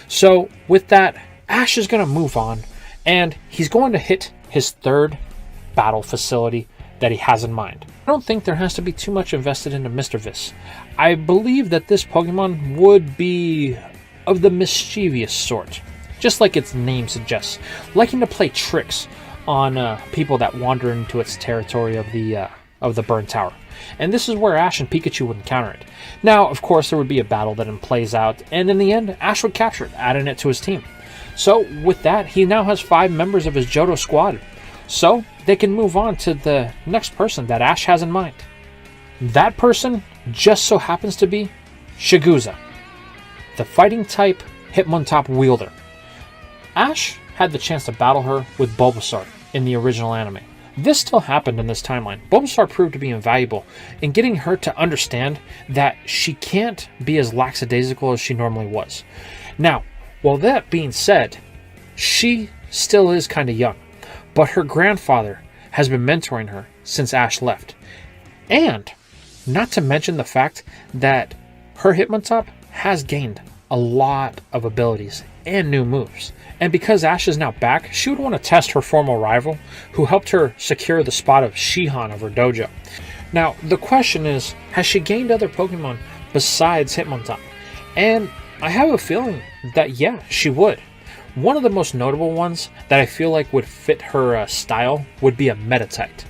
So with that, Ash is going to move on, and he's going to hit his third battle facility that he has in mind. I don't think there has to be too much invested into Mr. Vis. I believe that this Pokemon would be of the mischievous sort, just like its name suggests, liking to play tricks on people that wander into its territory of the Burn Tower. And this is where Ash and Pikachu would encounter it. Now, of course, there would be a battle that plays out, and in the end, Ash would capture it, adding it to his team. So with that, he now has 5 members of his Johto squad. So they can move on to the next person that Ash has in mind. That person just so happens to be Shiguza, the fighting type Hitmontop wielder. Ash had the chance to battle her with Bulbasaur in the original anime. This still happened in this timeline. Bulbasaur proved to be invaluable in getting her to understand that she can't be as lackadaisical as she normally was. Now, while that being said, she still is kind of young, but her grandfather has been mentoring her since Ash left. And not to mention the fact that her Hitmontop has gained a lot of abilities and new moves. And because Ash is now back, she would want to test her former rival, who helped her secure the spot of Shihan of her dojo. Now, the question is, has she gained other Pokemon besides Hitmontop? And I have a feeling that yeah, she would. One of the most notable ones that I feel like would fit her style would be a Meditite.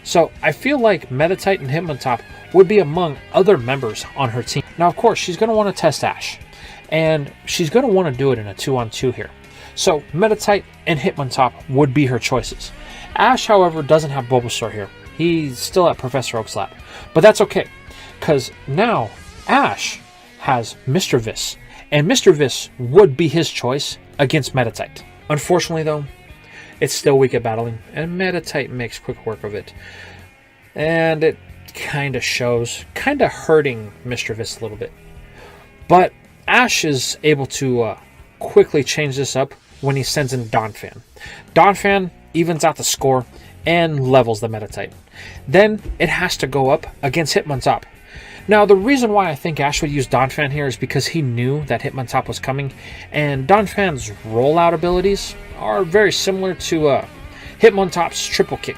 So I feel like Meditite and Hitmontop would be among other members on her team. Now, of course, she's going to want to test Ash, and she's going to want to do it in a 2-on-2 here. So Meditite and Hitmontop would be her choices. Ash, however, doesn't have Bulbasaur here. He's still at Professor Oak's lab. But that's okay, because now Ash has Mr. Vis, and Mr. Vis would be his choice against Meditite. Unfortunately, though, it's still weak at battling, and Meditite makes quick work of it. And it kind of shows, kind of hurting Mr. Vis a little bit. But Ash is able to quickly change this up when he sends in Donphan. Donphan evens out the score and levels the Meditite. Then it has to go up against Hitmontop. Now, the reason why I think Ash would use Donphan here is because he knew that Hitmontop was coming, and Donphan's rollout abilities are very similar to Hitmontop's triple kick.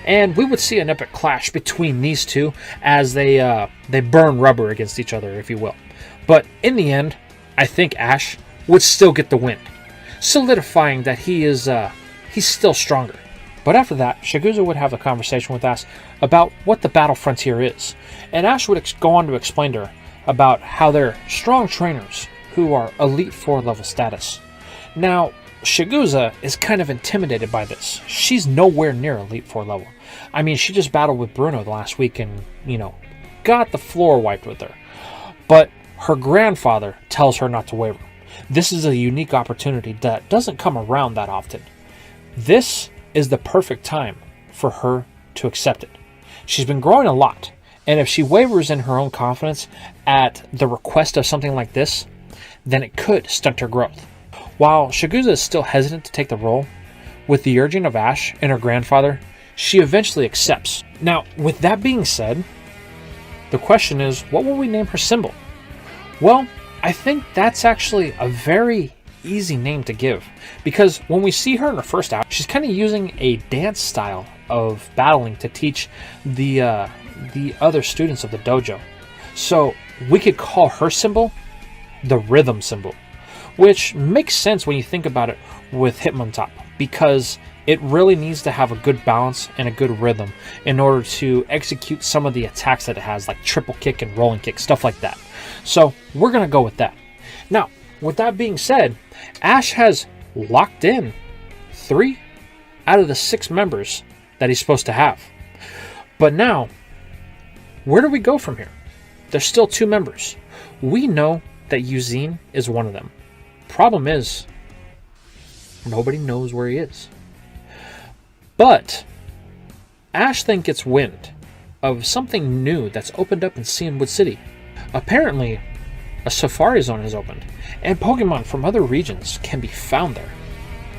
And we would see an epic clash between these two as they burn rubber against each other, if you will. But in the end, I think Ash would still get the win, solidifying that he's still stronger. But after that, Shiguza would have a conversation with Ash about what the battle frontier is, and Ash would go on to explain to her about how they're strong trainers who are Elite 4 level status. Now, Shiguza is kind of intimidated by this. She's nowhere near Elite 4 level. I mean, she just battled with Bruno last week and, got the floor wiped with her. But her grandfather tells her not to waver. This is a unique opportunity that doesn't come around that often. This is the perfect time for her to accept it. She's been growing a lot, and if she wavers in her own confidence at the request of something like this, then it could stunt her growth. While Shiguza is still hesitant to take the role, with the urging of Ash and her grandfather, she eventually accepts. Now, with that being said, the question is, what will we name her symbol? Well, I think that's actually a very easy name to give, because when we see her in her first out, she's kind of using a dance style of battling to teach the other students of the dojo. So we could call her symbol the rhythm symbol, which makes sense when you think about it with Hitmontop, because it really needs to have a good balance and a good rhythm in order to execute some of the attacks that it has, like triple kick and rolling kick, stuff like that. So we're going to go with that. Now, with that being said, Ash has locked in 3 out of the 6 members that he's supposed to have. But now, where do we go from here? There's still 2 members. We know that Eugene is one of them. Problem is, nobody knows where he is. But Ash then gets wind of something new that's opened up in Cianwood City. Apparently, a safari zone has opened, and Pokemon from other regions can be found there.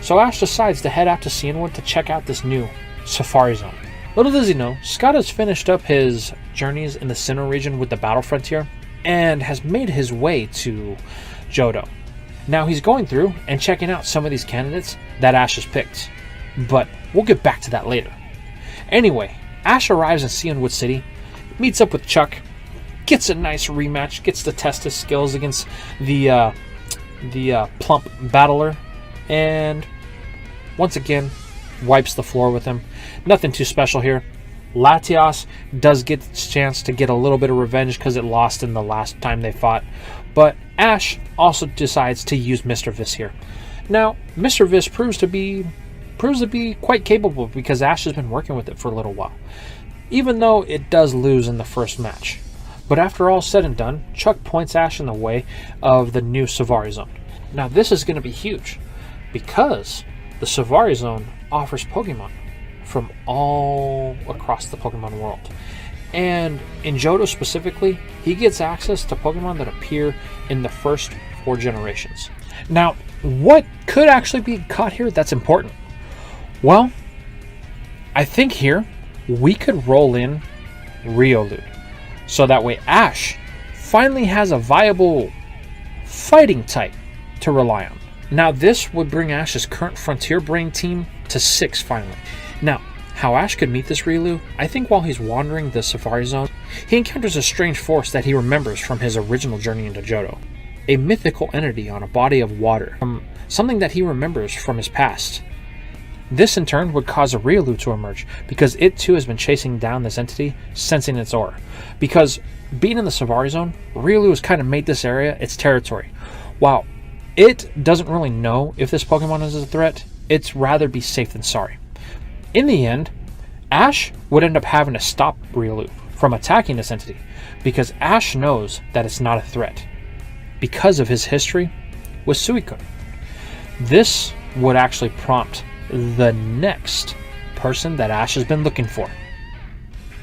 So Ash decides to head out to Cianwood to check out this new safari zone. Little does he know, Scott has finished up his journeys in the Sinnoh region with the Battle Frontier and has made his way to Johto. Now he's going through and checking out some of these candidates that Ash has picked, but we'll get back to that later. Anyway, Ash arrives in Cianwood City, meets up with Chuck, gets a nice rematch, gets to test his skills against the plump battler, and once again wipes the floor with him. Nothing too special here. Latias does get its chance to get a little bit of revenge because it lost in the last time they fought, but Ash also decides to use Mr. Viss here. Now, Mr. Viss proves to be quite capable because Ash has been working with it for a little while, even though it does lose in the first match. But after all said and done, Chuck points Ash in the way of the new Savari Zone. Now this is going to be huge because the Savari Zone offers Pokemon from all across the Pokemon world. And in Johto specifically, he gets access to Pokemon that appear in the first 4 generations. Now, what could actually be caught here that's important? Well, I think here we could roll in Riolu. So that way Ash finally has a viable fighting type to rely on. Now this would bring Ash's current Frontier Brain team to 6 finally. Now, how Ash could meet this Riolu, I think while he's wandering the Savari Zone, he encounters a strange force that he remembers from his original journey into Johto. A mythical entity on a body of water, something that he remembers from his past. This in turn would cause a Riolu to emerge, because it too has been chasing down this entity, sensing its aura. Because being in the Savari Zone, Riolu has kind of made this area its territory. While it doesn't really know if this Pokemon is a threat, it's rather be safe than sorry. In the end, Ash would end up having to stop Riolu from attacking this entity, because Ash knows that it's not a threat, because of his history with Suicune. This would actually prompt the next person that Ash has been looking for,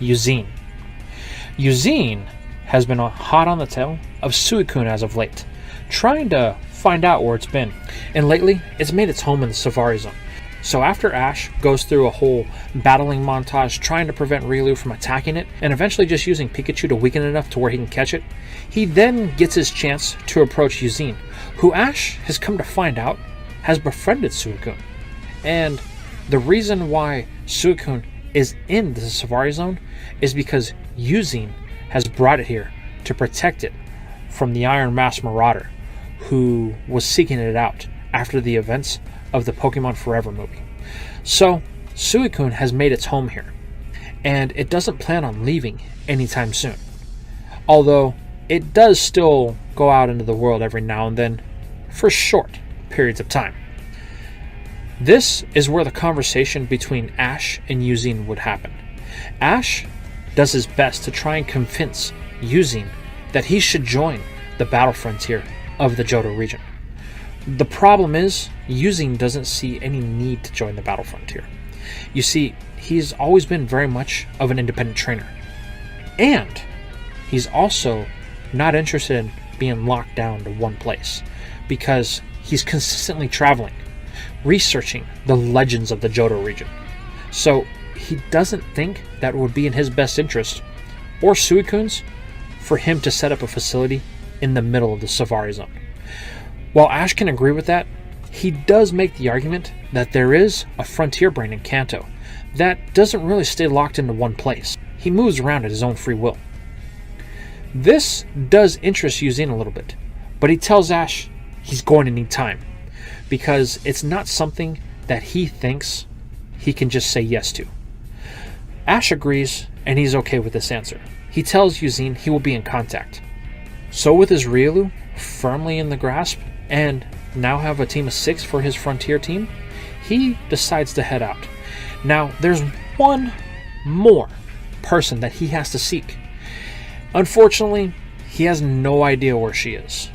Eugene. Eugene has been hot on the tail of Suicune as of late, trying to find out where it's been, and lately it's made its home in the Savari Zone. So after Ash goes through a whole battling montage trying to prevent Riolu from attacking it, and eventually just using Pikachu to weaken it enough to where he can catch it, he then gets his chance to approach Eugene, who Ash has come to find out has befriended Suicune. And the reason why Suicune is in the Savari Zone is because Eugene has brought it here to protect it from the Iron Mask Marauder, who was seeking it out after the events of the Pokemon Forever movie. So Suicune has made its home here, and it doesn't plan on leaving anytime soon. Although it does still go out into the world every now and then for short periods of time. This is where the conversation between Ash and Eugene would happen. Ash does his best to try and convince Eugene that he should join the Battle Frontier of the Johto region. The problem is, Eugene doesn't see any need to join the Battle Frontier. You see, he's always been very much of an independent trainer. And he's also not interested in being locked down to one place, because he's consistently traveling, researching the legends of the Johto region. So he doesn't think that it would be in his best interest, or Suicune's, for him to set up a facility in the middle of the Savari Zone. While Ash can agree with that, he does make the argument that there is a Frontier Brain in Kanto that doesn't really stay locked into one place. He moves around at his own free will. This does interest Eugene a little bit, but he tells Ash he's going to need time, because it's not something that he thinks he can just say yes to. Ash agrees, and he's okay with this answer. He tells Eugene he will be in contact. So with his Riolu firmly in the grasp, and now have a team of 6 for his Frontier team, he decides to head out. Now, there's one more person that he has to seek. Unfortunately, he has no idea where she is.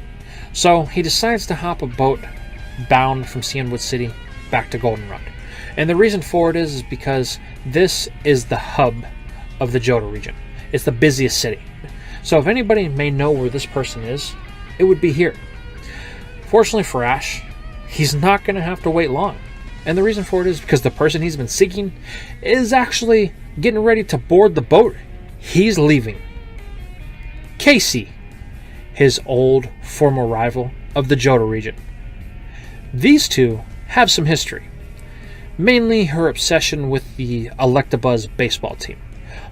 So he decides to hop a boat bound from Cianwood City back to Goldenrod. And the reason for it is because this is the hub of the Johto region. It's the busiest city. So if anybody may know where this person is, it would be here. Fortunately for Ash, he's not going to have to wait long. And the reason for it is because the person he's been seeking is actually getting ready to board the boat he's leaving. Casey, his old former rival of the Johto region. These two have some history, mainly her obsession with the Electabuzz baseball team,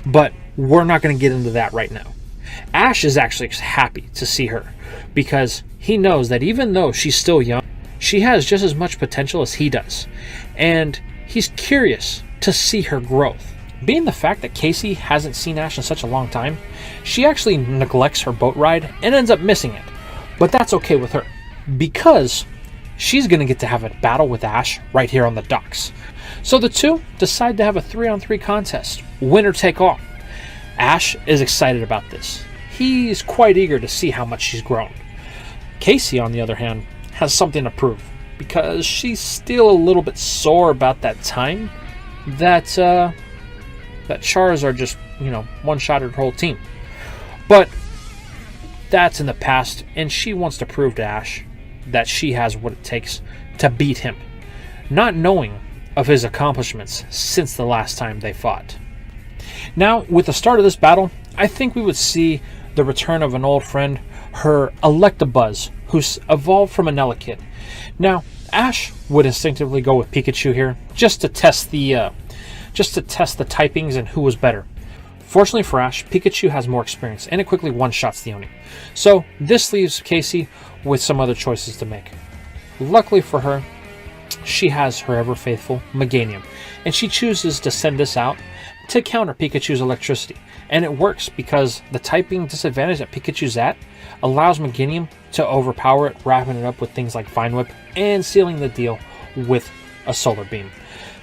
but we're not going to get into that right now. Ash is actually happy to see her because he knows that even though she's still young, she has just as much potential as he does, and he's curious to see her growth. Being the fact that Casey hasn't seen Ash in such a long time, she actually neglects her boat ride and ends up missing it. But that's okay with her, because she's going to get to have a battle with Ash right here on the docks. So the two decide to have a 3-on-3 contest, winner take all. Ash is excited about this. He's quite eager to see how much she's grown. Casey, on the other hand, has something to prove, because she's still a little bit sore about that time that Charizard just, one-shotted her whole team. But that's in the past, and she wants to prove to Ash that she has what it takes to beat him, not knowing of his accomplishments since the last time they fought. Now, with the start of this battle, I think we would see the return of an old friend, her Electabuzz, who's evolved from an Elekid. Now, Ash would instinctively go with Pikachu here, just to test the typings and who was better. Fortunately for Ash, Pikachu has more experience, and it quickly one-shots the Oni. So this leaves Casey with some other choices to make. Luckily for her, she has her ever-faithful Meganium, and she chooses to send this out to counter Pikachu's electricity. And it works because the typing disadvantage that Pikachu's at allows Meganium to overpower it, wrapping it up with things like Vine Whip and sealing the deal with a Solar Beam.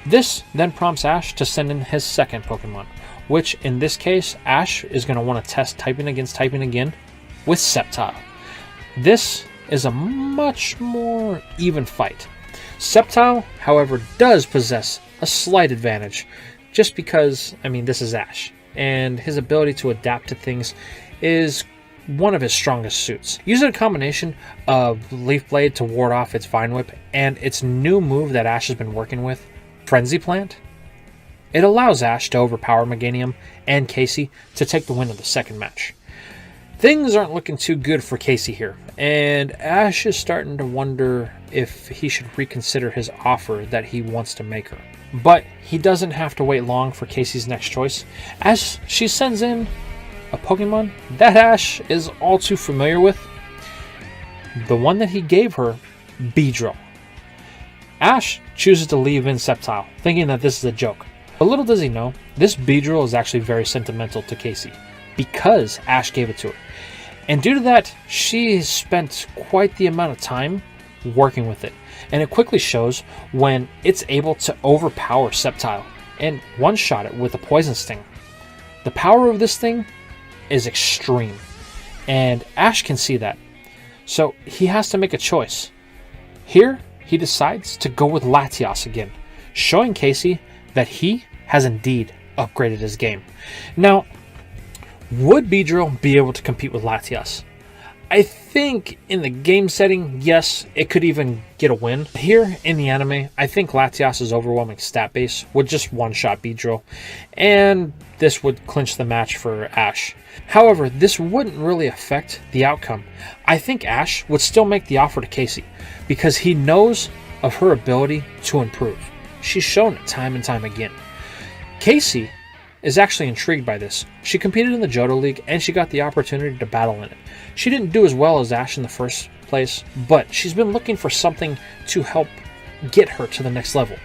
This then prompts Ash to send in his second Pokemon, which in this case, Ash is going to want to test typing against typing again with Sceptile. This is a much more even fight. Sceptile, however, does possess a slight advantage, just because, this is Ash, and his ability to adapt to things is one of his strongest suits. Using a combination of Leaf Blade to ward off its Vine Whip and its new move that Ash has been working with, Frenzy Plant, it allows Ash to overpower Meganium and Casey to take the win of the second match. Things aren't looking too good for Casey here, and Ash is starting to wonder if he should reconsider his offer that he wants to make her. But he doesn't have to wait long for Casey's next choice, as she sends in a Pokemon that Ash is all too familiar with. The one that he gave her, Beedrill. Ash chooses to leave in Sceptile, thinking that this is a joke. But little does he know, this Beedrill is actually very sentimental to Casey, because Ash gave it to her. And due to that, she has spent quite the amount of time working with it. And it quickly shows when it's able to overpower Sceptile and one-shot it with a Poison Sting. The power of this thing is extreme, and Ash can see that. So he has to make a choice. Here, he decides to go with Latias again, showing Casey that he has indeed upgraded his game. Now, would Beedrill be able to compete with Latias? I think in the game setting, yes, it could even get a win. Here in the anime, I think Latias' overwhelming stat base would just one-shot Beedrill, and this would clinch the match for Ash. However, this wouldn't really affect the outcome. I think Ash would still make the offer to Casey, because he knows of her ability to improve. She's shown it time and time again. Casey is actually intrigued by this. She competed in the Johto League, and she got the opportunity to battle in it. She didn't do as well as Ash in the first place, but she's been looking for something to help get her to the next level.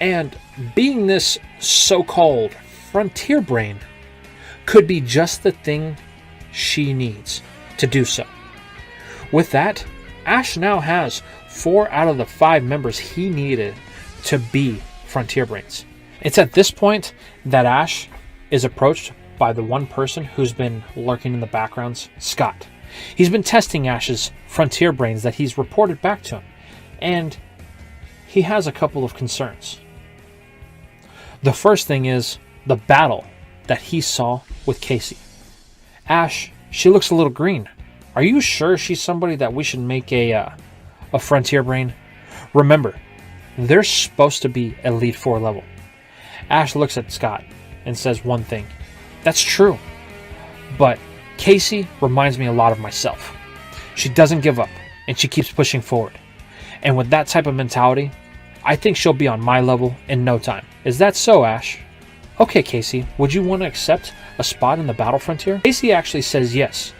And being this so-called frontier brain could be just the thing she needs to do so. With that, Ash now has 4 out of the 5 members he needed to be frontier brains. It's at this point that Ash is approached by the one person who's been lurking in the backgrounds, Scott. He's been testing Ash's frontier brains that he's reported back to him, and he has a couple of concerns. The first thing is the battle that he saw with Casey. Ash, she looks a little green. Are you sure she's somebody that we should make a frontier brain? Remember, they're supposed to be Elite 4 level. Ash looks at Scott, and says one thing. That's true. But Casey reminds me a lot of myself. She doesn't give up, and she keeps pushing forward. And with that type of mentality, I think she'll be on my level in no time. Is that so, Ash? Okay, Casey, would you want to accept a spot in the battle frontier? Casey actually says yes,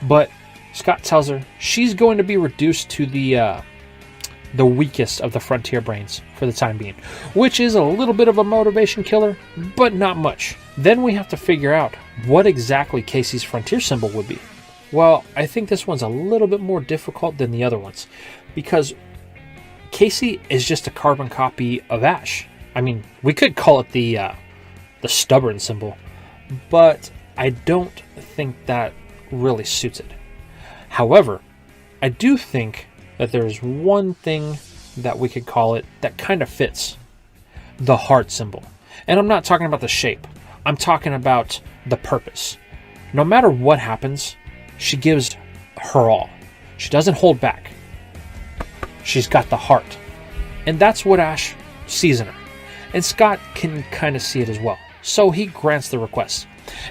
but Scott tells her she's going to be reduced to the weakest of the frontier brains for the time being, which is a little bit of a motivation killer, but not much. Then we have to figure out what exactly Casey's frontier symbol would be. Well, I think this one's a little bit more difficult than the other ones, because Casey is just a carbon copy of Ash. I mean, we could call it the stubborn symbol, but I don't think that really suits it. However, I do think that there's one thing that we could call it that kind of fits. The heart symbol. And I'm not talking about the shape. I'm talking about the purpose. No matter what happens, she gives her all. She doesn't hold back. She's got the heart. And that's what Ash sees in her. And Scott can kind of see it as well. So he grants the request.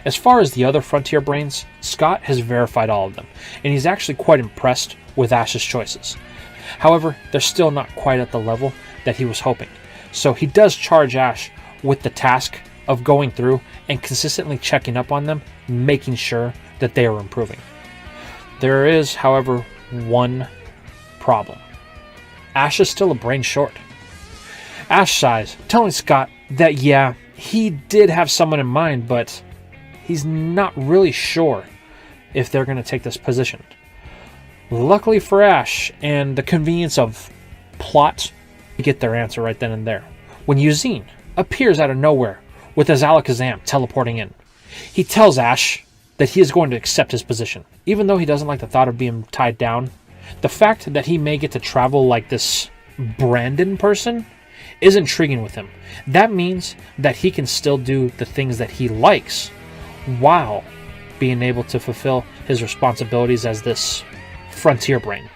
As far as the other frontier brains, Scott has verified all of them, and he's actually quite impressed with Ash's choices. However, they're still not quite at the level that he was hoping. So he does charge Ash with the task of going through and consistently checking up on them, making sure that they are improving. There is, however, one problem. Ash is still a brain short. Ash sighs, telling Scott that yeah, he did have someone in mind, but he's not really sure if they're going to take this position. Luckily for Ash and the convenience of plot, we get their answer right then and there. When Eugene appears out of nowhere with his Alakazam teleporting in, he tells Ash that he is going to accept his position. Even though he doesn't like the thought of being tied down, the fact that he may get to travel like this Brandon person is intriguing with him. That means that he can still do the things that he likes while being able to fulfill his responsibilities as this frontier brain.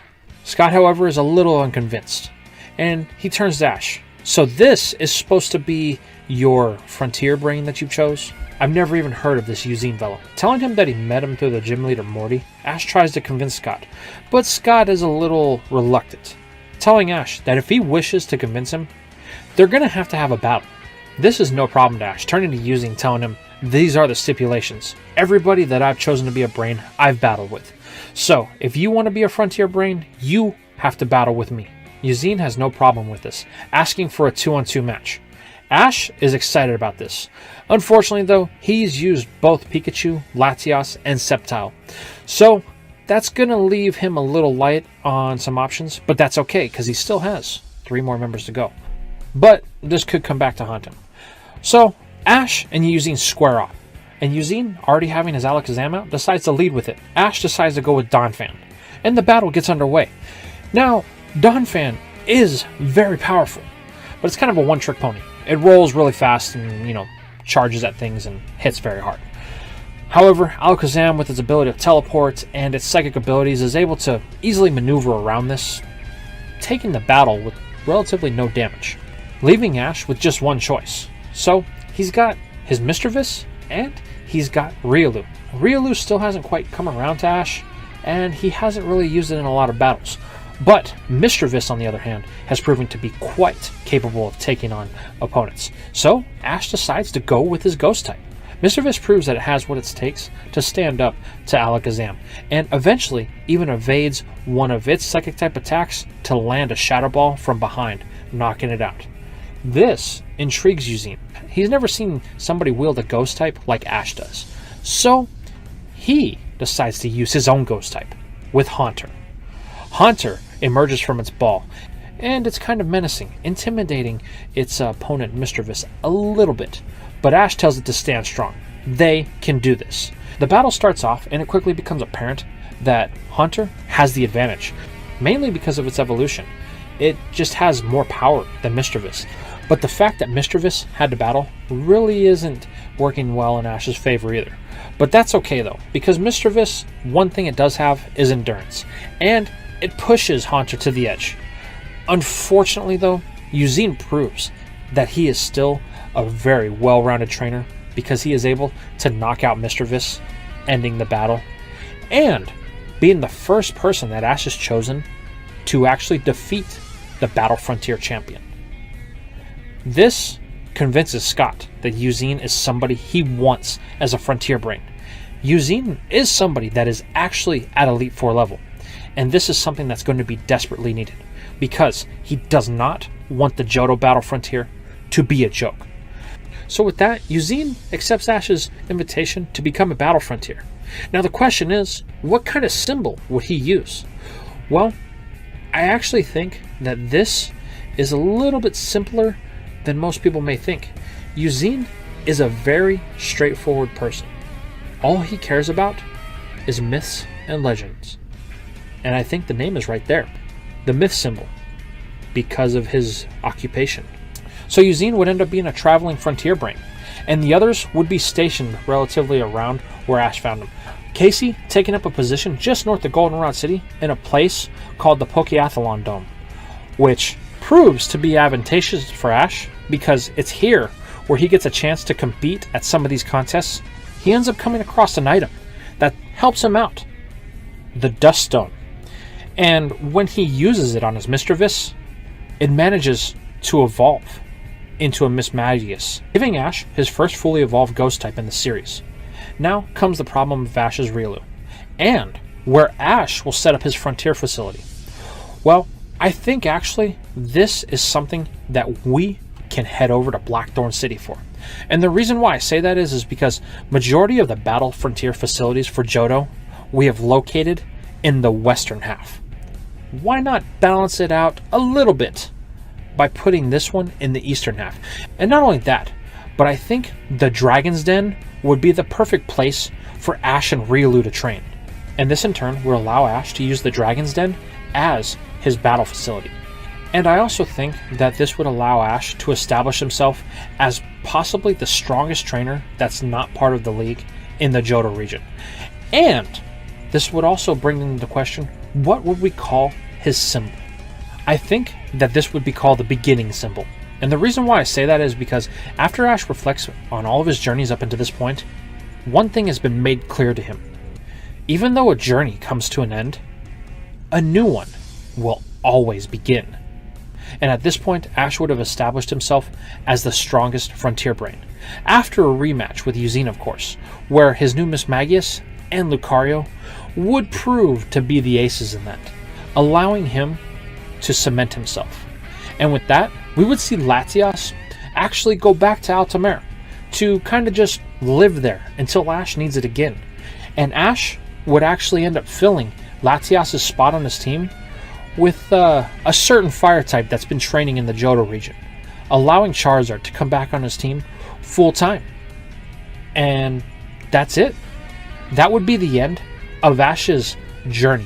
Scott, however, is a little unconvinced, and he turns to Ash. So this is supposed to be your frontier brain that you chose? I've never even heard of this Eugene fellow. Telling him that he met him through the gym leader Morty, Ash tries to convince Scott, but Scott is a little reluctant, telling Ash that if he wishes to convince him, they're going to have a battle. This is no problem to Ash, turning to Eugene, telling him, these are the stipulations. Everybody that I've chosen to be a brain, I've battled with. So, if you want to be a frontier brain, you have to battle with me. Eugene has no problem with this, asking for a 2-on-2 match. Ash is excited about this. Unfortunately, though, he's used both Pikachu, Latias, and Sceptile. So, that's going to leave him a little light on some options, but that's okay, because he still has 3 more members to go. But this could come back to haunt him. So, Ash and Eugene square off, and Eugene, already having his Alakazam out, decides to lead with it. Ash decides to go with Donphan, and the battle gets underway. Now, Donphan is very powerful, but it's kind of a one-trick pony. It rolls really fast and, charges at things and hits very hard. However, Alakazam, with its ability to teleport and its psychic abilities, is able to easily maneuver around this, taking the battle with relatively no damage, leaving Ash with just one choice. So, he's got his Mischievous, and he's got Riolu. Riolu still hasn't quite come around to Ash, and he hasn't really used it in a lot of battles. But Mischievous, on the other hand, has proven to be quite capable of taking on opponents. So, Ash decides to go with his Ghost type. Mischievous proves that it has what it takes to stand up to Alakazam, and eventually even evades one of its Psychic type attacks to land a Shadow Ball from behind, knocking it out. This intrigues Eugene. He's never seen somebody wield a Ghost type like Ash does. So, he decides to use his own Ghost type with Haunter. Haunter emerges from its ball, and it's kind of menacing, intimidating its opponent Mischievous a little bit. But Ash tells it to stand strong. They can do this. The battle starts off, and it quickly becomes apparent that Haunter has the advantage, mainly because of its evolution. It just has more power than Mischievous. But the fact that Mischievous had to battle really isn't working well in Ash's favor either. But that's okay though, because Mischievous, one thing it does have is endurance, and it pushes Haunter to the edge. Unfortunately though, Eugene proves that he is still a very well-rounded trainer because he is able to knock out Mischievous, ending the battle, and being the first person that Ash has chosen to actually defeat the Battle Frontier champion. This convinces Scott that Eugene is somebody he wants as a Frontier Brain. Eugene is somebody that is actually at Elite 4 level, and this is something that's going to be desperately needed, because he does not want the Johto Battle Frontier to be a joke. So with that, Eugene accepts Ash's invitation to become a Battle Frontier. Now the question is, what kind of symbol would he use? Well, I actually think that this is a little bit simpler than most people may think. Eugene is a very straightforward person. All he cares about is myths and legends. And I think the name is right there. The myth symbol, because of his occupation. So Eugene would end up being a traveling Frontier Brain, and the others would be stationed relatively around where Ash found him. Casey taking up a position just north of Goldenrod City in a place called the Pokeathlon Dome, which proves to be advantageous for Ash because it's here where he gets a chance to compete at some of these contests. He ends up coming across an item that helps him out, the Dust Stone. And when he uses it on his Mischievous, it manages to evolve into a Mismagius, giving Ash his first fully evolved Ghost type in the series. Now comes the problem of Ash's Riolu, and where Ash will set up his Frontier facility. Well, I think actually this is something that we can head over to Blackthorn City for. And the reason why I say that is because majority of the Battle Frontier facilities for Johto we have located in the western half. Why not balance it out a little bit by putting this one in the eastern half? And not only that, but I think the Dragon's Den would be the perfect place for Ash and Riolu to train. And this in turn will allow Ash to use the Dragon's Den as his battle facility. And I also think that this would allow Ash to establish himself as possibly the strongest trainer that's not part of the league in the Johto region. And this would also bring into question, what would we call his symbol? I think that this would be called the beginning symbol. And the reason why I say that is because after Ash reflects on all of his journeys up until this point, one thing has been made clear to him. Even though a journey comes to an end, a new one will always begin. And at this point, Ash would have established himself as the strongest Frontier Brain. After a rematch with Eugene, of course, where his new Mismagius and Lucario would prove to be the aces in that, allowing him to cement himself. And with that, we would see Latias actually go back to Altamira to kind of just live there until Ash needs it again. And Ash would actually end up filling Latias' spot on his team with a certain fire type that's been training in the Johto region, allowing Charizard to come back on his team full time. And that's it. That would be the end of Ash's journey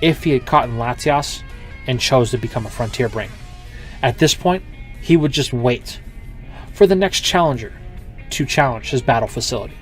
if he had caught in Latias and chose to become a Frontier Brain. At this point, he would just wait for the next challenger to challenge his battle facility.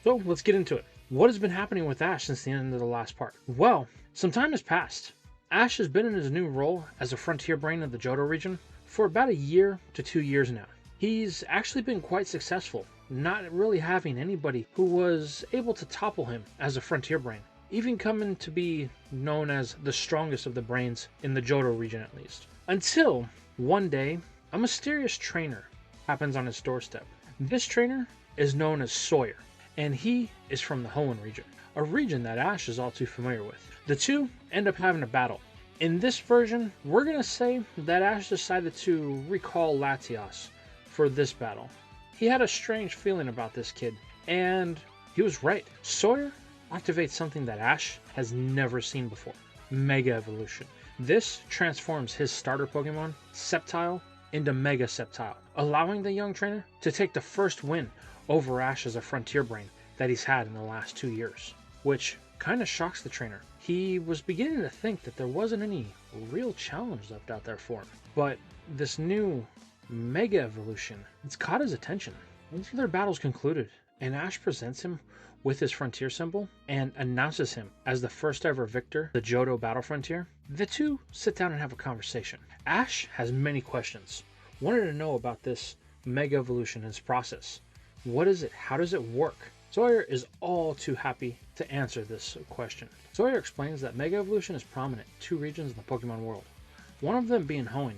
So let's get into it. What has been happening with Ash since the end of the last part? Well, some time has passed. Ash has been in his new role as a Frontier Brain of the Johto region for about 1 year to 2 years now. He's actually been quite successful, not really having anybody who was able to topple him as a Frontier Brain, even coming to be known as the strongest of the brains in the Johto region at least. Until one day, a mysterious trainer happens on his doorstep. This trainer is known as Sawyer, and he is from the Hoenn region, a region that Ash is all too familiar with. The two end up having a battle. In this version, we're going to say that Ash decided to recall Latias for this battle. He had a strange feeling about this kid, and he was right. Sawyer activates something that Ash has never seen before, Mega Evolution. This transforms his starter Pokemon, Sceptile, into Mega Sceptile, allowing the young trainer to take the first win over Ash as a Frontier Brain that he's had in the last 2 years, which kind of shocks the trainer. He was beginning to think that there wasn't any real challenge left out there for him, but this new Mega Evolution, it's caught his attention. After their battle's concluded, and Ash presents him with his frontier symbol and announces him as the first ever victor, the Johto Battle Frontier, the two sit down and have a conversation. Ash has many questions. Wanted to know about this Mega Evolution and its process. What is it? How does it work? Sawyer is all too happy to answer this question. Sawyer explains that Mega Evolution is prominent in 2 regions in the Pokemon world, one of them being Hoenn.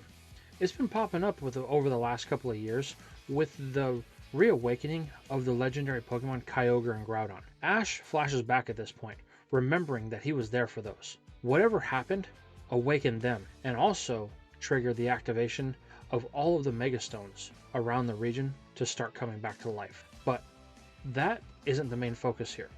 It's been popping up over the last couple of years with the reawakening of the legendary Pokemon Kyogre and Groudon. Ash flashes back at this point, remembering that he was there for those. Whatever happened awakened them and also triggered the activation of all of the Mega Stones around the region to start coming back to life. But that isn't the main focus here.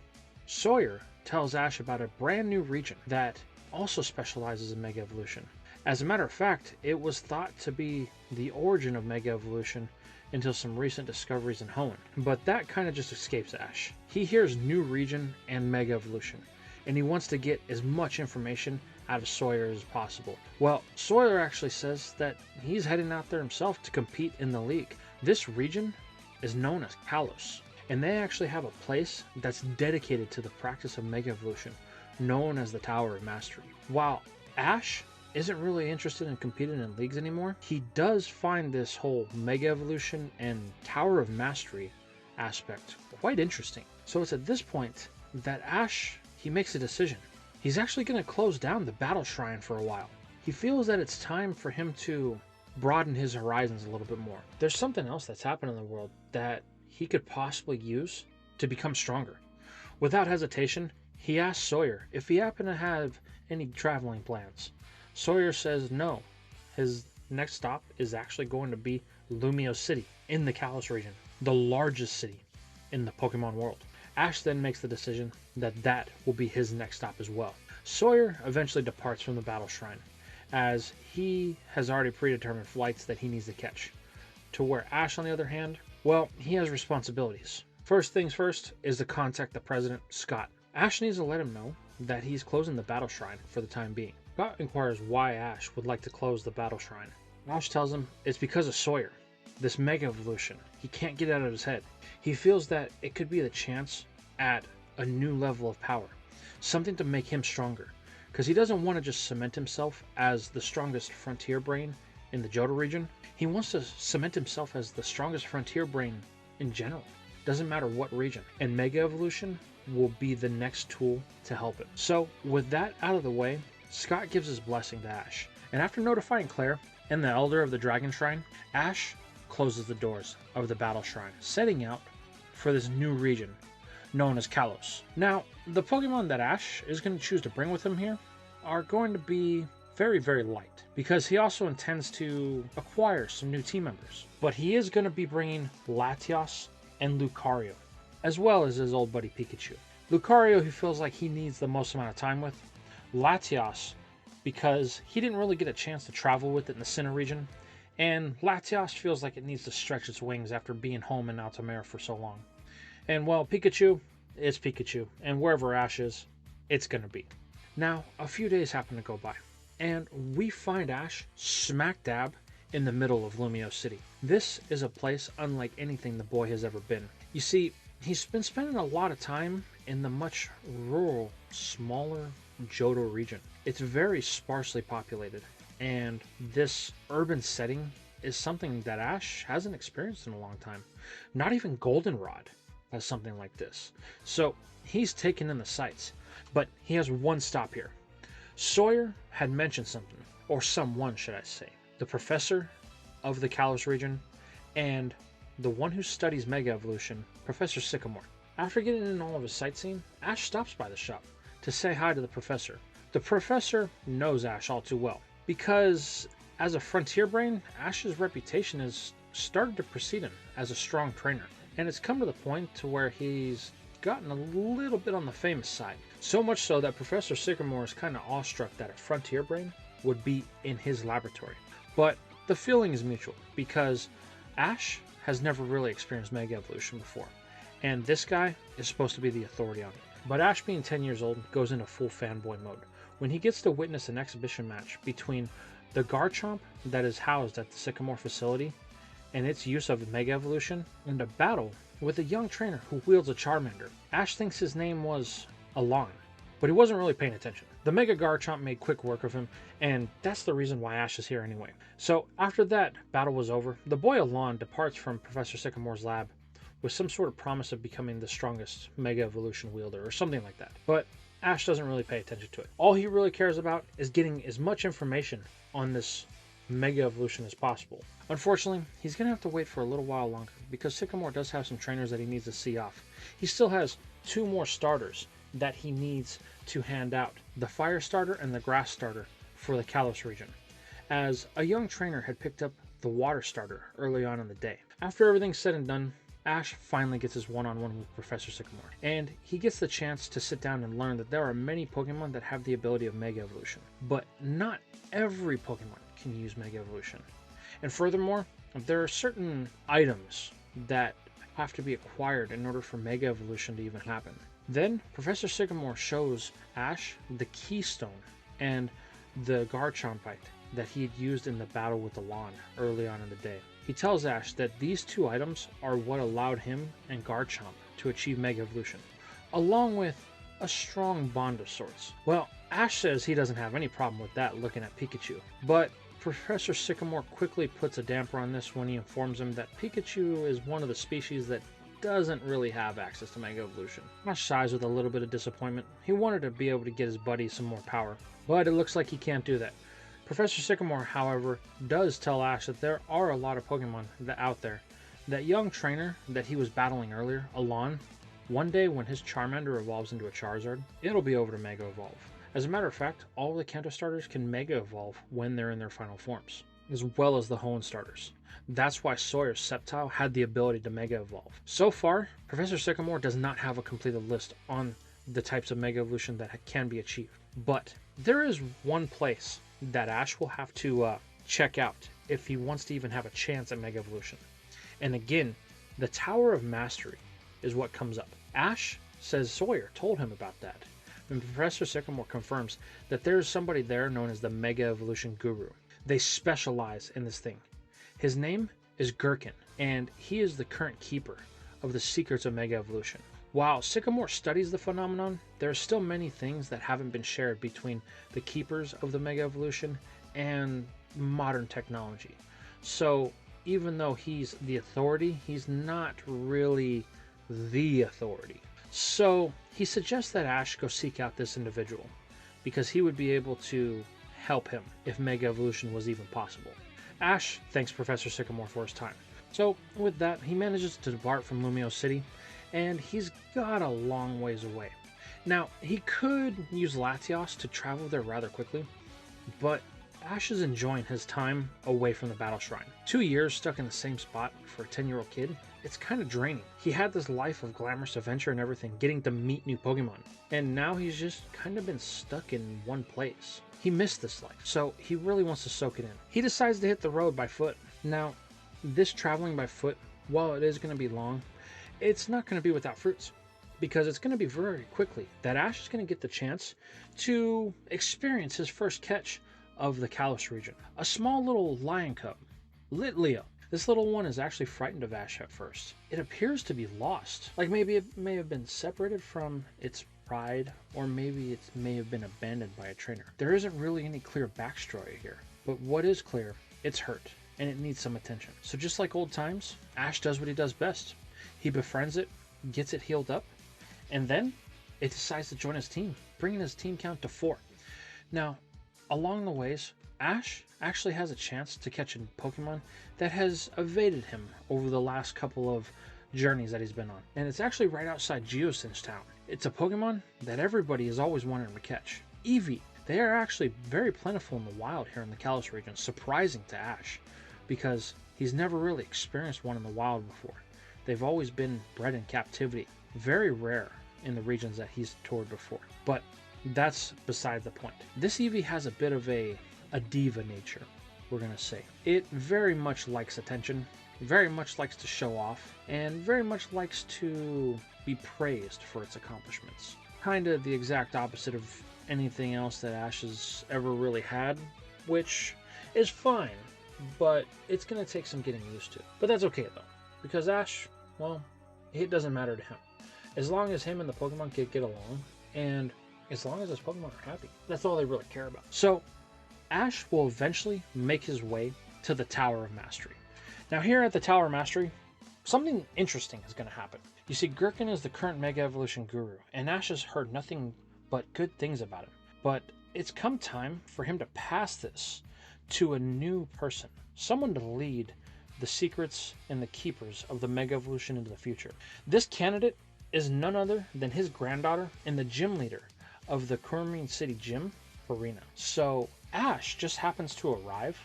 Sawyer tells Ash about a brand new region that also specializes in Mega Evolution. As a matter of fact, it was thought to be the origin of Mega Evolution until some recent discoveries in Hoenn, but that kind of just escapes Ash. He hears new region and Mega Evolution, and he wants to get as much information out of Sawyer as possible. Well, Sawyer actually says that he's heading out there himself to compete in the league. This region is known as Kalos, and they actually have a place that's dedicated to the practice of Mega Evolution, known as the Tower of Mastery. While Ash isn't really interested in competing in leagues anymore, he does find this whole Mega Evolution and Tower of Mastery aspect quite interesting. So it's at this point that Ash, he makes a decision. He's actually going to close down the Battle Shrine for a while. He feels that it's time for him to broaden his horizons a little bit more. There's something else that's happened in the world that he could possibly use to become stronger. Without hesitation, he asks Sawyer if he happened to have any traveling plans. Sawyer says no. His next stop is actually going to be Lumio City in the Kalos region, the largest city in the Pokemon world. Ash then makes the decision that that will be his next stop as well. Sawyer eventually departs from the Battle Shrine, as he has already predetermined flights that he needs to catch. To where Ash, on the other hand, well, he has responsibilities. First things first is to contact the president, Scott. Ash needs to let him know that he's closing the Battle Shrine for the time being. Scott inquires why Ash would like to close the Battle Shrine. Ash tells him it's because of Sawyer, this Mega Evolution. He can't get it out of his head. He feels that it could be the chance at a new level of power, something to make him stronger, because he doesn't want to just cement himself as the strongest frontier brain in the Johto region. He wants to cement himself as the strongest frontier brain in general. Doesn't matter what region. And Mega Evolution will be the next tool to help it. So with that out of the way, Scott gives his blessing to Ash. And after notifying Claire and the Elder of the Dragon Shrine, Ash closes the doors of the Battle Shrine, setting out for this new region known as Kalos. Now, the Pokemon that Ash is going to choose to bring with him here are going to be very, very light, because he also intends to acquire some new team members. But he is going to be bringing Latias and Lucario, as well as his old buddy Pikachu. Lucario, he feels like he needs the most amount of time with. Latias, because he didn't really get a chance to travel with it in the Sinnoh region, and Latias feels like it needs to stretch its wings after being home in Altamira for so long. And well, Pikachu, it's Pikachu, and wherever Ash is, it's gonna be. Now, a few days happen to go by, and we find Ash smack dab in the middle of Lumio City. This is a place unlike anything the boy has ever been. You see, he's been spending a lot of time in the much rural, smaller Johto region. It's very sparsely populated, and this urban setting is something that Ash hasn't experienced in a long time. Not even Goldenrod has something like this. So he's taken in the sights, but he has one stop here. Sawyer had mentioned something, or someone should I say, the professor of the Kalos region and the one who studies Mega Evolution, Professor Sycamore. After getting in all of his sightseeing, Ash stops by the shop to say hi to the professor. The professor knows Ash all too well, because as a frontier brain, Ash's reputation has started to precede him as a strong trainer, and it's come to the point to where he's gotten a little bit on the famous side. So much so that Professor Sycamore is kind of awestruck that a frontier brain would be in his laboratory. But the feeling is mutual, because Ash has never really experienced Mega Evolution before, and this guy is supposed to be the authority on it. But Ash, being 10 years old, goes into full fanboy mode when he gets to witness an exhibition match between the Garchomp that is housed at the Sycamore facility and its use of Mega Evolution and a battle with a young trainer who wields a Charmander. Ash thinks his name was Alon, but he wasn't really paying attention. The Mega Garchomp made quick work of him, and that's the reason why Ash is here anyway. So after that battle was over, the boy Alon departs from Professor Sycamore's lab with some sort of promise of becoming the strongest Mega Evolution wielder or something like that. But Ash doesn't really pay attention to it. All he really cares about is getting as much information on this Mega Evolution as possible. Unfortunately, he's going to have to wait for a little while longer because Sycamore does have some trainers that he needs to see off. He still has 2 more starters that he needs to hand out, the Fire Starter and the Grass Starter for the Kalos region, as a young trainer had picked up the Water Starter early on in the day. After everything's said and done, Ash finally gets his one-on-one with Professor Sycamore, and he gets the chance to sit down and learn that there are many Pokemon that have the ability of Mega Evolution, but not every Pokemon can use Mega Evolution. And furthermore, there are certain items that have to be acquired in order for Mega Evolution to even happen. Then Professor Sycamore shows Ash the Keystone and the Garchompite that he had used in the battle with Alon early on in the day. He tells Ash that these 2 items are what allowed him and Garchomp to achieve Mega Evolution, along with a strong bond of sorts. Well, Ash says he doesn't have any problem with that looking at Pikachu, but Professor Sycamore quickly puts a damper on this when he informs him that Pikachu is one of the species that doesn't really have access to Mega Evolution. Ash sighs with a little bit of disappointment. He wanted to be able to get his buddy some more power, but it looks like he can't do that. Professor Sycamore, however, does tell Ash that there are a lot of Pokemon out there. That young trainer that he was battling earlier, Alon, one day when his Charmander evolves into a Charizard, it'll be over to Mega Evolve. As a matter of fact, all of the Kanto starters can Mega Evolve when they're in their final forms, as well as the Hoenn starters. That's why Sawyer's Sceptile had the ability to Mega Evolve. So far, Professor Sycamore does not have a completed list on the types of Mega Evolution that can be achieved, but there is one place that Ash will have to check out if he wants to even have a chance at Mega Evolution. And again, the Tower of Mastery is what comes up. Ash says Sawyer told him about that, and Professor Sycamore confirms that there is somebody there known as the Mega Evolution Guru. They specialize in this thing. His name is Gherkin, and he is the current keeper of the secrets of Mega Evolution. While Sycamore studies the phenomenon, there are still many things that haven't been shared between the keepers of the Mega Evolution and modern technology. So even though he's the authority, he's not really the authority. So he suggests that Ash go seek out this individual, because he would be able to help him if Mega Evolution was even possible. Ash thanks Professor Sycamore for his time. So with that, he manages to depart from Lumio City, and he's got a long ways away. Now, he could use Latias to travel there rather quickly, but Ash is enjoying his time away from the Battle Shrine. 2 years stuck in the same spot for a 10-year-old kid, it's kind of draining. He had this life of glamorous adventure and everything, getting to meet new Pokemon, and now he's just kind of been stuck in one place. He missed this life, so he really wants to soak it in. He decides to hit the road by foot. Now, this traveling by foot, while it is going to be long, it's not going to be without fruits, because it's going to be very quickly that Ash is going to get the chance to experience his first catch of the Kalos region. A small little lion cub, Litleo. This little one is actually frightened of Ash at first. It appears to be lost, like maybe it may have been separated from its pride, or maybe it may have been abandoned by a trainer. There isn't really any clear backstory here, but what is clear, it's hurt, and it needs some attention. So just like old times, Ash does what he does best. He befriends it, gets it healed up, and then it decides to join his team, bringing his team count to 4. Now, along the ways, Ash actually has a chance to catch a Pokemon that has evaded him over the last couple of journeys that he's been on. And it's actually right outside Geocinch Town. It's a Pokemon that everybody is always wanting to catch. Eevee. They are actually very plentiful in the wild here in the Kalos region, surprising to Ash, because he's never really experienced one in the wild before. They've always been bred in captivity. Very rare in the regions that he's toured before. But that's beside the point. This Eevee has a bit of a diva nature, we're going to say. It very much likes attention, very much likes to show off, and very much likes to be praised for its accomplishments. Kind of the exact opposite of anything else that Ash has ever really had, which is fine, but it's going to take some getting used to. But that's okay though, because Ash, well, it doesn't matter to him. As long as him and the Pokemon get along, and as long as his Pokemon are happy, that's all they really care about. So Ash will eventually make his way to the Tower of Mastery. Now here at the Tower of Mastery, something interesting is going to happen. You see, Gherkin is the current Mega Evolution Guru, and Ash has heard nothing but good things about him. But it's come time for him to pass this to a new person, someone to lead the secrets and the keepers of the Mega Evolution into the future. This candidate is none other than his granddaughter and the gym leader of the Cormine City Gym, Farina. So Ash just happens to arrive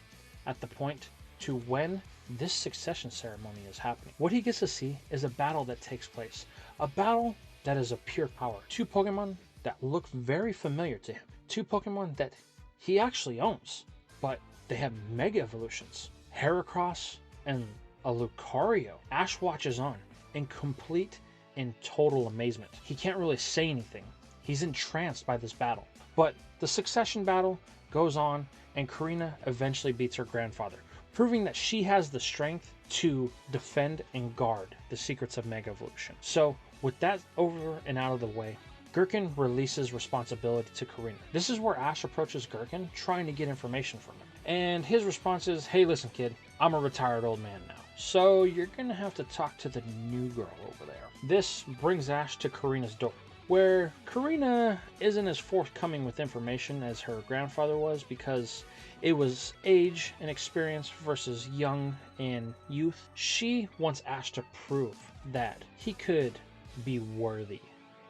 at the point to when this succession ceremony is happening. What he gets to see is a battle that takes place, a battle that is of pure power. Two Pokemon that look very familiar to him, two Pokemon that he actually owns, but they have Mega Evolutions, Heracross and a Lucario. Ash watches on in complete and total amazement. He can't really say anything. He's entranced by this battle. But the succession battle goes on, and Karina eventually beats her grandfather, proving that she has the strength to defend and guard the secrets of Mega Evolution. So with that over and out of the way, Gherkin releases responsibility to Karina. This is where Ash approaches Gherkin, trying to get information from him. And his response is, hey, listen, kid, I'm a retired old man now, so you're gonna have to talk to the new girl over there. This brings Ash to Karina's door, where Karina isn't as forthcoming with information as her grandfather was, because it was age and experience versus young and youth. She wants Ash to prove that he could be worthy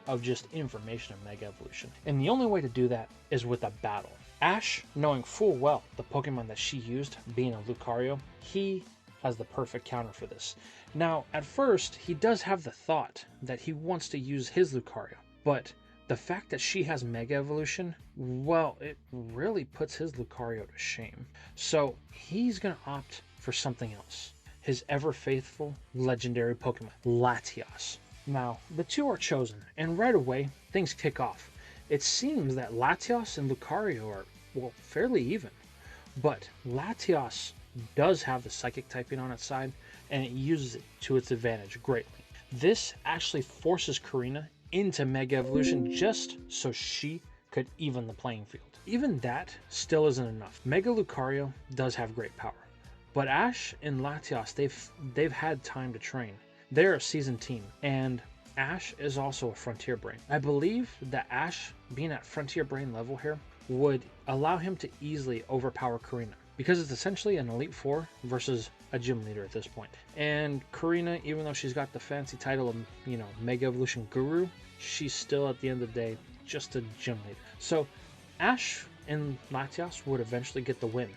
of just information of Mega Evolution. And the only way to do that is with a battle. Ash, knowing full well the Pokemon that she used being a Lucario, he has the perfect counter for this. Now, at first, he does have the thought that he wants to use his Lucario, but the fact that she has Mega Evolution, well, it really puts his Lucario to shame. So he's going to opt for something else. His ever-faithful legendary Pokemon, Latias. Now, the two are chosen, and right away, things kick off. It seems that Latias and Lucario are, well, fairly even. But Latias does have the Psychic typing on its side, and it uses it to its advantage greatly. This actually forces Karina into Mega Evolution just so she could even the playing field. Even that still isn't enough. Mega Lucario does have great power, but Ash and Latias, they've had time to train. They're a seasoned team, and Ash is also a Frontier Brain. I believe that Ash, being at Frontier Brain level here, would allow him to easily overpower Karina, because it's essentially an Elite Four versus a gym leader at this point. And Karina, even though she's got the fancy title of, Mega Evolution Guru, she's still at the end of the day just a gym leader. So Ash and Latias would eventually get the win.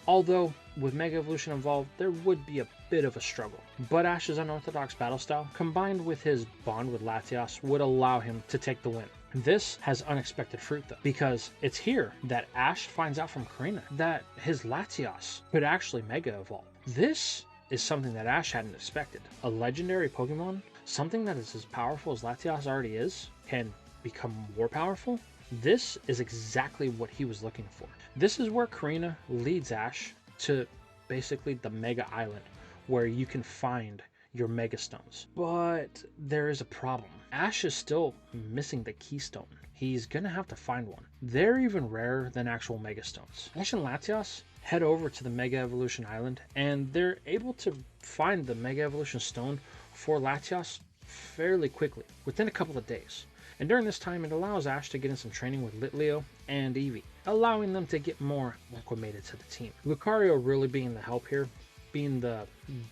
Although with Mega Evolution involved, there would be a bit of a struggle. But Ash's unorthodox battle style, combined with his bond with Latias, would allow him to take the win. This has unexpected fruit though, because it's here that Ash finds out from Karina that his Latias could actually Mega Evolve. This is something that Ash hadn't expected. A legendary Pokemon, something that is as powerful as Latias already is, can become more powerful. This is exactly what he was looking for. This is where Karina leads Ash to basically the Mega Island, where you can find your Mega Stones. But there is a problem. Ash is still missing the Keystone. He's gonna have to find one. They're even rarer than actual Mega Stones. Ash and Latias head over to the Mega Evolution Island, and they're able to find the Mega Evolution Stone for Latias fairly quickly, within a couple of days. And during this time, it allows Ash to get in some training with Litleo and Eevee, allowing them to get more acclimated to the team. Lucario really being the help here, being the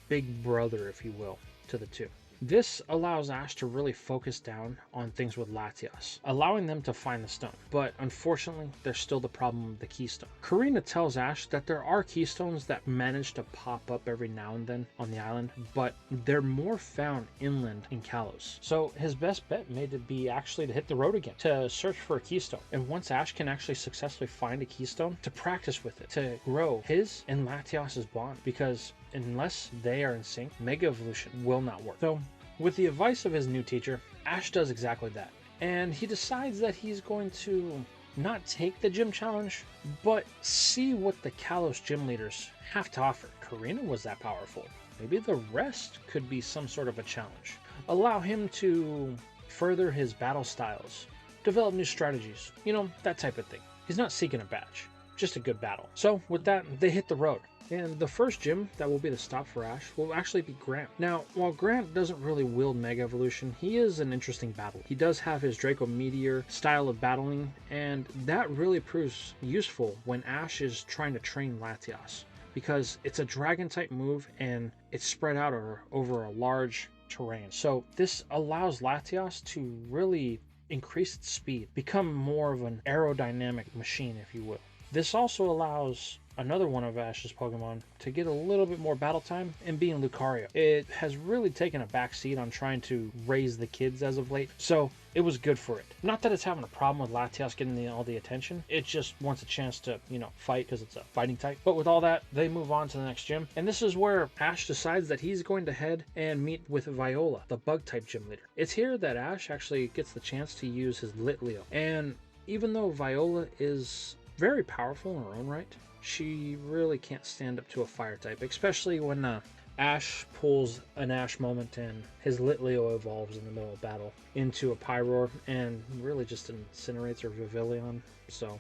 big brother, if you will, to the two. This allows Ash to really focus down on things with Latias, allowing them to find the stone. But unfortunately, there's still the problem of the Keystone. Karina tells Ash that there are Keystones that manage to pop up every now and then on the island, but they're more found inland in Kalos. So his best bet may be actually to hit the road again, to search for a Keystone. And once Ash can actually successfully find a Keystone, to practice with it, to grow his and Latias's bond, because unless they are in sync, Mega Evolution will not work. So, with the advice of his new teacher, Ash does exactly that. And he decides that he's going to not take the gym challenge, but see what the Kalos gym leaders have to offer. Karina was that powerful. Maybe the rest could be some sort of a challenge. Allow him to further his battle styles, develop new strategies, you know, that type of thing. He's not seeking a badge, just a good battle. So with that, they hit the road. And the first gym that will be the stop for Ash will actually be Grant. Now, while Grant doesn't really wield Mega Evolution, he is an interesting battle. He does have his Draco Meteor style of battling, and that really proves useful when Ash is trying to train Latias, because it's a dragon type move and it's spread out over a large terrain. So this allows Latias to really increase its speed, become more of an aerodynamic machine, if you will. This also allows another one of Ash's Pokemon to get a little bit more battle time, and being Lucario. It has really taken a back seat on trying to raise the kids as of late, so it was good for it. Not that it's having a problem with Latias getting all the attention, it just wants a chance to, you know, fight because it's a fighting type. But with all that, they move on to the next gym, and this is where Ash decides that he's going to head and meet with Viola, the bug type gym leader. It's here that Ash actually gets the chance to use his Litleo, and even though Viola is very powerful in her own right, she really can't stand up to a fire type, especially when Ash pulls an Ash moment and his Litleo evolves in the middle of battle into a Pyroar and really just incinerates her Vivillon. So,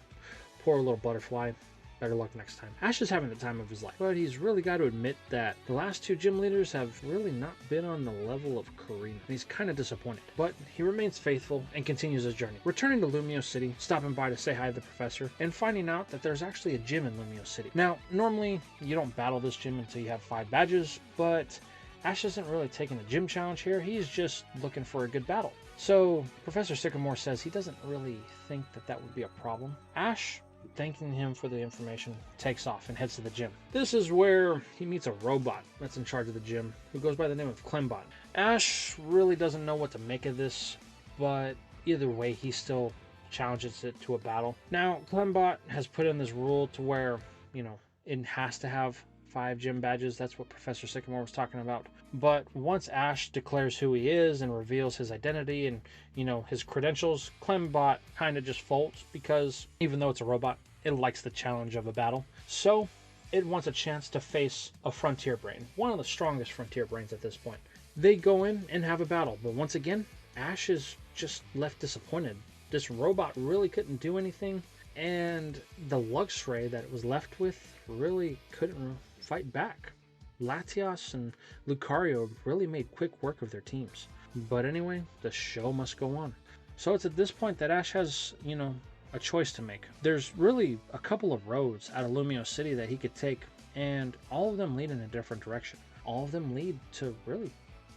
poor little butterfly. Better luck next time. Ash is having the time of his life, but he's really got to admit that the last two gym leaders have really not been on the level of Karina. He's kind of disappointed, but he remains faithful and continues his journey. Returning to Lumio City, stopping by to say hi to the professor, and finding out that there's actually a gym in Lumio City. Now, normally you don't battle this gym until you have 5 badges, but Ash isn't really taking a gym challenge here. He's just looking for a good battle. So Professor Sycamore says he doesn't really think that would be a problem. Ash, thanking him for the information, takes off and heads to the gym. This is where he meets a robot that's in charge of the gym, who goes by the name of Clembot. Ash really doesn't know what to make of this, but either way, he still challenges it to a battle. Now, Clembot has put in this rule to where, you know, it has to have 5 gym badges. That's what Professor Sycamore was talking about. But once Ash declares who he is and reveals his identity and, you know, his credentials, Clembot kind of just folds, because even though it's a robot, it likes the challenge of a battle. So it wants a chance to face a Frontier Brain, one of the strongest Frontier Brains at this point. They go in and have a battle, but once again, Ash is just left disappointed. This robot really couldn't do anything, and the Luxray that it was left with really couldn't fight back. Latias and Lucario really made quick work of their teams. But anyway, the show must go on. So it's at this point that Ash has, you know, a choice to make. There's really a couple of roads out of Lumio City that he could take, and all of them lead in a different direction. All of them lead to really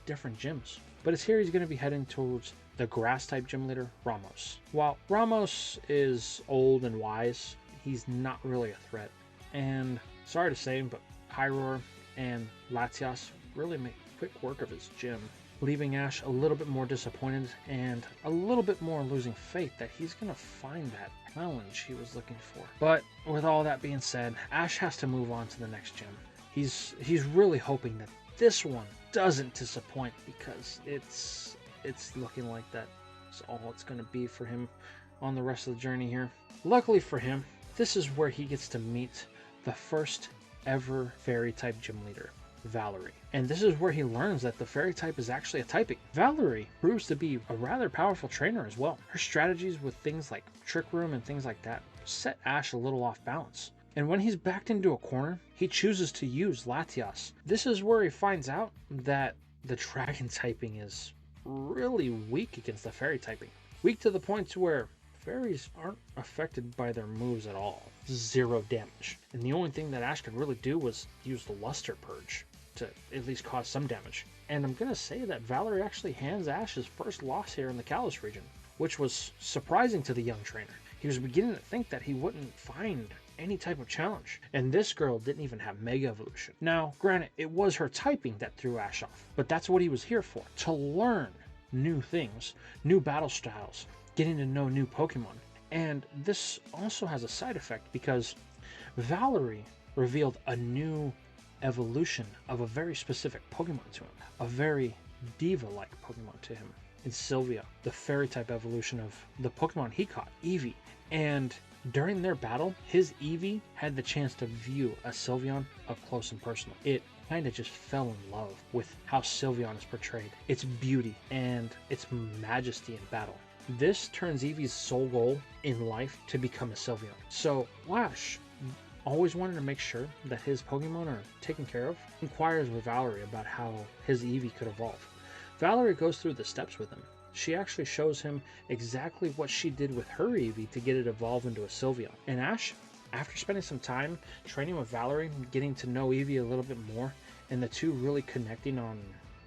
different gyms. But it's here he's going to be heading towards the grass type gym leader, Ramos. While Ramos is old and wise, he's not really a threat. And sorry to say, but Pyroar and Latias really make quick work of his gym, leaving Ash a little bit more disappointed and a little bit more losing faith that he's going to find that challenge he was looking for. But with all that being said, Ash has to move on to the next gym. He's really hoping that this one doesn't disappoint, because it's looking like that's all it's going to be for him on the rest of the journey here. Luckily for him, this is where he gets to meet the first ever fairy type gym leader, Valerie. And this is where he learns that the fairy type is actually a typing. Valerie proves to be a rather powerful trainer as well. Her strategies with things like Trick Room and things like that set Ash a little off balance. And when he's backed into a corner, he chooses to use Latias. This is where he finds out that the dragon typing is really weak against the fairy typing. Weak to the point to where fairies aren't affected by their moves at all. 0 damage. And the only thing that Ash could really do was use the Luster Purge to at least cause some damage. And I'm going to say that Valerie actually hands Ash his first loss here in the Kalos region, which was surprising to the young trainer. He was beginning to think that he wouldn't find any type of challenge. And this girl didn't even have Mega Evolution. Now, granted, it was her typing that threw Ash off, but that's what he was here for, to learn new things, new battle styles, getting to know new Pokemon. And this also has a side effect, because Valerie revealed a new evolution of a very specific Pokemon to him, a very diva-like Pokemon to him. and Sylvia, the fairy type evolution of the Pokemon he caught, Eevee. And during their battle, his Eevee had the chance to view a Sylveon up close and personal. It kind of just fell in love with how Sylveon is portrayed, its beauty and its majesty in battle. This turns Eevee's sole goal in life to become a Sylveon. So Ash, always wanted to make sure that his Pokemon are taken care of, inquires with Valerie about how his Eevee could evolve. Valerie goes through the steps with him. She actually shows him exactly what she did with her Eevee to get it evolved into a Sylveon. And Ash, after spending some time training with Valerie, getting to know Eevee a little bit more, and the two really connecting on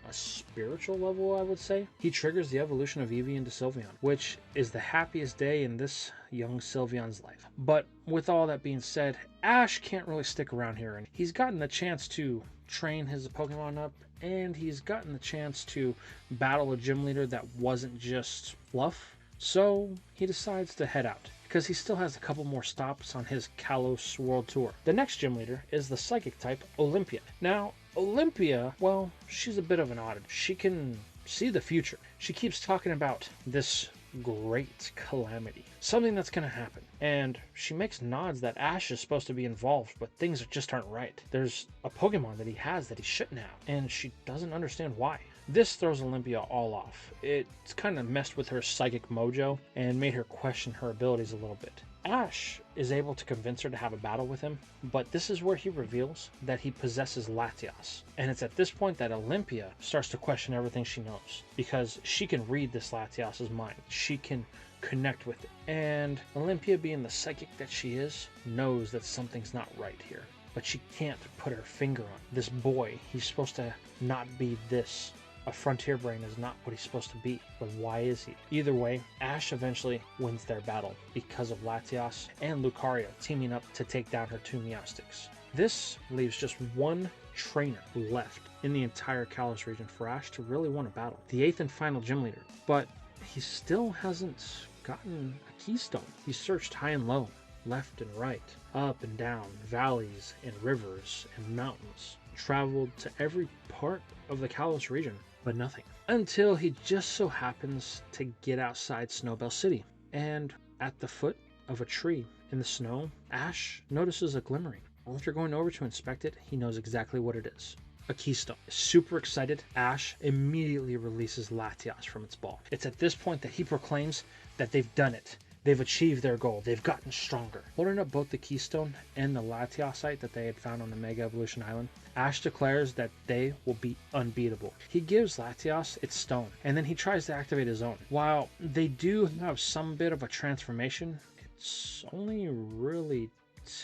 a spiritual level, I would say, he triggers the evolution of Eevee into Sylveon, which is the happiest day in this young Sylveon's life. But with all that being said, Ash can't really stick around here, and he's gotten the chance to train his Pokemon up, and he's gotten the chance to battle a gym leader that wasn't just fluff. So he decides to head out, because he still has a couple more stops on his Kalos World Tour. The next gym leader is the psychic type, Olympia. Now, Olympia, well, she's a bit of an oddity. She can see the future. She keeps talking about this great calamity, something that's going to happen. And she makes nods that Ash is supposed to be involved, but things just aren't right. There's a Pokemon that he has that he shouldn't have, and she doesn't understand why. This throws Olympia all off. It's kind of messed with her psychic mojo and made her question her abilities a little bit. Ash is able to convince her to have a battle with him, but this is where he reveals that he possesses Latias. And it's at this point that Olympia starts to question everything she knows, because she can read this Latias's mind. She can connect with it. And Olympia, being the psychic that she is, knows that something's not right here. But she can't put her finger on it. This boy, he's supposed to not be this. A frontier brain is not what he's supposed to be, but why is he? Either way, Ash eventually wins their battle because of Latias and Lucario teaming up to take down her two Meowstics. This leaves just one trainer left in the entire Kalos region for Ash to really want a battle. The 8th and final gym leader, but he still hasn't gotten a keystone. He searched high and low, left and right, up and down, valleys and rivers and mountains. Traveled to every part of the Kalos region, but nothing. Until he just so happens to get outside Snowbell City. And at the foot of a tree in the snow, Ash notices a glimmering. After going over to inspect it, he knows exactly what it is. A keystone. Super excited, Ash immediately releases Latias from its ball. It's at this point that he proclaims that they've done it. They've achieved their goal. They've gotten stronger. Holding up both the keystone and the Latiasite that they had found on the Mega Evolution Island, Ash declares that they will be unbeatable. He gives Latias its stone, and then he tries to activate his own. While they do have some bit of a transformation, it's only really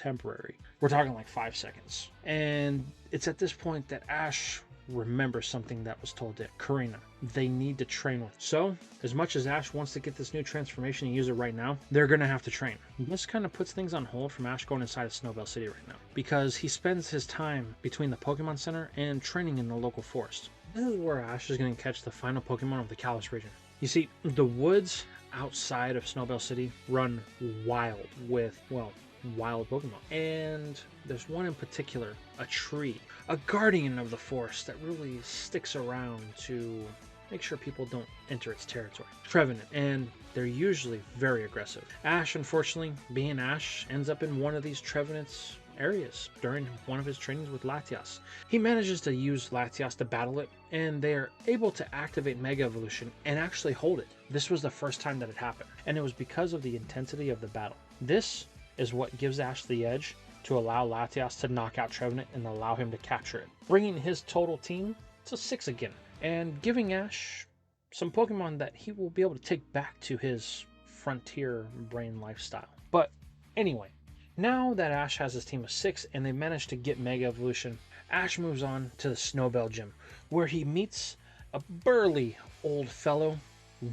temporary. We're talking like 5 seconds. And it's at this point that Ash remembers something that was told to Karina. They need to train with. So, as much as Ash wants to get this new transformation and use it right now, they're going to have to train. This kind of puts things on hold from Ash going inside of Snowbell City right now, because he spends his time between the Pokemon Center and training in the local forest. This is where Ash is going to catch the final Pokemon of the Kalos region. You see, the woods outside of Snowbell City run wild with, well, wild Pokemon. And there's one in particular, a tree, a guardian of the forest that really sticks around to make sure people don't enter its territory. Trevenant, and they're usually very aggressive. Ash, unfortunately, being Ash, ends up in one of these Trevenant's areas during one of his trainings with Latias. He manages to use Latias to battle it, and they are able to activate Mega Evolution and actually hold it. This was the first time that it happened, and it was because of the intensity of the battle. This is what gives Ash the edge to allow Latias to knock out Trevenant and allow him to capture it, bringing his total team to 6 again, and giving Ash some Pokemon that he will be able to take back to his frontier brain lifestyle. But anyway, now that Ash has his team of 6 and they managed to get Mega Evolution, Ash moves on to the Snowbell Gym, where he meets a burly old fellow,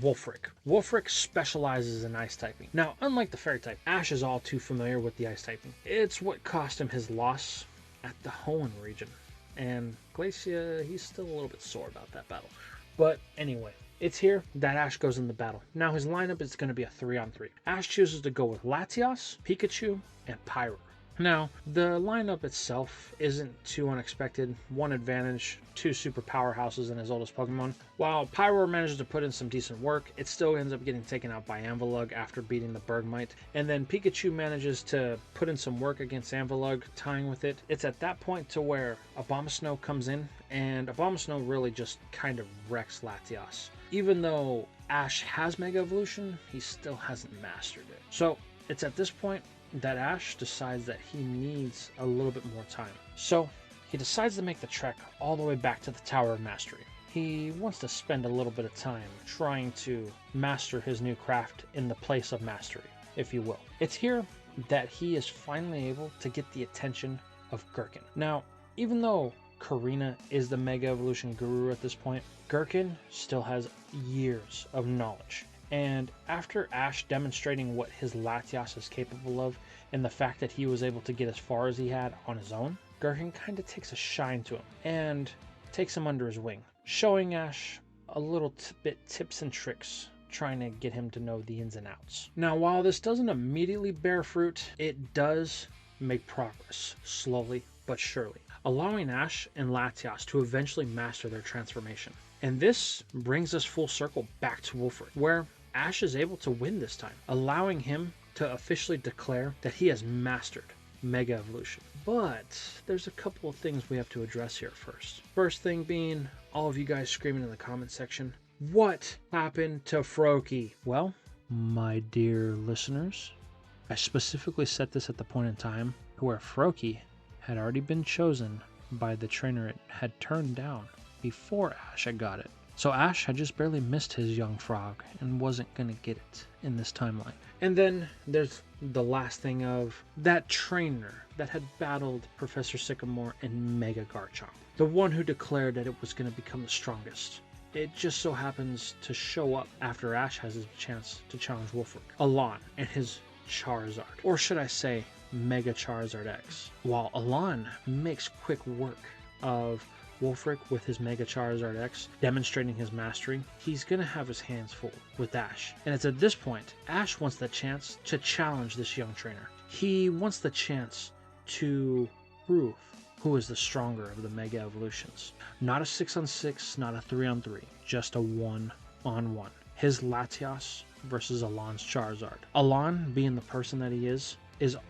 Wolfric. Wolfric specializes in ice typing. Now, unlike the fairy type, Ash is all too familiar with the ice typing. It's what cost him his loss at the Hoenn region. And Glacia, he's still a little bit sore about that battle. But anyway, it's here that Ash goes in the battle. Now his lineup is going to be a 3-on-3. Ash chooses to go with Latias, Pikachu, and Pyro. Now, the lineup itself isn't too unexpected. One advantage, two super powerhouses in his oldest Pokemon. While Pyroar manages to put in some decent work, it still ends up getting taken out by Anvilug after beating the Bergmite. And then Pikachu manages to put in some work against Anvilug, tying with it. It's at that point to where Abomasnow comes in, and Abomasnow really just kind of wrecks Latias. Even though Ash has Mega Evolution, he still hasn't mastered it. So it's at this point that Ash decides that he needs a little bit more time. So he decides to make the trek all the way back to the Tower of Mastery. He wants to spend a little bit of time trying to master his new craft in the place of mastery, if you will. It's here that he is finally able to get the attention of Gherkin. Now, even though Karina is the Mega Evolution guru at this point, Gherkin still has years of knowledge. And after Ash demonstrating what his Latias is capable of, and the fact that he was able to get as far as he had on his own, Gherkin kind of takes a shine to him and takes him under his wing, showing Ash a little bit tips and tricks, trying to get him to know the ins and outs. Now, while this doesn't immediately bear fruit, it does make progress, slowly but surely, allowing Ash and Latias to eventually master their transformation. And this brings us full circle back to Wulfric, where Ash is able to win this time, allowing him to officially declare that he has mastered Mega Evolution. But there's a couple of things we have to address here first. First thing being all of you guys screaming in the comment section, what happened to Froakie? Well, my dear listeners, I specifically set this at the point in time where Froakie had already been chosen by the trainer it had turned down before Ash had got it. So Ash had just barely missed his young frog and wasn't going to get it in this timeline. And then there's the last thing of that trainer that had battled Professor Sycamore and Mega Garchomp, the one who declared that it was going to become the strongest. It just so happens to show up after Ash has his chance to challenge Wulfric, Alon and his Charizard, or should I say Mega Charizard X. While Alon makes quick work of Wulfric with his Mega Charizard X, demonstrating his mastery, he's going to have his hands full with Ash. And it's at this point, Ash wants the chance to challenge this young trainer. He wants the chance to prove who is the stronger of the Mega Evolutions. Not a 6-on-6, not a 3-on-3, just a 1-on-1. His Latias versus Alon's Charizard. Alon, being the person that he is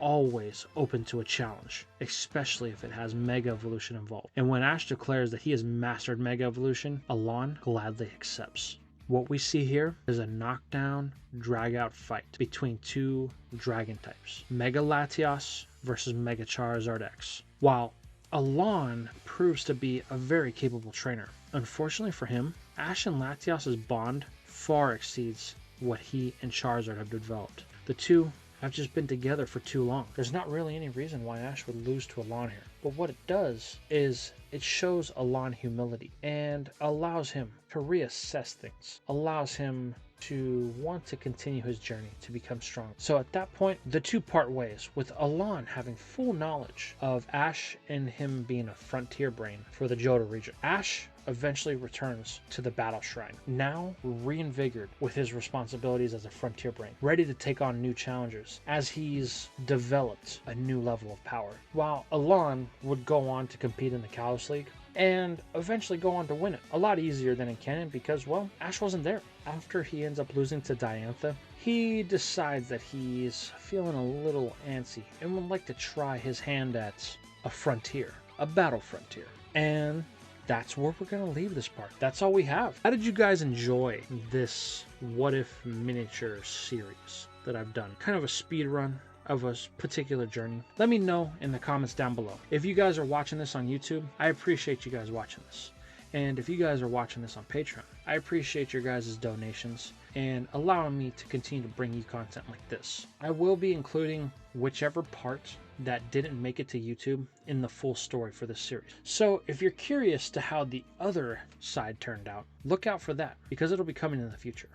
always open to a challenge, especially if it has Mega Evolution involved. And when Ash declares that he has mastered Mega Evolution, Alon gladly accepts. What we see here is a knockdown, drag-out fight between two dragon types, Mega Latias versus Mega Charizard X. While Alon proves to be a very capable trainer, unfortunately for him, Ash and Latias' bond far exceeds what he and Charizard have developed. The two have just been together for too long. There's not really any reason why Ash would lose to Alon here. But what it does is it shows Alon humility and allows him to reassess things, allows him to want to continue his journey to become strong. So at that point, the two part ways, with Alon having full knowledge of Ash and him being a frontier brain for the Johto region. Ash eventually returns to the Battle Shrine, now reinvigorated with his responsibilities as a frontier brain, ready to take on new challengers as he's developed a new level of power. While Alon would go on to compete in the Kalos League and eventually go on to win it. A lot easier than in canon because, well, Ash wasn't there. After he ends up losing to DIDNT, he decides that he's feeling a little antsy and would like to try his hand at a frontier, a battle frontier. And that's where we're going to leave this part. That's all we have. How did you guys enjoy this What If miniature series that I've done? Kind of a speed run of a particular journey. Let me know in the comments down below. If you guys are watching this on YouTube, I appreciate you guys watching this. And if you guys are watching this on Patreon, I appreciate your guys' donations and allowing me to continue to bring you content like this. I will be including whichever part that didn't make it to YouTube in the full story for this series. So if you're curious to how the other side turned out, look out for that because it'll be coming in the future.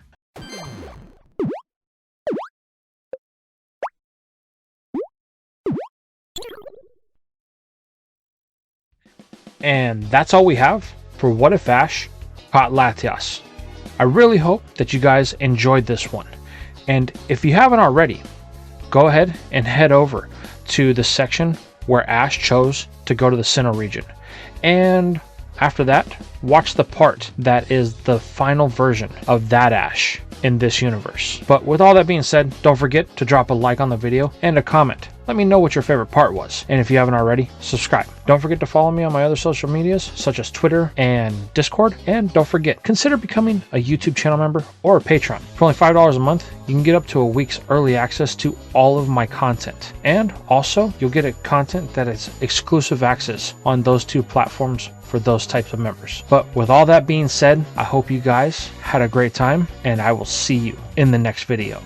And that's all we have for What If Ash caught Latias. I really hope that you guys enjoyed this one. And if you haven't already, go ahead and head over to the section where Ash chose to go to the Sinnoh region. And after that, watch the part that is the final version of that Ash in this universe. But with all that being said, don't forget to drop a like on the video and a comment. Let me know what your favorite part was. And if you haven't already, subscribe. Don't forget to follow me on my other social medias, such as Twitter and Discord. And don't forget, consider becoming a YouTube channel member or a patron. For only $5 a month, you can get up to a week's early access to all of my content. And also, you'll get a content that is exclusive access on those two platforms for those types of members. But with all that being said, I hope you guys had a great time, and I will see you in the next video.